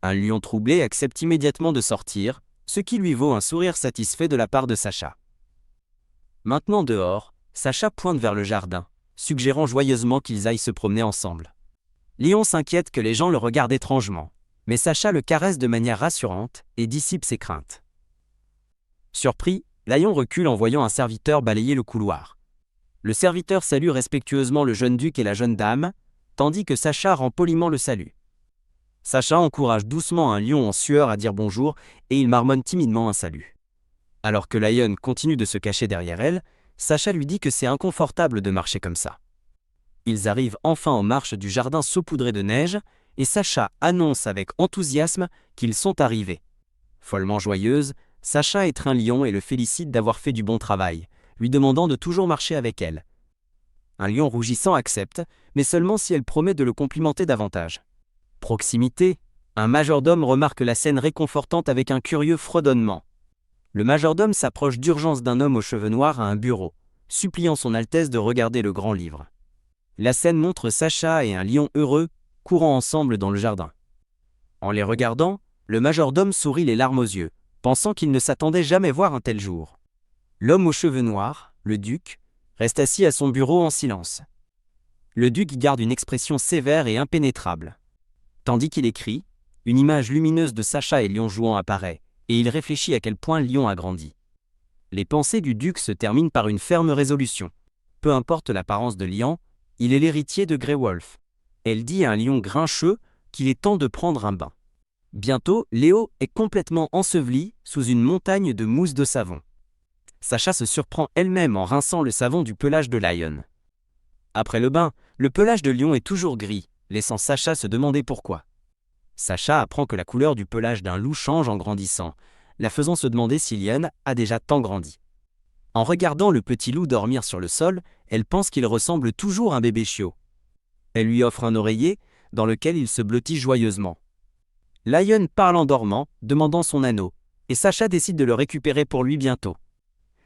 Un lion troublé accepte immédiatement de sortir, ce qui lui vaut un sourire satisfait de la part de Sacha. Maintenant dehors, Sacha pointe vers le jardin, suggérant joyeusement qu'ils aillent se promener ensemble. Lion s'inquiète que les gens le regardent étrangement, mais Sacha le caresse de manière rassurante et dissipe ses craintes. Surpris, Lion recule en voyant un serviteur balayer le couloir. Le serviteur salue respectueusement le jeune duc et la jeune dame, tandis que Sacha rend poliment le salut. Sacha encourage doucement un lion en sueur à dire bonjour et il marmonne timidement un salut. Alors que Lion continue de se cacher derrière elle, Sacha lui dit que c'est inconfortable de marcher comme ça. Ils arrivent enfin aux marches du jardin saupoudré de neige et Sacha annonce avec enthousiasme qu'ils sont arrivés. Follement joyeuse, Sacha étreint Lion et le félicite d'avoir fait du bon travail, lui demandant de toujours marcher avec elle. Un lion rougissant accepte, mais seulement si elle promet de le complimenter davantage. Proximité, un majordome remarque la scène réconfortante avec un curieux fredonnement. Le majordome s'approche d'urgence d'un homme aux cheveux noirs à un bureau, suppliant son Altesse de regarder le grand livre. La scène montre Sacha et un lion heureux, courant ensemble dans le jardin. En les regardant, le majordome sourit les larmes aux yeux, pensant qu'il ne s'attendait jamais voir un tel jour. L'homme aux cheveux noirs, le duc, reste assis à son bureau en silence. Le duc garde une expression sévère et impénétrable. Tandis qu'il écrit, une image lumineuse de Sacha et Lion jouant apparaît, et il réfléchit à quel point Lion a grandi. Les pensées du duc se terminent par une ferme résolution. Peu importe l'apparence de Lion, il est l'héritier de Grey Wolf. Elle dit à un lion grincheux qu'il est temps de prendre un bain. Bientôt, Léo est complètement enseveli sous une montagne de mousse de savon. Sacha se surprend elle-même en rinçant le savon du pelage de Lion. Après le bain, le pelage de Lion est toujours gris, laissant Sacha se demander pourquoi. Sacha apprend que la couleur du pelage d'un loup change en grandissant, la faisant se demander si Lion a déjà tant grandi. En regardant le petit loup dormir sur le sol, elle pense qu'il ressemble toujours à un bébé chiot. Elle lui offre un oreiller, dans lequel il se blottit joyeusement. Lion parle en dormant, demandant son anneau, et Sacha décide de le récupérer pour lui bientôt.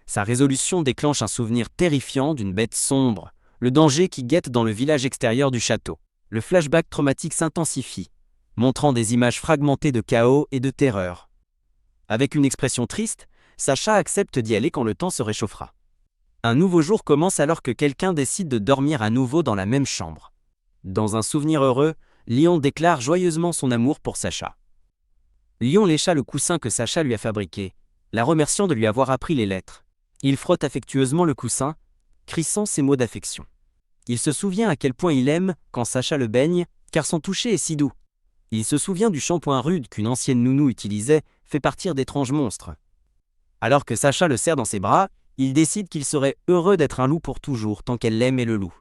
Sa résolution déclenche un souvenir terrifiant d'une bête sombre, le danger qui guette dans le village extérieur du château. Le flashback traumatique s'intensifie, montrant des images fragmentées de chaos et de terreur. Avec une expression triste, Sacha accepte d'y aller quand le temps se réchauffera. Un nouveau jour commence alors que quelqu'un décide de dormir à nouveau dans la même chambre. Dans un souvenir heureux, Lion déclare joyeusement son amour pour Sacha. Lion lécha le coussin que Sacha lui a fabriqué, la remerciant de lui avoir appris les lettres. Il frotte affectueusement le coussin, crissant ses mots d'affection. Il se souvient à quel point il aime quand Sacha le baigne, car son toucher est si doux. Il se souvient du shampoing rude qu'une ancienne nounou utilisait, fait partir d'étranges monstres. Alors que Sacha le serre dans ses bras, il décide qu'il serait heureux d'être un loup pour toujours tant qu'elle l'aime et le loup.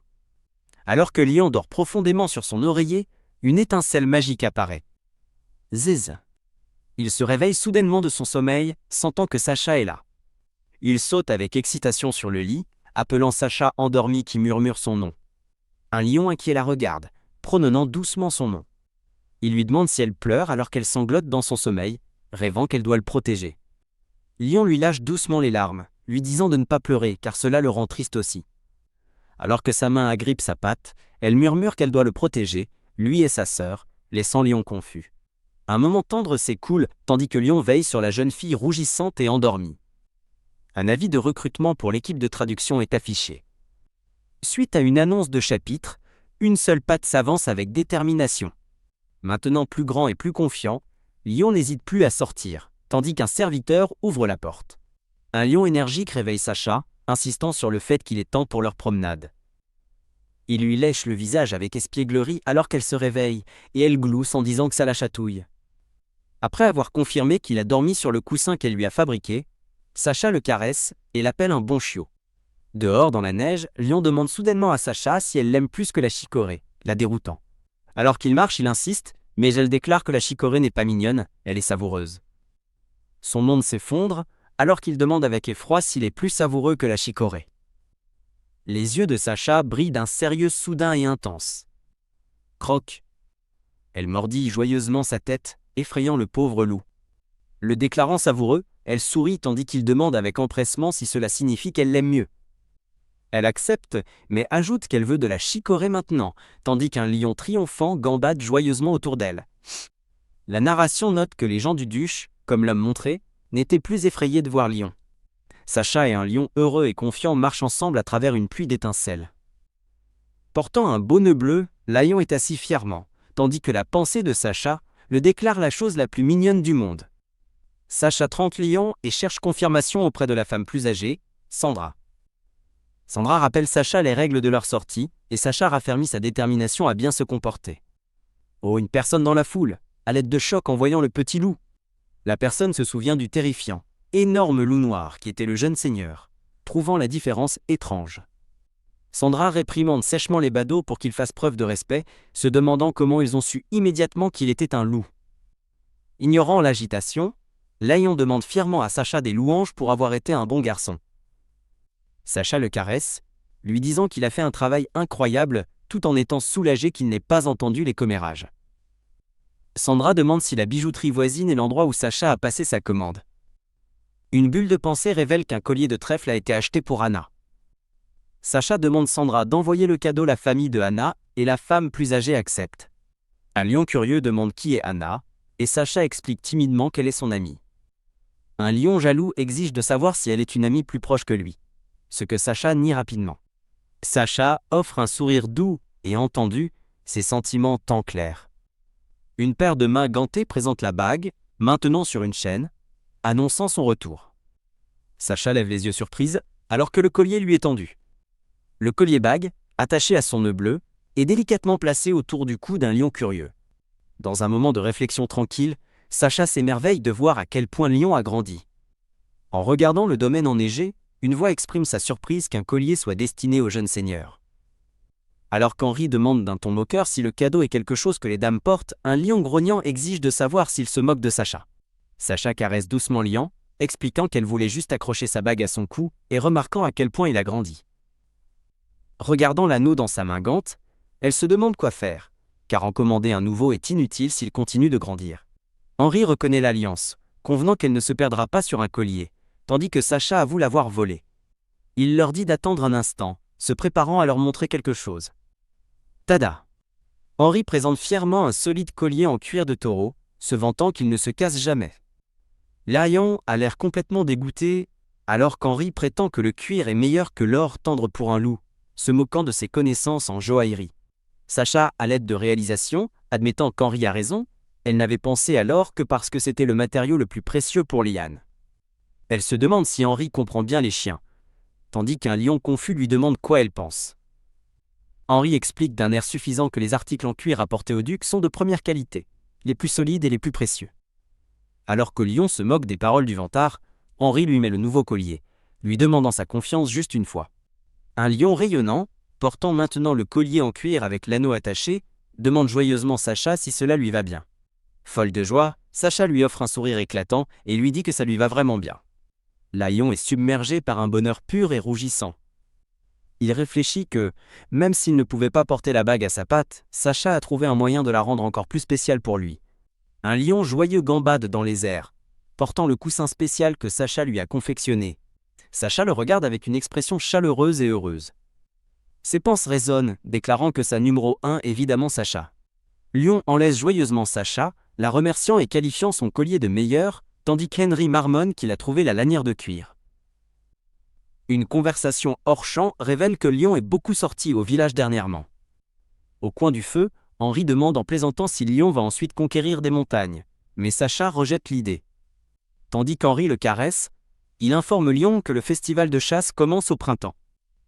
Alors que Lion dort profondément sur son oreiller, une étincelle magique apparaît. Ziz. Il se réveille soudainement de son sommeil, sentant que Sacha est là. Il saute avec excitation sur le lit, appelant Sacha endormi qui murmure son nom. Un lion inquiet la regarde, prononnant doucement son nom. Il lui demande si elle pleure alors qu'elle sanglote dans son sommeil, rêvant qu'elle doit le protéger. Lion lui lâche doucement les larmes, lui disant de ne pas pleurer car cela le rend triste aussi. Alors que sa main agrippe sa patte, elle murmure qu'elle doit le protéger, lui et sa sœur, laissant Lion confus. Un moment tendre s'écoule, tandis que Lion veille sur la jeune fille rougissante et endormie. Un avis de recrutement pour l'équipe de traduction est affiché. Suite à une annonce de chapitre, une seule patte s'avance avec détermination. Maintenant plus grand et plus confiant, Lion n'hésite plus à sortir, tandis qu'un serviteur ouvre la porte. Un lion énergique réveille Sacha, insistant sur le fait qu'il est temps pour leur promenade. Il lui lèche le visage avec espièglerie alors qu'elle se réveille, et elle glousse en disant que ça la chatouille. Après avoir confirmé qu'il a dormi sur le coussin qu'elle lui a fabriqué, Sacha le caresse et l'appelle un bon chiot. Dehors dans la neige, Lion demande soudainement à Sacha si elle l'aime plus que la chicorée, la déroutant. Alors qu'il marche, il insiste, mais elle déclare que la chicorée n'est pas mignonne, elle est savoureuse. Son monde s'effondre, alors qu'il demande avec effroi s'il est plus savoureux que la chicorée. Les yeux de Sacha brillent d'un sérieux soudain et intense. Croque. Elle mordit joyeusement sa tête, effrayant le pauvre loup. Le déclarant savoureux, elle sourit tandis qu'il demande avec empressement si cela signifie qu'elle l'aime mieux. Elle accepte, mais ajoute qu'elle veut de la chicorée maintenant, tandis qu'un lion triomphant gambade joyeusement autour d'elle. La narration note que les gens du Duche, comme l'homme montré, n'étaient plus effrayés de voir Lion. Sacha et un lion heureux et confiant marchent ensemble à travers une pluie d'étincelles. Portant un beau nœud bleu, Lion est assis fièrement, tandis que la pensée de Sacha le déclare la chose la plus mignonne du monde. Sacha trempe Lion et cherche confirmation auprès de la femme plus âgée, Sandra. Sandra rappelle Sacha les règles de leur sortie, et Sacha raffermit sa détermination à bien se comporter. Oh, une personne dans la foule, à l'aide de choc en voyant le petit loup. La personne se souvient du terrifiant, énorme loup noir qui était le jeune seigneur, trouvant la différence étrange. Sandra réprimande sèchement les badauds pour qu'ils fassent preuve de respect, se demandant comment ils ont su immédiatement qu'il était un loup. Ignorant l'agitation, Lion demande fièrement à Sacha des louanges pour avoir été un bon garçon. Sacha le caresse, lui disant qu'il a fait un travail incroyable tout en étant soulagé qu'il n'ait pas entendu les commérages. Sandra demande si la bijouterie voisine est l'endroit où Sacha a passé sa commande. Une bulle de pensée révèle qu'un collier de trèfle a été acheté pour Anna. Sacha demande Sandra d'envoyer le cadeau à la famille de Anna et la femme plus âgée accepte. Un lion curieux demande qui est Anna et Sacha explique timidement qu'elle est son amie. Un lion jaloux exige de savoir si elle est une amie plus proche que lui, ce que Sacha nie rapidement. Sacha offre un sourire doux et entendu, ses sentiments tant clairs. Une paire de mains gantées présente la bague, maintenant sur une chaîne, annonçant son retour. Sacha lève les yeux surprise, alors que le collier lui est tendu. Le collier-bague, attaché à son nœud bleu, est délicatement placé autour du cou d'un lion curieux. Dans un moment de réflexion tranquille, Sacha s'émerveille de voir à quel point Lion a grandi. En regardant le domaine enneigé, une voix exprime sa surprise qu'un collier soit destiné au jeune seigneur. Alors qu'Henri demande d'un ton moqueur si le cadeau est quelque chose que les dames portent, un lion grognant exige de savoir s'il se moque de Sacha. Sacha caresse doucement Lion, expliquant qu'elle voulait juste accrocher sa bague à son cou et remarquant à quel point il a grandi. Regardant l'anneau dans sa main gante, elle se demande quoi faire, car en commander un nouveau est inutile s'il continue de grandir. Henri reconnaît l'alliance, convenant qu'elle ne se perdra pas sur un collier, tandis que Sacha avoue l'avoir volé. Il leur dit d'attendre un instant, se préparant à leur montrer quelque chose. Tada! Henri présente fièrement un solide collier en cuir de taureau, se vantant qu'il ne se casse jamais. Lion a l'air complètement dégoûté, alors qu'Henri prétend que le cuir est meilleur que l'or tendre pour un loup, se moquant de ses connaissances en joaillerie. Sacha, à l'aide de réalisation, admettant qu'Henri a raison, elle n'avait pensé à l'or que parce que c'était le matériau le plus précieux pour Liane. Elle se demande si Henri comprend bien les chiens, tandis qu'un lion confus lui demande quoi elle pense. Henri explique d'un air suffisant que les articles en cuir apportés au duc sont de première qualité, les plus solides et les plus précieux. Alors que Lion se moque des paroles du vantard, Henri lui met le nouveau collier, lui demandant sa confiance juste une fois. Un lion rayonnant, portant maintenant le collier en cuir avec l'anneau attaché, demande joyeusement Sacha si cela lui va bien. Folle de joie, Sacha lui offre un sourire éclatant et lui dit que ça lui va vraiment bien. Lion est submergé par un bonheur pur et rougissant. Il réfléchit que, même s'il ne pouvait pas porter la bague à sa patte, Sacha a trouvé un moyen de la rendre encore plus spéciale pour lui. Un lion joyeux gambade dans les airs, portant le coussin spécial que Sacha lui a confectionné. Sacha le regarde avec une expression chaleureuse et heureuse. Ses pensées résonnent, déclarant que sa numéro 1 est évidemment Sacha. Lion enlace joyeusement Sacha, la remerciant et qualifiant son collier de meilleur, tandis qu'Henry marmonne qu'il a trouvé la lanière de cuir. Une conversation hors champ révèle que Lion est beaucoup sorti au village dernièrement. Au coin du feu, Henry demande en plaisantant si Lion va ensuite conquérir des montagnes, mais Sacha rejette l'idée. Tandis qu'Henry le caresse, il informe Lion que le festival de chasse commence au printemps.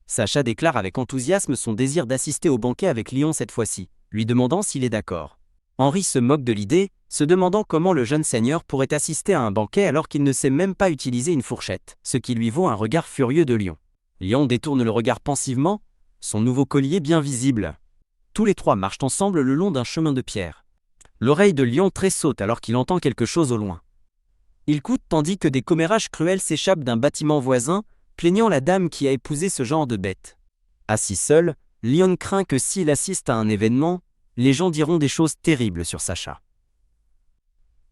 Sacha déclare avec enthousiasme son désir d'assister au banquet avec Lion cette fois-ci, lui demandant s'il est d'accord. Henry se moque de l'idée, se demandant comment le jeune seigneur pourrait assister à un banquet alors qu'il ne sait même pas utiliser une fourchette, ce qui lui vaut un regard furieux de Lion. Lion détourne le regard pensivement, son nouveau collier bien visible. Tous les trois marchent ensemble le long d'un chemin de pierre. L'oreille de Lion tressaute alors qu'il entend quelque chose au loin. Il coûte tandis que des commérages cruels s'échappent d'un bâtiment voisin, plaignant la dame qui a épousé ce genre de bête. Assis seul, Lion craint que s'il assiste à un événement, les gens diront des choses terribles sur Sacha.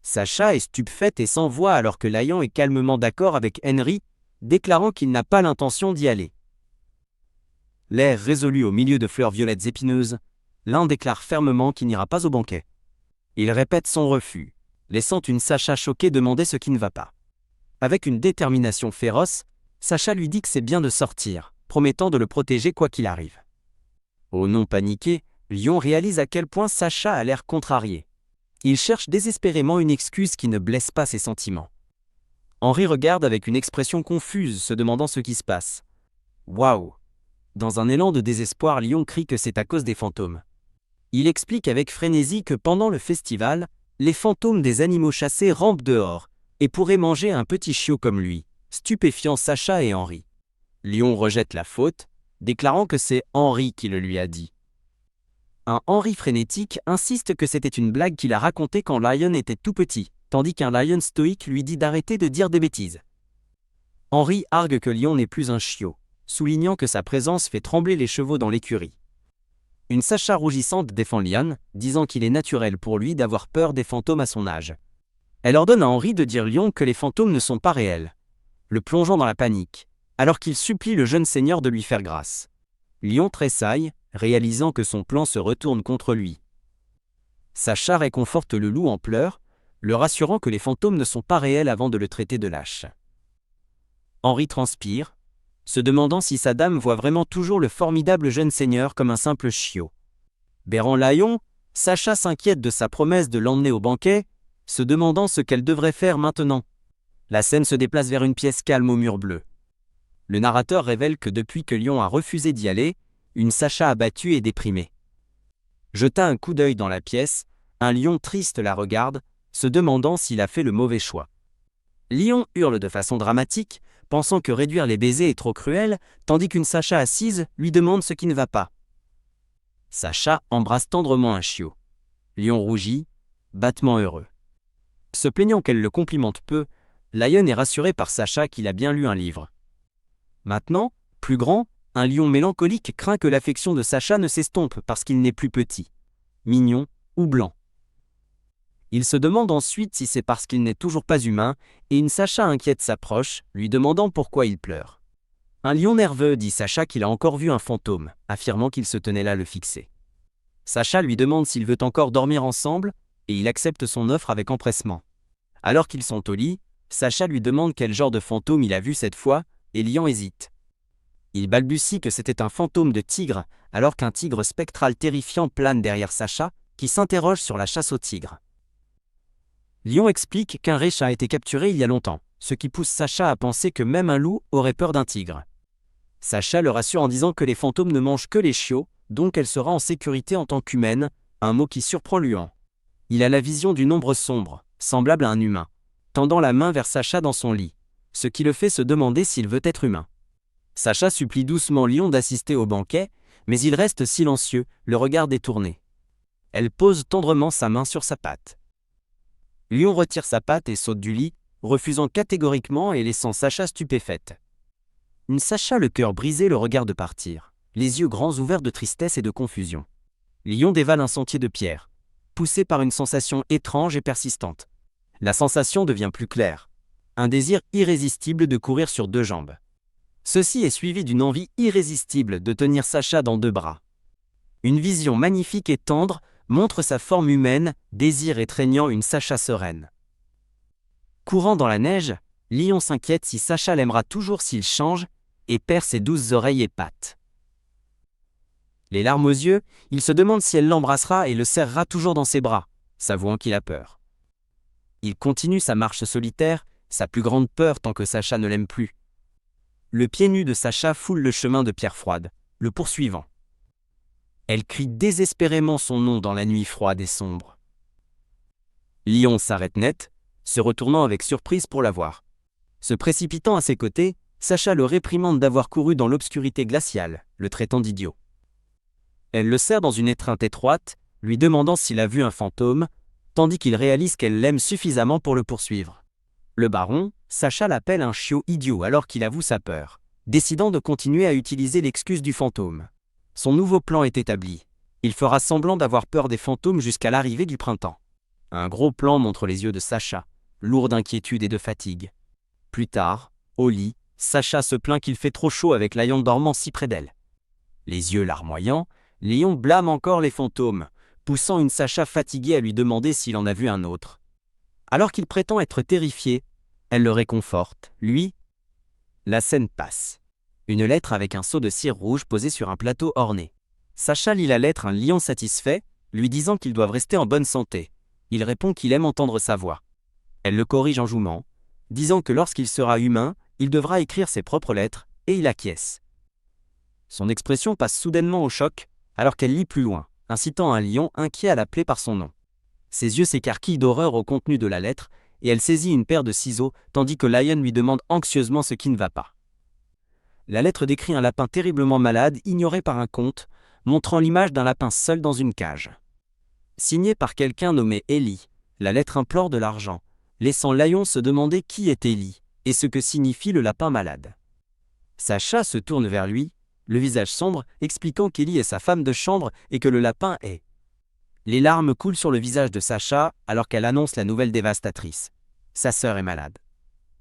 Sacha est stupéfaite et sans voix alors que Lion est calmement d'accord avec Henry, déclarant qu'il n'a pas l'intention d'y aller. L'air résolu au milieu de fleurs violettes épineuses, l'un déclare fermement qu'il n'ira pas au banquet. Il répète son refus, laissant une Sacha choquée demander ce qui ne va pas. Avec une détermination féroce, Sacha lui dit que c'est bien de sortir, promettant de le protéger quoi qu'il arrive. Au non paniqué, Lion réalise à quel point Sacha a l'air contrarié. Il cherche désespérément une excuse qui ne blesse pas ses sentiments. Henry regarde avec une expression confuse, se demandant ce qui se passe. Waouh! Dans un élan de désespoir, Lion crie que c'est à cause des fantômes. Il explique avec frénésie que pendant le festival, les fantômes des animaux chassés rampent dehors et pourraient manger un petit chiot comme lui, stupéfiant Sacha et Henry. Lion rejette la faute, déclarant que c'est Henry qui le lui a dit. Un Henry frénétique insiste que c'était une blague qu'il a racontée quand Lion était tout petit, tandis qu'un Lion stoïque lui dit d'arrêter de dire des bêtises. Henry argue que Lion n'est plus un chiot, soulignant que sa présence fait trembler les chevaux dans l'écurie. Une Sacha rougissante défend Lion, disant qu'il est naturel pour lui d'avoir peur des fantômes à son âge. Elle ordonne à Henry de dire Lion que les fantômes ne sont pas réels, le plongeant dans la panique, alors qu'il supplie le jeune seigneur de lui faire grâce. Lion tressaille, réalisant que son plan se retourne contre lui. Sacha réconforte le loup en pleurs, le rassurant que les fantômes ne sont pas réels avant de le traiter de lâche. Henry transpire, se demandant si sa dame voit vraiment toujours le formidable jeune seigneur comme un simple chiot. Berrant Lion, Sacha s'inquiète de sa promesse de l'emmener au banquet, se demandant ce qu'elle devrait faire maintenant. La scène se déplace vers une pièce calme aux murs bleus. Le narrateur révèle que depuis que Lion a refusé d'y aller, une Sacha abattue et déprimée. Jeta un coup d'œil dans la pièce, un lion triste la regarde, se demandant s'il a fait le mauvais choix. Lion hurle de façon dramatique, pensant que réduire les baisers est trop cruel, tandis qu'une Sacha assise lui demande ce qui ne va pas. Sacha embrasse tendrement un chiot. Lion rougit, battement heureux. Se plaignant qu'elle le complimente peu, Lion est rassuré par Sacha qu'il a bien lu un livre. Maintenant, plus grand, un lion mélancolique craint que l'affection de Sacha ne s'estompe parce qu'il n'est plus petit, mignon ou blanc. Il se demande ensuite si c'est parce qu'il n'est toujours pas humain, et une Sacha inquiète s'approche, lui demandant pourquoi il pleure. Un lion nerveux dit Sacha qu'il a encore vu un fantôme, affirmant qu'il se tenait là le fixer. Sacha lui demande s'il veut encore dormir ensemble, et il accepte son offre avec empressement. Alors qu'ils sont au lit, Sacha lui demande quel genre de fantôme il a vu cette fois, et Lion hésite. Il balbutie que c'était un fantôme de tigre, alors qu'un tigre spectral terrifiant plane derrière Sacha, qui s'interroge sur la chasse au tigre. Lion explique qu'un ré-chat a été capturé il y a longtemps, ce qui pousse Sacha à penser que même un loup aurait peur d'un tigre. Sacha le rassure en disant que les fantômes ne mangent que les chiots, donc elle sera en sécurité en tant qu'humaine, un mot qui surprend Lion. Il a la vision d'une ombre sombre, semblable à un humain, tendant la main vers Sacha dans son lit, ce qui le fait se demander s'il veut être humain. Sacha supplie doucement Lion d'assister au banquet, Mais il reste silencieux, le regard détourné. Elle pose tendrement sa main sur sa patte. Lion retire sa patte et saute du lit, refusant catégoriquement et laissant Sacha stupéfaite. Sacha, le cœur brisé, le regarde partir, les yeux grands ouverts de tristesse et de confusion. Lion dévale un sentier de pierre, poussé par une sensation étrange et persistante. La sensation devient plus claire. Un désir irrésistible de courir sur deux jambes. Ceci est suivi d'une envie irrésistible de tenir Sacha dans deux bras. Une vision magnifique et tendre montre sa forme humaine, désir étreignant une Sacha sereine. Courant dans la neige, Lion s'inquiète si Sacha l'aimera toujours s'il change et perd ses douces oreilles et pattes. Les larmes aux yeux, il se demande si elle l'embrassera et le serrera toujours dans ses bras, s'avouant qu'il a peur. Il continue sa marche solitaire, sa plus grande peur tant que Sacha ne l'aime plus. Le pied nu de Sacha foule le chemin de pierre froide, le poursuivant. Elle crie désespérément son nom dans la nuit froide et sombre. Lion s'arrête net, se retournant avec surprise pour la voir. Se précipitant à ses côtés, Sacha le réprimande d'avoir couru dans l'obscurité glaciale, le traitant d'idiot. Elle le serre dans une étreinte étroite, lui demandant s'il a vu un fantôme, tandis qu'il réalise qu'elle l'aime suffisamment pour le poursuivre. Le baron, Sacha l'appelle un chiot idiot alors qu'il avoue sa peur, décidant de continuer à utiliser l'excuse du fantôme. Son nouveau plan est établi. Il fera semblant d'avoir peur des fantômes jusqu'à l'arrivée du printemps. Un gros plan montre les yeux de Sacha, lourds d'inquiétude et de fatigue. Plus tard, au lit, Sacha se plaint qu'il fait trop chaud avec Lion dormant si près d'elle. Les yeux larmoyants, Lion blâme encore les fantômes, poussant une Sacha fatiguée à lui demander s'il en a vu un autre. Alors qu'il prétend être terrifié, elle le réconforte, lui. La scène passe. Une lettre avec un seau de cire rouge posé sur un plateau orné. Sacha lit la lettre, un lion satisfait, lui disant qu'ils doivent rester en bonne santé. Il répond qu'il aime entendre sa voix. Elle le corrige en jouant, disant que lorsqu'il sera humain, il devra écrire ses propres lettres, et il acquiesce. Son expression passe soudainement au choc, alors qu'elle lit plus loin, incitant un lion inquiet à l'appeler par son nom. Ses yeux s'écarquillent d'horreur au contenu de la lettre, et elle saisit une paire de ciseaux, tandis que Lion lui demande anxieusement ce qui ne va pas. La lettre décrit un lapin terriblement malade, ignoré par un conte, montrant l'image d'un lapin seul dans une cage. Signée par quelqu'un nommé Ellie, la lettre implore de l'argent, laissant Lion se demander qui est Ellie, et ce que signifie le lapin malade. Sacha se tourne vers lui, le visage sombre, expliquant qu'Ellie est sa femme de chambre et que le lapin est. Les larmes coulent sur le visage de Sacha alors qu'elle annonce la nouvelle dévastatrice. Sa sœur est malade.